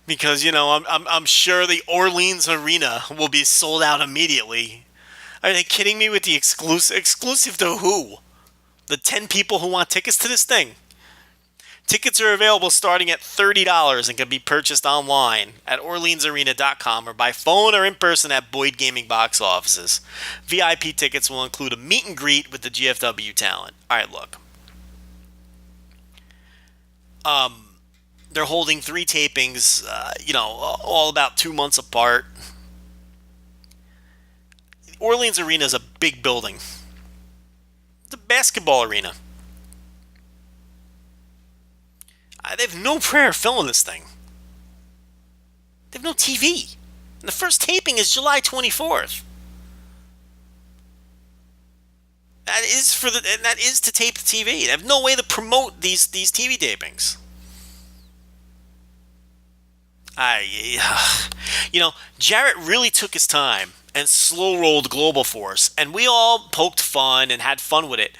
because, I'm sure the Orleans Arena will be sold out immediately. Are they kidding me with the exclusive? Exclusive to who? The 10 people who want tickets to this thing? Tickets are available starting at $30 and can be purchased online at orleansarena.com or by phone or in person at Boyd Gaming box offices. VIP tickets will include a meet and greet with the GFW talent. All right, look. They're holding 3 tapings, all about 2 months apart. Orleans Arena is a big building. It's a basketball arena. They have no prayer filling this thing. They have no TV. And the first taping is July 24th. That is to tape the TV. They have no way to promote these TV tapings. Jarrett really took his time and slow-rolled Global Force, and we all poked fun and had fun with it.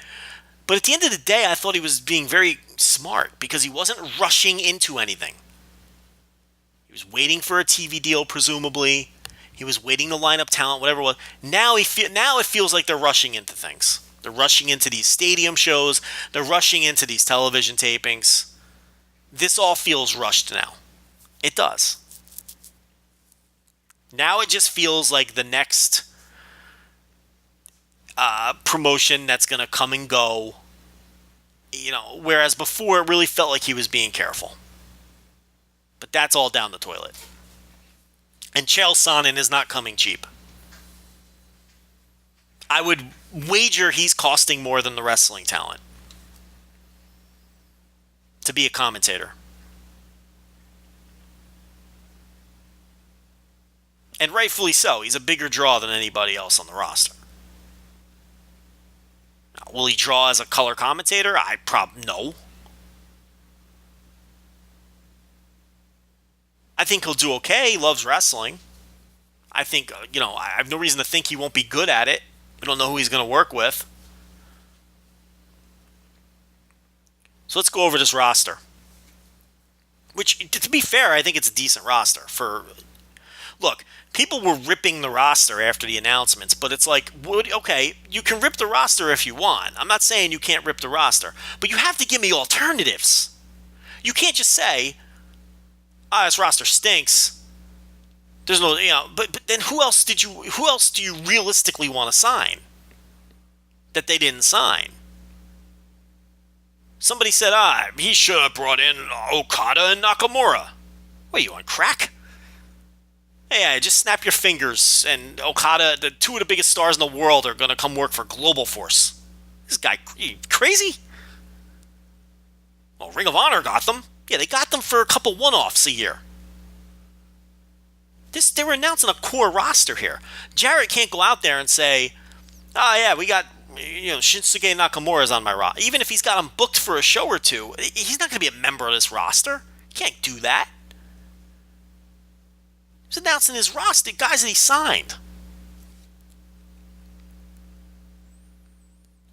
But at the end of the day, I thought he was being very smart because he wasn't rushing into anything. He He was waiting for a TV deal, presumably. He was waiting to line up talent, whatever it was. Now it feels like they're rushing into things. They're rushing into these stadium shows. They're rushing into these television tapings. This all feels rushed now. It does. Now it just feels like the next promotion that's going to come and go. Whereas before it really felt like he was being careful. But that's all down the toilet. And Chael Sonnen is not coming cheap. I would wager he's costing more than the wrestling talent to be a commentator. And rightfully so. He's a bigger draw than anybody else on the roster. Now, will he draw as a color commentator? No. I think he'll do okay. He loves wrestling. I think, I have no reason to think he won't be good at it. We don't know who he's going to work with. So let's go over this roster. Which, to be fair, I think it's a decent roster. Look, people were ripping the roster after the announcements, but it's like, okay, you can rip the roster if you want. I'm not saying you can't rip the roster, but you have to give me alternatives. You can't just say, this roster stinks. There's no, but then who else do you realistically want to sign that they didn't sign? Somebody said, he should have brought in Okada and Nakamura. What, are you on crack? Hey, just snap your fingers and Okada, the two of the biggest stars in the world, are going to come work for Global Force. This guy, crazy? Well, Ring of Honor got them. Yeah, they got them for a couple one-offs a year. They were announcing a core roster here. Jarrett can't go out there and say, we got, Shinsuke Nakamura's on my roster. Even if he's got him booked for a show or two, he's not going to be a member of this roster. He can't do that. He's announcing his roster, guys that he signed.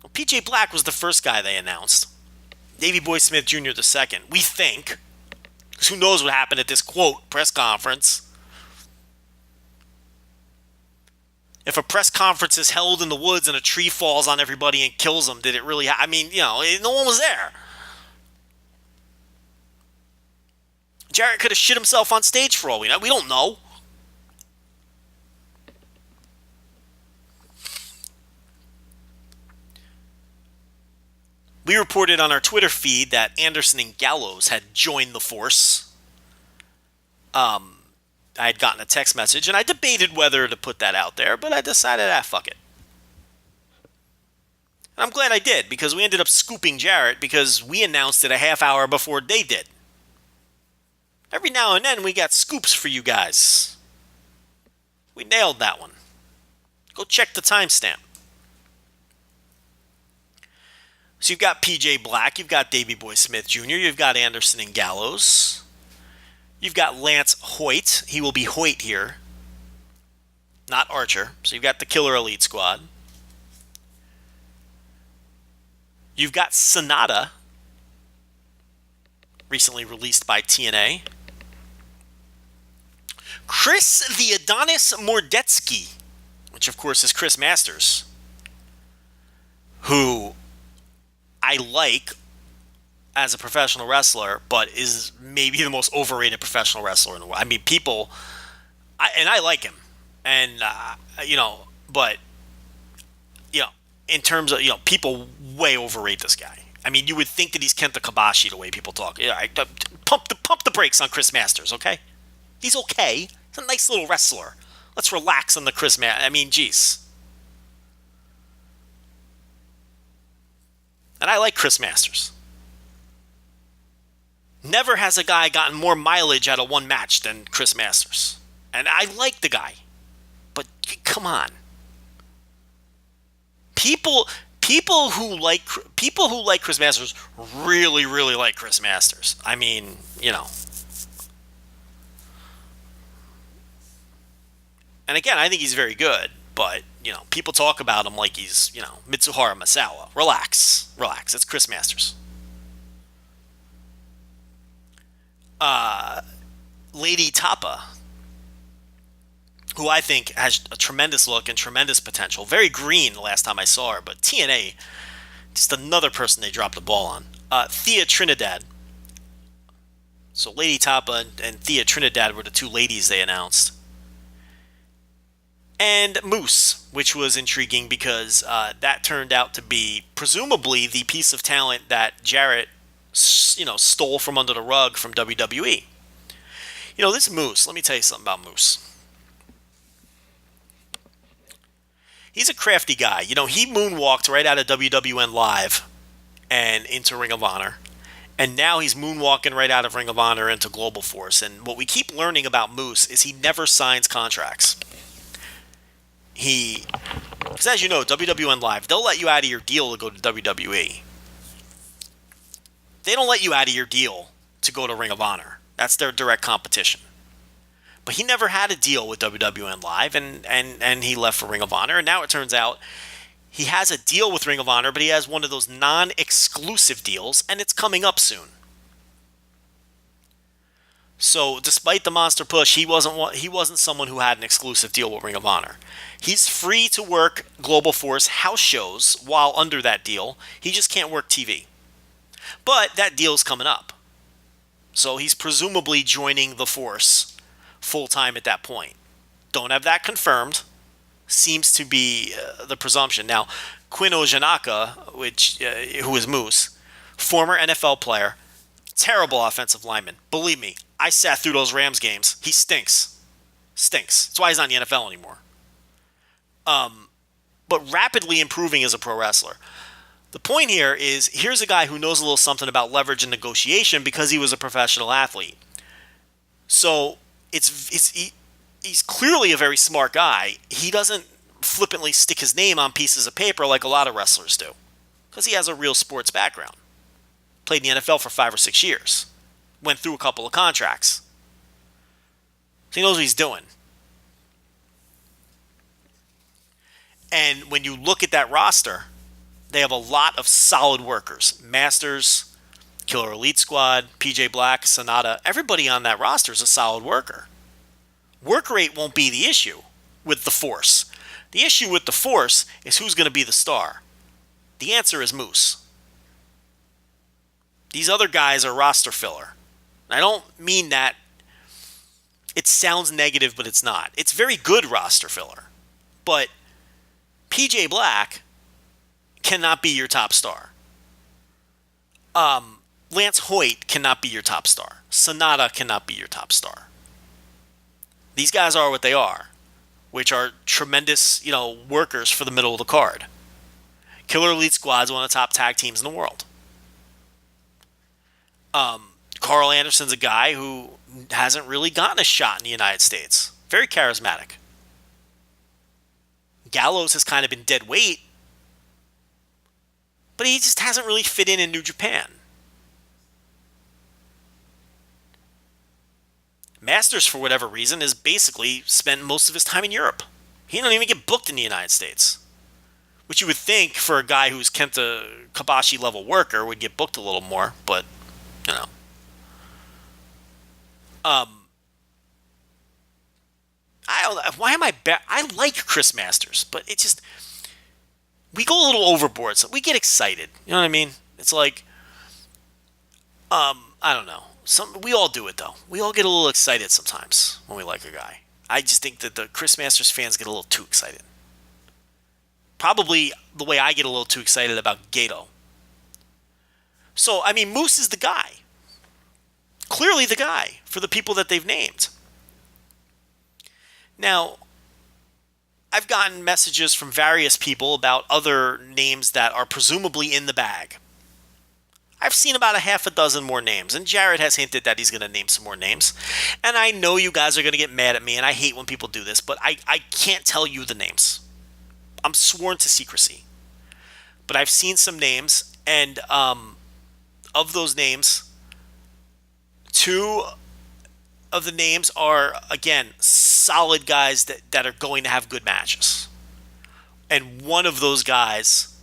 Well, PJ Black was the first guy they announced. Davey Boy Smith Jr. the second, we think. Because who knows what happened at this, quote, press conference. If a press conference is held in the woods and a tree falls on everybody and kills them, did it really no one was there. Jarrett could have shit himself on stage for all we know. We don't know. We reported on our Twitter feed that Anderson and Gallows had joined the force. I had gotten a text message, and I debated whether to put that out there, but I decided, fuck it. And I'm glad I did, because we ended up scooping Jarrett, because we announced it a half hour before they did. Every now and then, we got scoops for you guys. We nailed that one. Go check the timestamp. So you've got PJ Black, you've got Davey Boy Smith Jr., you've got Anderson and Gallows. You've got Lance Hoyt. He will be Hoyt here, not Archer. So you've got the Killer Elite Squad. You've got Sonata, recently released by TNA. Chris the Adonis Mordetsky, which of course is Chris Masters, who I like as a professional wrestler, but is maybe the most overrated professional wrestler in the world. I mean, I like him, and but in terms of people way overrate this guy. I mean, you would think that he's Kenta Kobashi the way people talk. Pump the brakes on Chris Masters, okay? He's okay. He's a nice little wrestler. Let's relax on the Chris Masters. I mean, jeez. And I like Chris Masters. Never has a guy gotten more mileage out of one match than Chris Masters. And I like the guy. But come on. People who like Chris Masters really, really like Chris Masters. I mean, And again, I think he's very good, but people talk about him like he's, Mitsuhara Misawa. Relax. It's Chris Masters. Lady Tapa, who I think has a tremendous look and tremendous potential. Very green the last time I saw her, but TNA, just another person they dropped the ball on. Thea Trinidad. So Lady Tapa and Thea Trinidad were the two ladies they announced. And Moose, which was intriguing because that turned out to be presumably the piece of talent that Jarrett, stole from under the rug from WWE. This Moose, let me tell you something about Moose. He's a crafty guy. He moonwalked right out of WWN Live and into Ring of Honor. And now he's moonwalking right out of Ring of Honor into Global Force. And what we keep learning about Moose is he never signs contracts. Because as you know, WWN Live, they'll let you out of your deal to go to WWE. They don't let you out of your deal to go to Ring of Honor. That's their direct competition. But he never had a deal with WWN Live, and he left for Ring of Honor. And now it turns out he has a deal with Ring of Honor, but he has one of those non-exclusive deals, and it's coming up soon. So despite the monster push, he wasn't someone who had an exclusive deal with Ring of Honor. He's free to work Global Force house shows while under that deal. He just can't work TV. But that deal's coming up. So he's presumably joining the Force full-time at that point. Don't have that confirmed. Seems to be the presumption. Now, Quinn Ojanaka, who is Moose, former NFL player, terrible offensive lineman. Believe me, I sat through those Rams games. He stinks. That's why he's not in the NFL anymore. But rapidly improving as a pro wrestler. The point here is, here's a guy who knows a little something about leverage and negotiation because he was a professional athlete. So he's clearly a very smart guy. He doesn't flippantly stick his name on pieces of paper like a lot of wrestlers do, because he has a real sports background. Played in the NFL for 5 or 6 years. Went through a couple of contracts. So he knows what he's doing. And when you look at that roster, they have a lot of solid workers. Masters, Killer Elite Squad, PJ Black, Sonata. Everybody on that roster is a solid worker. Work rate won't be the issue with the Force. The issue with the Force is who's going to be the star. The answer is Moose. These other guys are roster filler. I don't mean that it sounds negative, but it's not. It's very good roster filler. But PJ Black cannot be your top star. Lance Hoyt cannot be your top star. Sonata cannot be your top star. These guys are what they are, which are tremendous, workers for the middle of the card. Killer Elite Squad is one of the top tag teams in the world. Carl Anderson's a guy who hasn't really gotten a shot in the United States. Very charismatic. Gallows has kind of been dead weight, but he just hasn't really fit in New Japan. Masters, for whatever reason, has basically spent most of his time in Europe. He don't even get booked in the United States. Which you would think for a guy who's Kenta Kobashi level worker would get booked a little more, but, I don't know. Why am I I like Chris Masters, but it just, we go a little overboard. So we get excited. You know what I mean? It's like, I don't know. We all do it, though. We all get a little excited sometimes when we like a guy. I just think that the Chris Masters fans get a little too excited. Probably the way I get a little too excited about Gato. So, Moose is the guy. Clearly the guy for the people that they've named. Now, I've gotten messages from various people about other names that are presumably in the bag. I've seen about a half a dozen more names, and Jarrett has hinted that he's going to name some more names. And I know you guys are going to get mad at me, and I hate when people do this, but I can't tell you the names. I'm sworn to secrecy. But I've seen some names, and of those names, 2 of the names are, again, solid guys that are going to have good matches. And one of those guys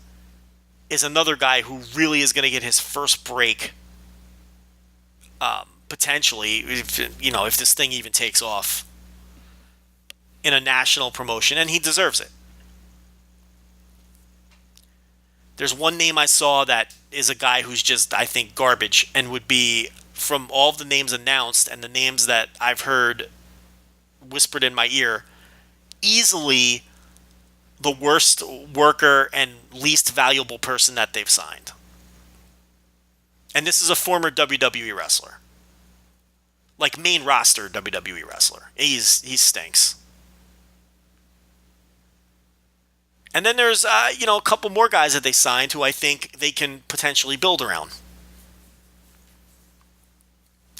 is another guy who really is going to get his first break potentially, if this thing even takes off in a national promotion, and he deserves it. There's one name I saw that is a guy who's just, I think, garbage, and would be, from all of the names announced and the names that I've heard whispered in my ear, easily the worst worker and least valuable person that they've signed. And this is a former WWE wrestler. Like main roster WWE wrestler. He stinks. And then there's, a couple more guys that they signed who I think they can potentially build around.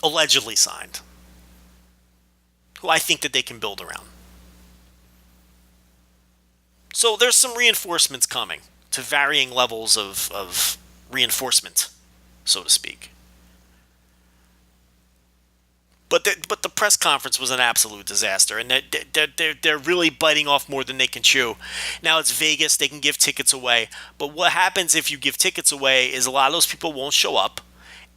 Allegedly signed. Who I think that they can build around. So there's some reinforcements coming to varying levels of reinforcement, so to speak. But the press conference was an absolute disaster, and they're really biting off more than they can chew. Now it's Vegas; they can give tickets away. But what happens if you give tickets away is a lot of those people won't show up,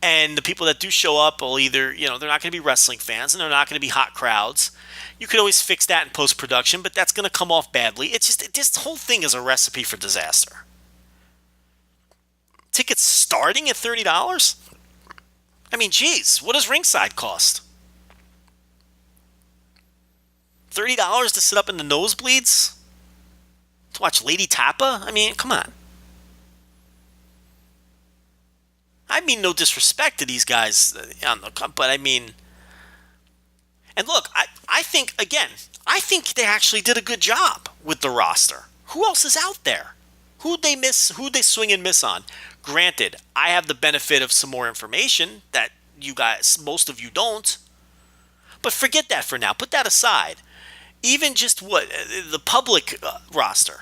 and the people that do show up will either, they're not going to be wrestling fans, and they're not going to be hot crowds. You could always fix that in post-production, but that's going to come off badly. It's just, this whole thing is a recipe for disaster. Tickets starting at $30? I mean, geez, what does ringside cost? $30 to sit up in the nosebleeds? To watch Lady Tapa? I mean, come on. I mean, no disrespect to these guys but I mean... And look, I think they actually did a good job with the roster. Who else is out there? Who'd they swing and miss on? Granted, I have the benefit of some more information that you guys, most of you don't. But forget that for now. Put that aside. Even just the public roster.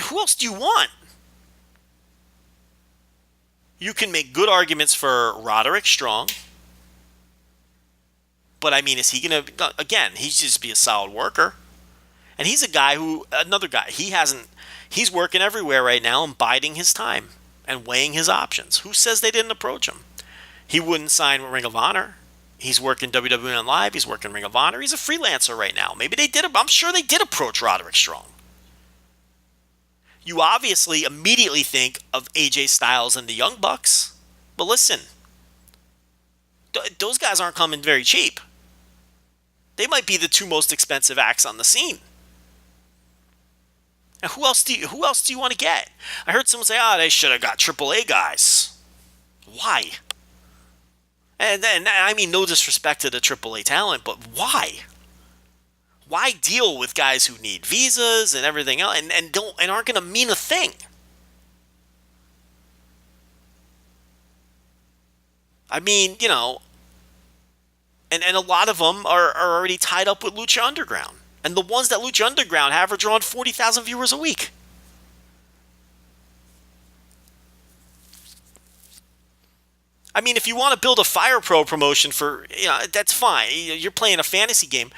Who else do you want? You can make good arguments for Roderick Strong. But I mean, is he going to, again, he's just be a solid worker. And he's another guy, he's working everywhere right now and biding his time and weighing his options. Who says they didn't approach him? He wouldn't sign with Ring of Honor. He's working WWE on Live. He's working Ring of Honor. He's a freelancer right now. Maybe they did. I'm sure they did approach Roderick Strong. You obviously immediately think of AJ Styles and the Young Bucks. But listen, those guys aren't coming very cheap. They might be the two most expensive acts on the scene. And who else do you want to get? I heard someone say, they should have got AAA guys. Why? And then, I mean, no disrespect to the AAA talent, but why? Why deal with guys who need visas and everything else and aren't going to mean a thing? I mean, and a lot of them are already tied up with Lucha Underground. And the ones that Lucha Underground have are drawing 40,000 viewers a week. I mean, if you want to build a Fire Pro promotion for, that's fine. You're playing a fantasy game.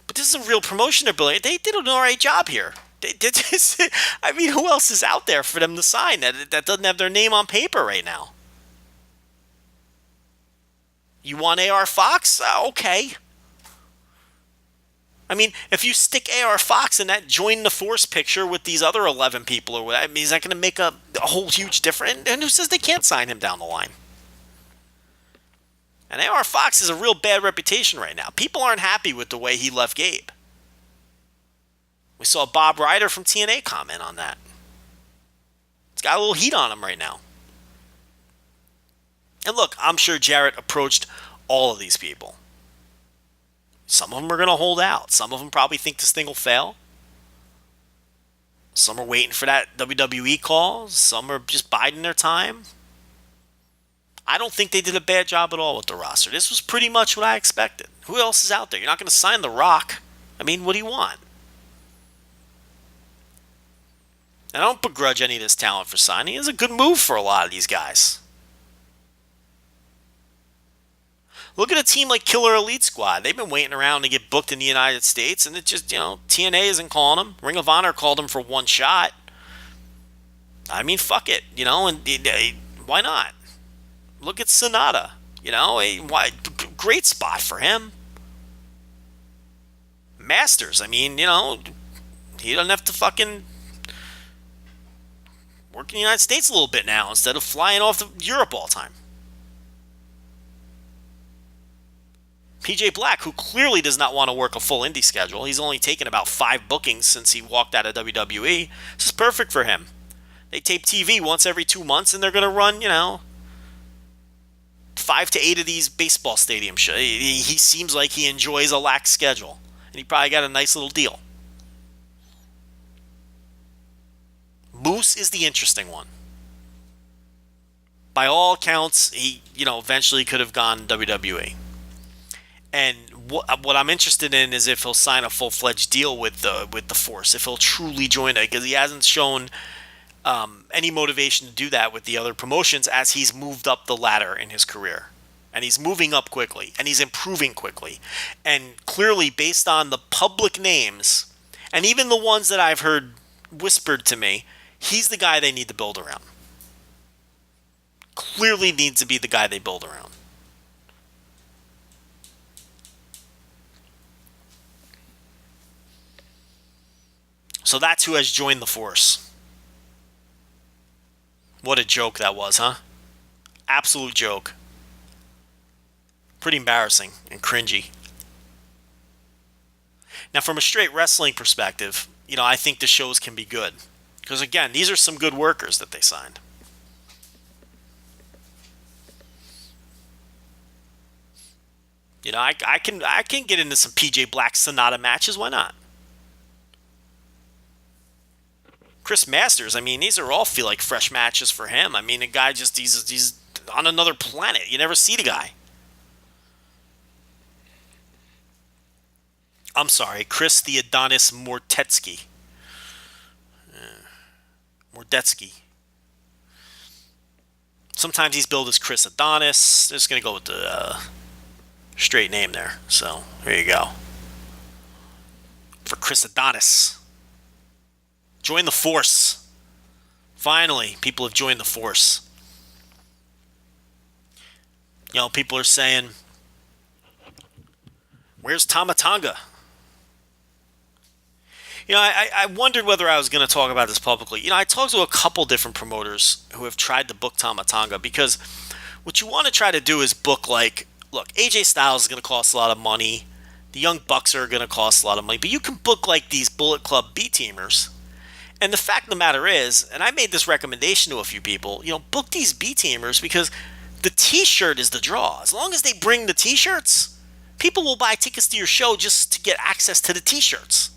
But this is a real promotion they're building. They did an alright job here. I mean, who else is out there for them to sign that doesn't have their name on paper right now? You want AR Fox? Okay. I mean, if you stick AR Fox in that join the force picture with these other 11 people, or what, I mean, is that going to make a whole huge difference? And who says they can't sign him down the line? And AR Fox has a real bad reputation right now. People aren't happy with the way he left Gabe. We saw Bob Ryder from TNA comment on that. It's got a little heat on him right now. And look, I'm sure Jarrett approached all of these people. Some of them are going to hold out. Some of them probably think this thing will fail. Some are waiting for that WWE call. Some are just biding their time. I don't think they did a bad job at all with the roster. This was pretty much what I expected. Who else is out there? You're not going to sign The Rock. I mean, what do you want? And I don't begrudge any of this talent for signing. It's a good move for a lot of these guys. Look at a team like Killer Elite Squad. They've been waiting around to get booked in the United States, and it just, TNA isn't calling them. Ring of Honor called them for one shot. I mean, fuck it, and why not? Look at Sonata. Why great spot for him. Masters, I mean, he doesn't have to fucking work in the United States a little bit now instead of flying off to Europe all the time. PJ Black, who clearly does not want to work a full indie schedule. He's only taken about 5 bookings since he walked out of WWE. This is perfect for him. They tape TV once every 2 months, and they're going to run, 5 to 8 of these baseball stadium shows. He seems like he enjoys a lax schedule, and he probably got a nice little deal. Moose is the interesting one. By all accounts, he, eventually could have gone WWE. And what I'm interested in is if he'll sign a full-fledged deal with the Force, if he'll truly join it, because he hasn't shown any motivation to do that with the other promotions as he's moved up the ladder in his career. And he's moving up quickly, and he's improving quickly. And clearly, based on the public names, and even the ones that I've heard whispered to me, he's the guy they need to build around. Clearly needs to be the guy they build around. So that's who has joined the Force. What a joke that was, huh? Absolute joke. Pretty embarrassing and cringy. Now, from a straight wrestling perspective, I think the shows can be good. Because, again, these are some good workers that they signed. I can get into some PJ Black Sonata matches. Why not? Chris Masters, these are all feel like fresh matches for him. The guy he's on another planet. You never see the guy. I'm sorry, Chris the Adonis Mortetsky. Mordetsky. Sometimes he's billed as Chris Adonis. Just going to go with the straight name there. So, there you go. For Chris Adonis. Join the Force. Finally, people have joined the Force. People are saying, where's Tama Tonga? I wondered whether I was going to talk about this publicly. I talked to a couple different promoters who have tried to book Tama Tonga because what you want to try to do is book look, AJ Styles is going to cost a lot of money. The Young Bucks are going to cost a lot of money. But you can book these Bullet Club B-teamers. And the fact of the matter is, and I made this recommendation to a few people, book these B-teamers because the T-shirt is the draw. As long as they bring the T-shirts, people will buy tickets to your show just to get access to the T-shirts.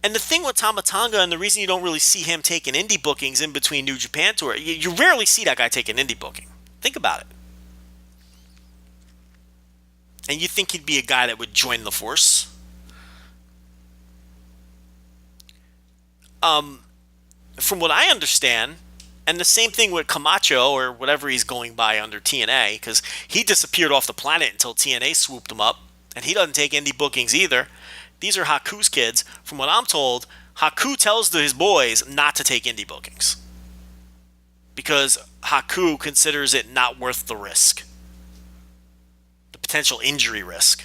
And the thing with Tama Tonga, and the reason you don't really see him taking indie bookings in between New Japan Tour, you rarely see that guy take an indie booking. Think about it. And you think he'd be a guy that would join the Force? From what I understand, and the same thing with Camacho or whatever he's going by under TNA, because he disappeared off the planet until TNA swooped him up, and he doesn't take indie bookings either. These are Haku's kids. From what I'm told, Haku tells his boys not to take indie bookings because Haku considers it not worth the risk, the potential injury risk,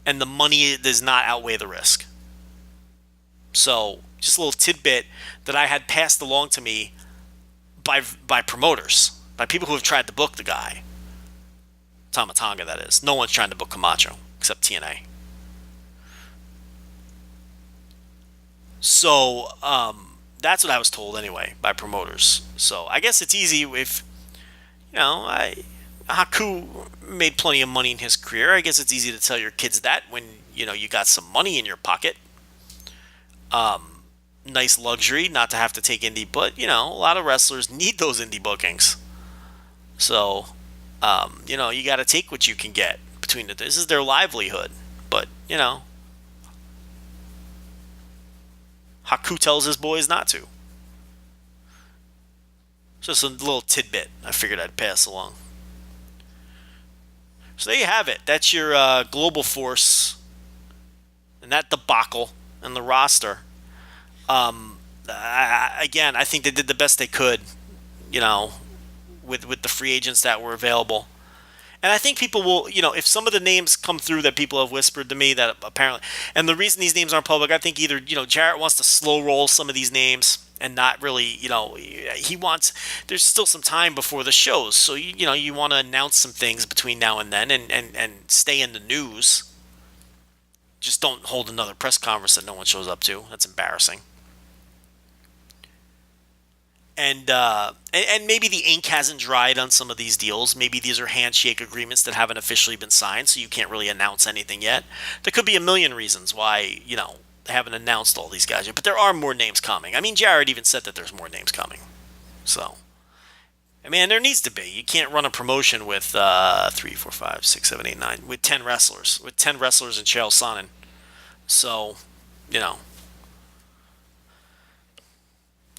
and the money does not outweigh the risk. So, just a little tidbit that I had passed along to me by promoters, by people who have tried to book the guy. Tama Tonga, that is. No one's trying to book Camacho, except TNA. So, that's what I was told anyway, by promoters. So, I guess it's easy if, Haku made plenty of money in his career. I guess it's easy to tell your kids that when, you got some money in your pocket. Nice luxury not to have to take indie, but a lot of wrestlers need those indie bookings. So, you got to take what you can get between this is their livelihood. But, Haku tells his boys not to. Just a little tidbit I figured I'd pass along. So there you have it. That's your Global Force and that debacle and the roster. Again, I think they did the best they could, with the free agents that were available. And I think people will, if some of the names come through that people have whispered to me that apparently, and the reason these names aren't public, I think either, Jarrett wants to slow roll some of these names and not really, there's still some time before the shows. So, you want to announce some things between now and then and stay in the news. Just don't hold another press conference that no one shows up to. That's embarrassing. And maybe the ink hasn't dried on some of these deals. Maybe these are handshake agreements that haven't officially been signed, so you can't really announce anything yet. There could be a million reasons why, they haven't announced all these guys yet. But there are more names coming. I mean, Jared even said that there's more names coming. So, there needs to be. You can't run a promotion with 3, 4, 5, 6, 7, 8, 9, with 10 wrestlers. With 10 wrestlers and Chael Sonnen. So,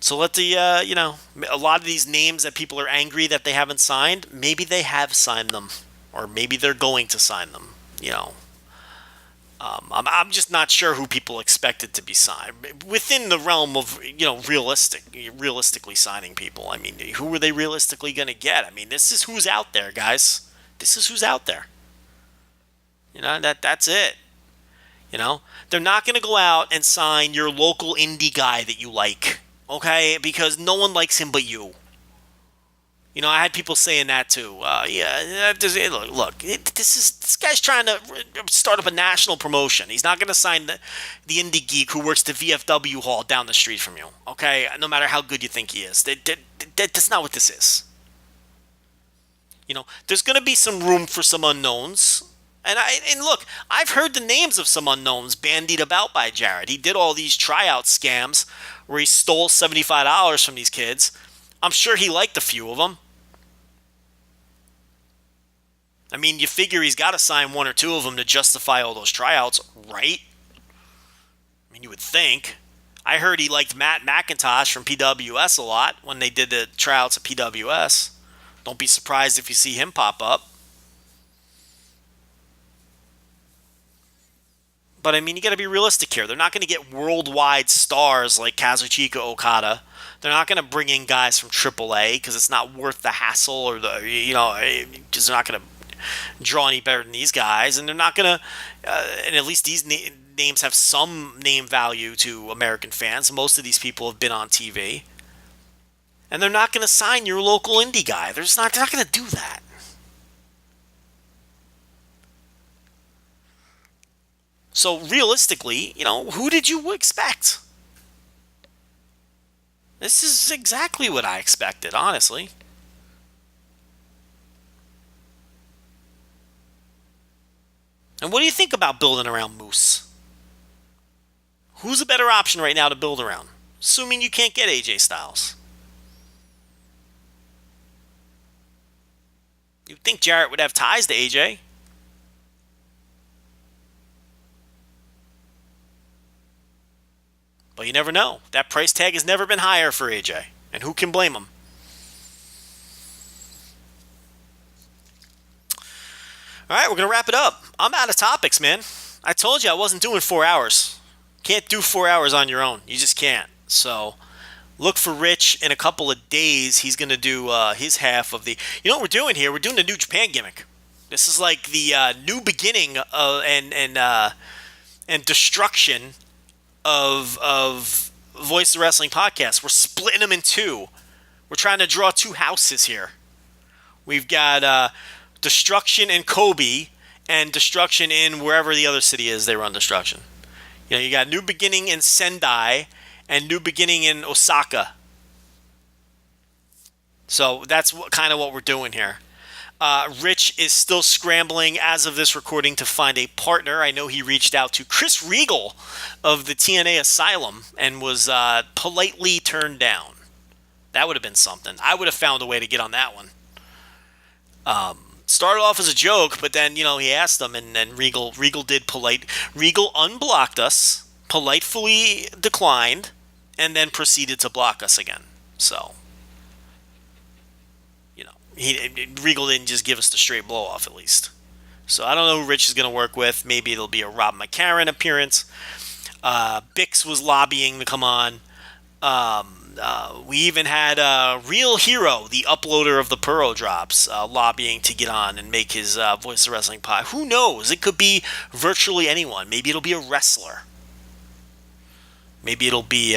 So let the, a lot of these names that people are angry that they haven't signed, maybe they have signed them. Or maybe they're going to sign them, I'm just not sure who people expected to be signed. Within the realm of, realistically signing people. I mean, who are they realistically going to get? I mean, this is who's out there, guys. This is who's out there. That's it. They're not going to go out and sign your local indie guy that you like. Okay, because no one likes him but you. I had people saying that too. Look, this guy's trying to start up a national promotion. He's not going to sign the indie geek who works the VFW hall down the street from you. Okay, no matter how good you think he is, that's not what this is. There's going to be some room for some unknowns. And look, I've heard the names of some unknowns bandied about by Jared. He did all these tryout scams where he stole $75 from these kids. I'm sure he liked a few of them. I mean, you figure he's got to sign one or two of them to justify all those tryouts, right? I mean, you would think. I heard he liked Matt McIntosh from PWS a lot when they did the tryouts at PWS. Don't be surprised if you see him pop up. But, I mean, you got to be realistic here. They're not going to get worldwide stars like Kazuchika Okada. They're not going to bring in guys from AAA because it's not worth the hassle or because they're not going to draw any better than these guys. And they're not going to, and at least these names have some name value to American fans. Most of these people have been on TV. And they're not going to sign your local indie guy. They're not going to do that. So realistically, who did you expect? This is exactly what I expected, honestly. And what do you think about building around Moose? Who's a better option right now to build around? Assuming you can't get AJ Styles. You'd think Jarrett would have ties to AJ. But you never know. That price tag has never been higher for AJ. And who can blame him? All right, we're going to wrap it up. I'm out of topics, man. I told you I wasn't doing 4 hours. Can't do 4 hours on your own. You just can't. So look for Rich in a couple of days. He's going to do his half of the... You know what we're doing here? We're doing the New Japan gimmick. This is like the new beginning and destruction of Voice of Wrestling podcast. We're splitting them in two. We're trying to draw two houses here. We've got Destruction in Kobe and Destruction in wherever the other city is they run Destruction. You got New Beginning in Sendai and New Beginning in Osaka. So that's kind of what we're doing here. Rich is still scrambling as of this recording to find a partner. I know he reached out to Chris Regal of the TNA Asylum and was politely turned down. That would have been something. I would have found a way to get on that one. Started off as a joke, but then, he asked them, and then Regal did Regal unblocked us, politely declined, and then proceeded to block us again. So... Regal didn't just give us the straight blow off, at least. So I don't know who Rich is going to work with. Maybe it'll be a Rob McCarran appearance. Bix was lobbying to come on. We even had Real Hero, the uploader of the Puro drops, lobbying to get on and make his Voice of Wrestling pod. Who knows? It could be virtually anyone. Maybe it'll be a wrestler. Maybe it'll be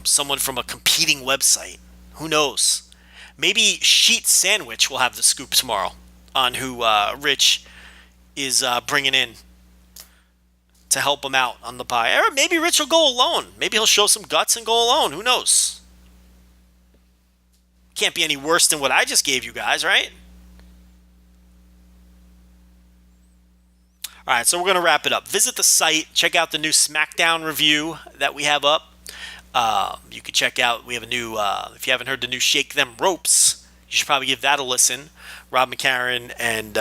someone from a competing website. Who knows? Maybe Sheet Sandwich will have the scoop tomorrow on who Rich is bringing in to help him out on the pie. Or maybe Rich will go alone. Maybe he'll show some guts and go alone. Who knows? Can't be any worse than what I just gave you guys, right? All right, so we're going to wrap it up. Visit the site. Check out the new Smackdown review that we have up. You can check out, we have a new, if you haven't heard the new Shake Them Ropes, you should probably give that a listen. Rob McCarran and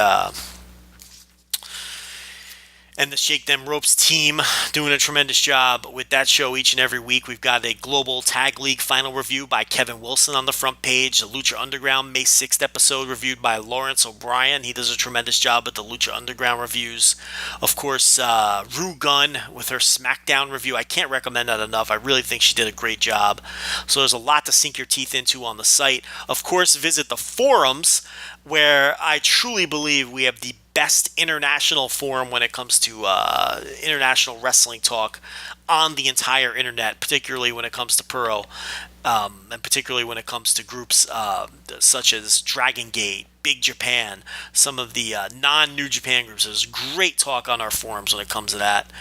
the Shake Them Ropes team doing a tremendous job with that show each and every week. We've got a Global Tag League final review by Kevin Wilson on the front page. The Lucha Underground May 6th episode reviewed by Lawrence O'Brien. He does a tremendous job with the Lucha Underground reviews. Of course, Rue Gunn with her Smackdown review. I can't recommend that enough. I really think she did a great job. So there's a lot to sink your teeth into on the site. Of course, visit the forums, where I truly believe we have the best international forum when it comes to international wrestling talk on the entire internet, particularly when it comes to Puro, and particularly when it comes to groups such as Dragon Gate, Big Japan, some of the non-New Japan groups. There's great talk on our forums when it comes to that.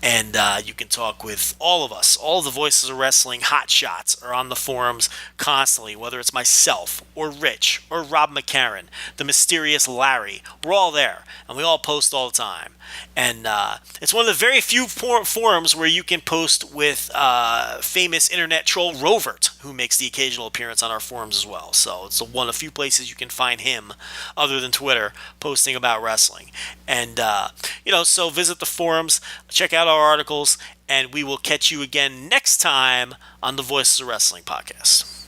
And you can talk with all of us. All of the Voices of Wrestling hot shots are on the forums constantly, whether it's myself or Rich or Rob McCarran, the mysterious Larry. We're all there, and we all post all the time. And it's one of the very few forums where you can post with famous internet troll Rovert, who makes the occasional appearance on our forums as well. So it's one of the few places you can find him other than Twitter posting about wrestling. And, so visit the forums, check out our articles, and we will catch you again next time on the Voices of Wrestling podcast.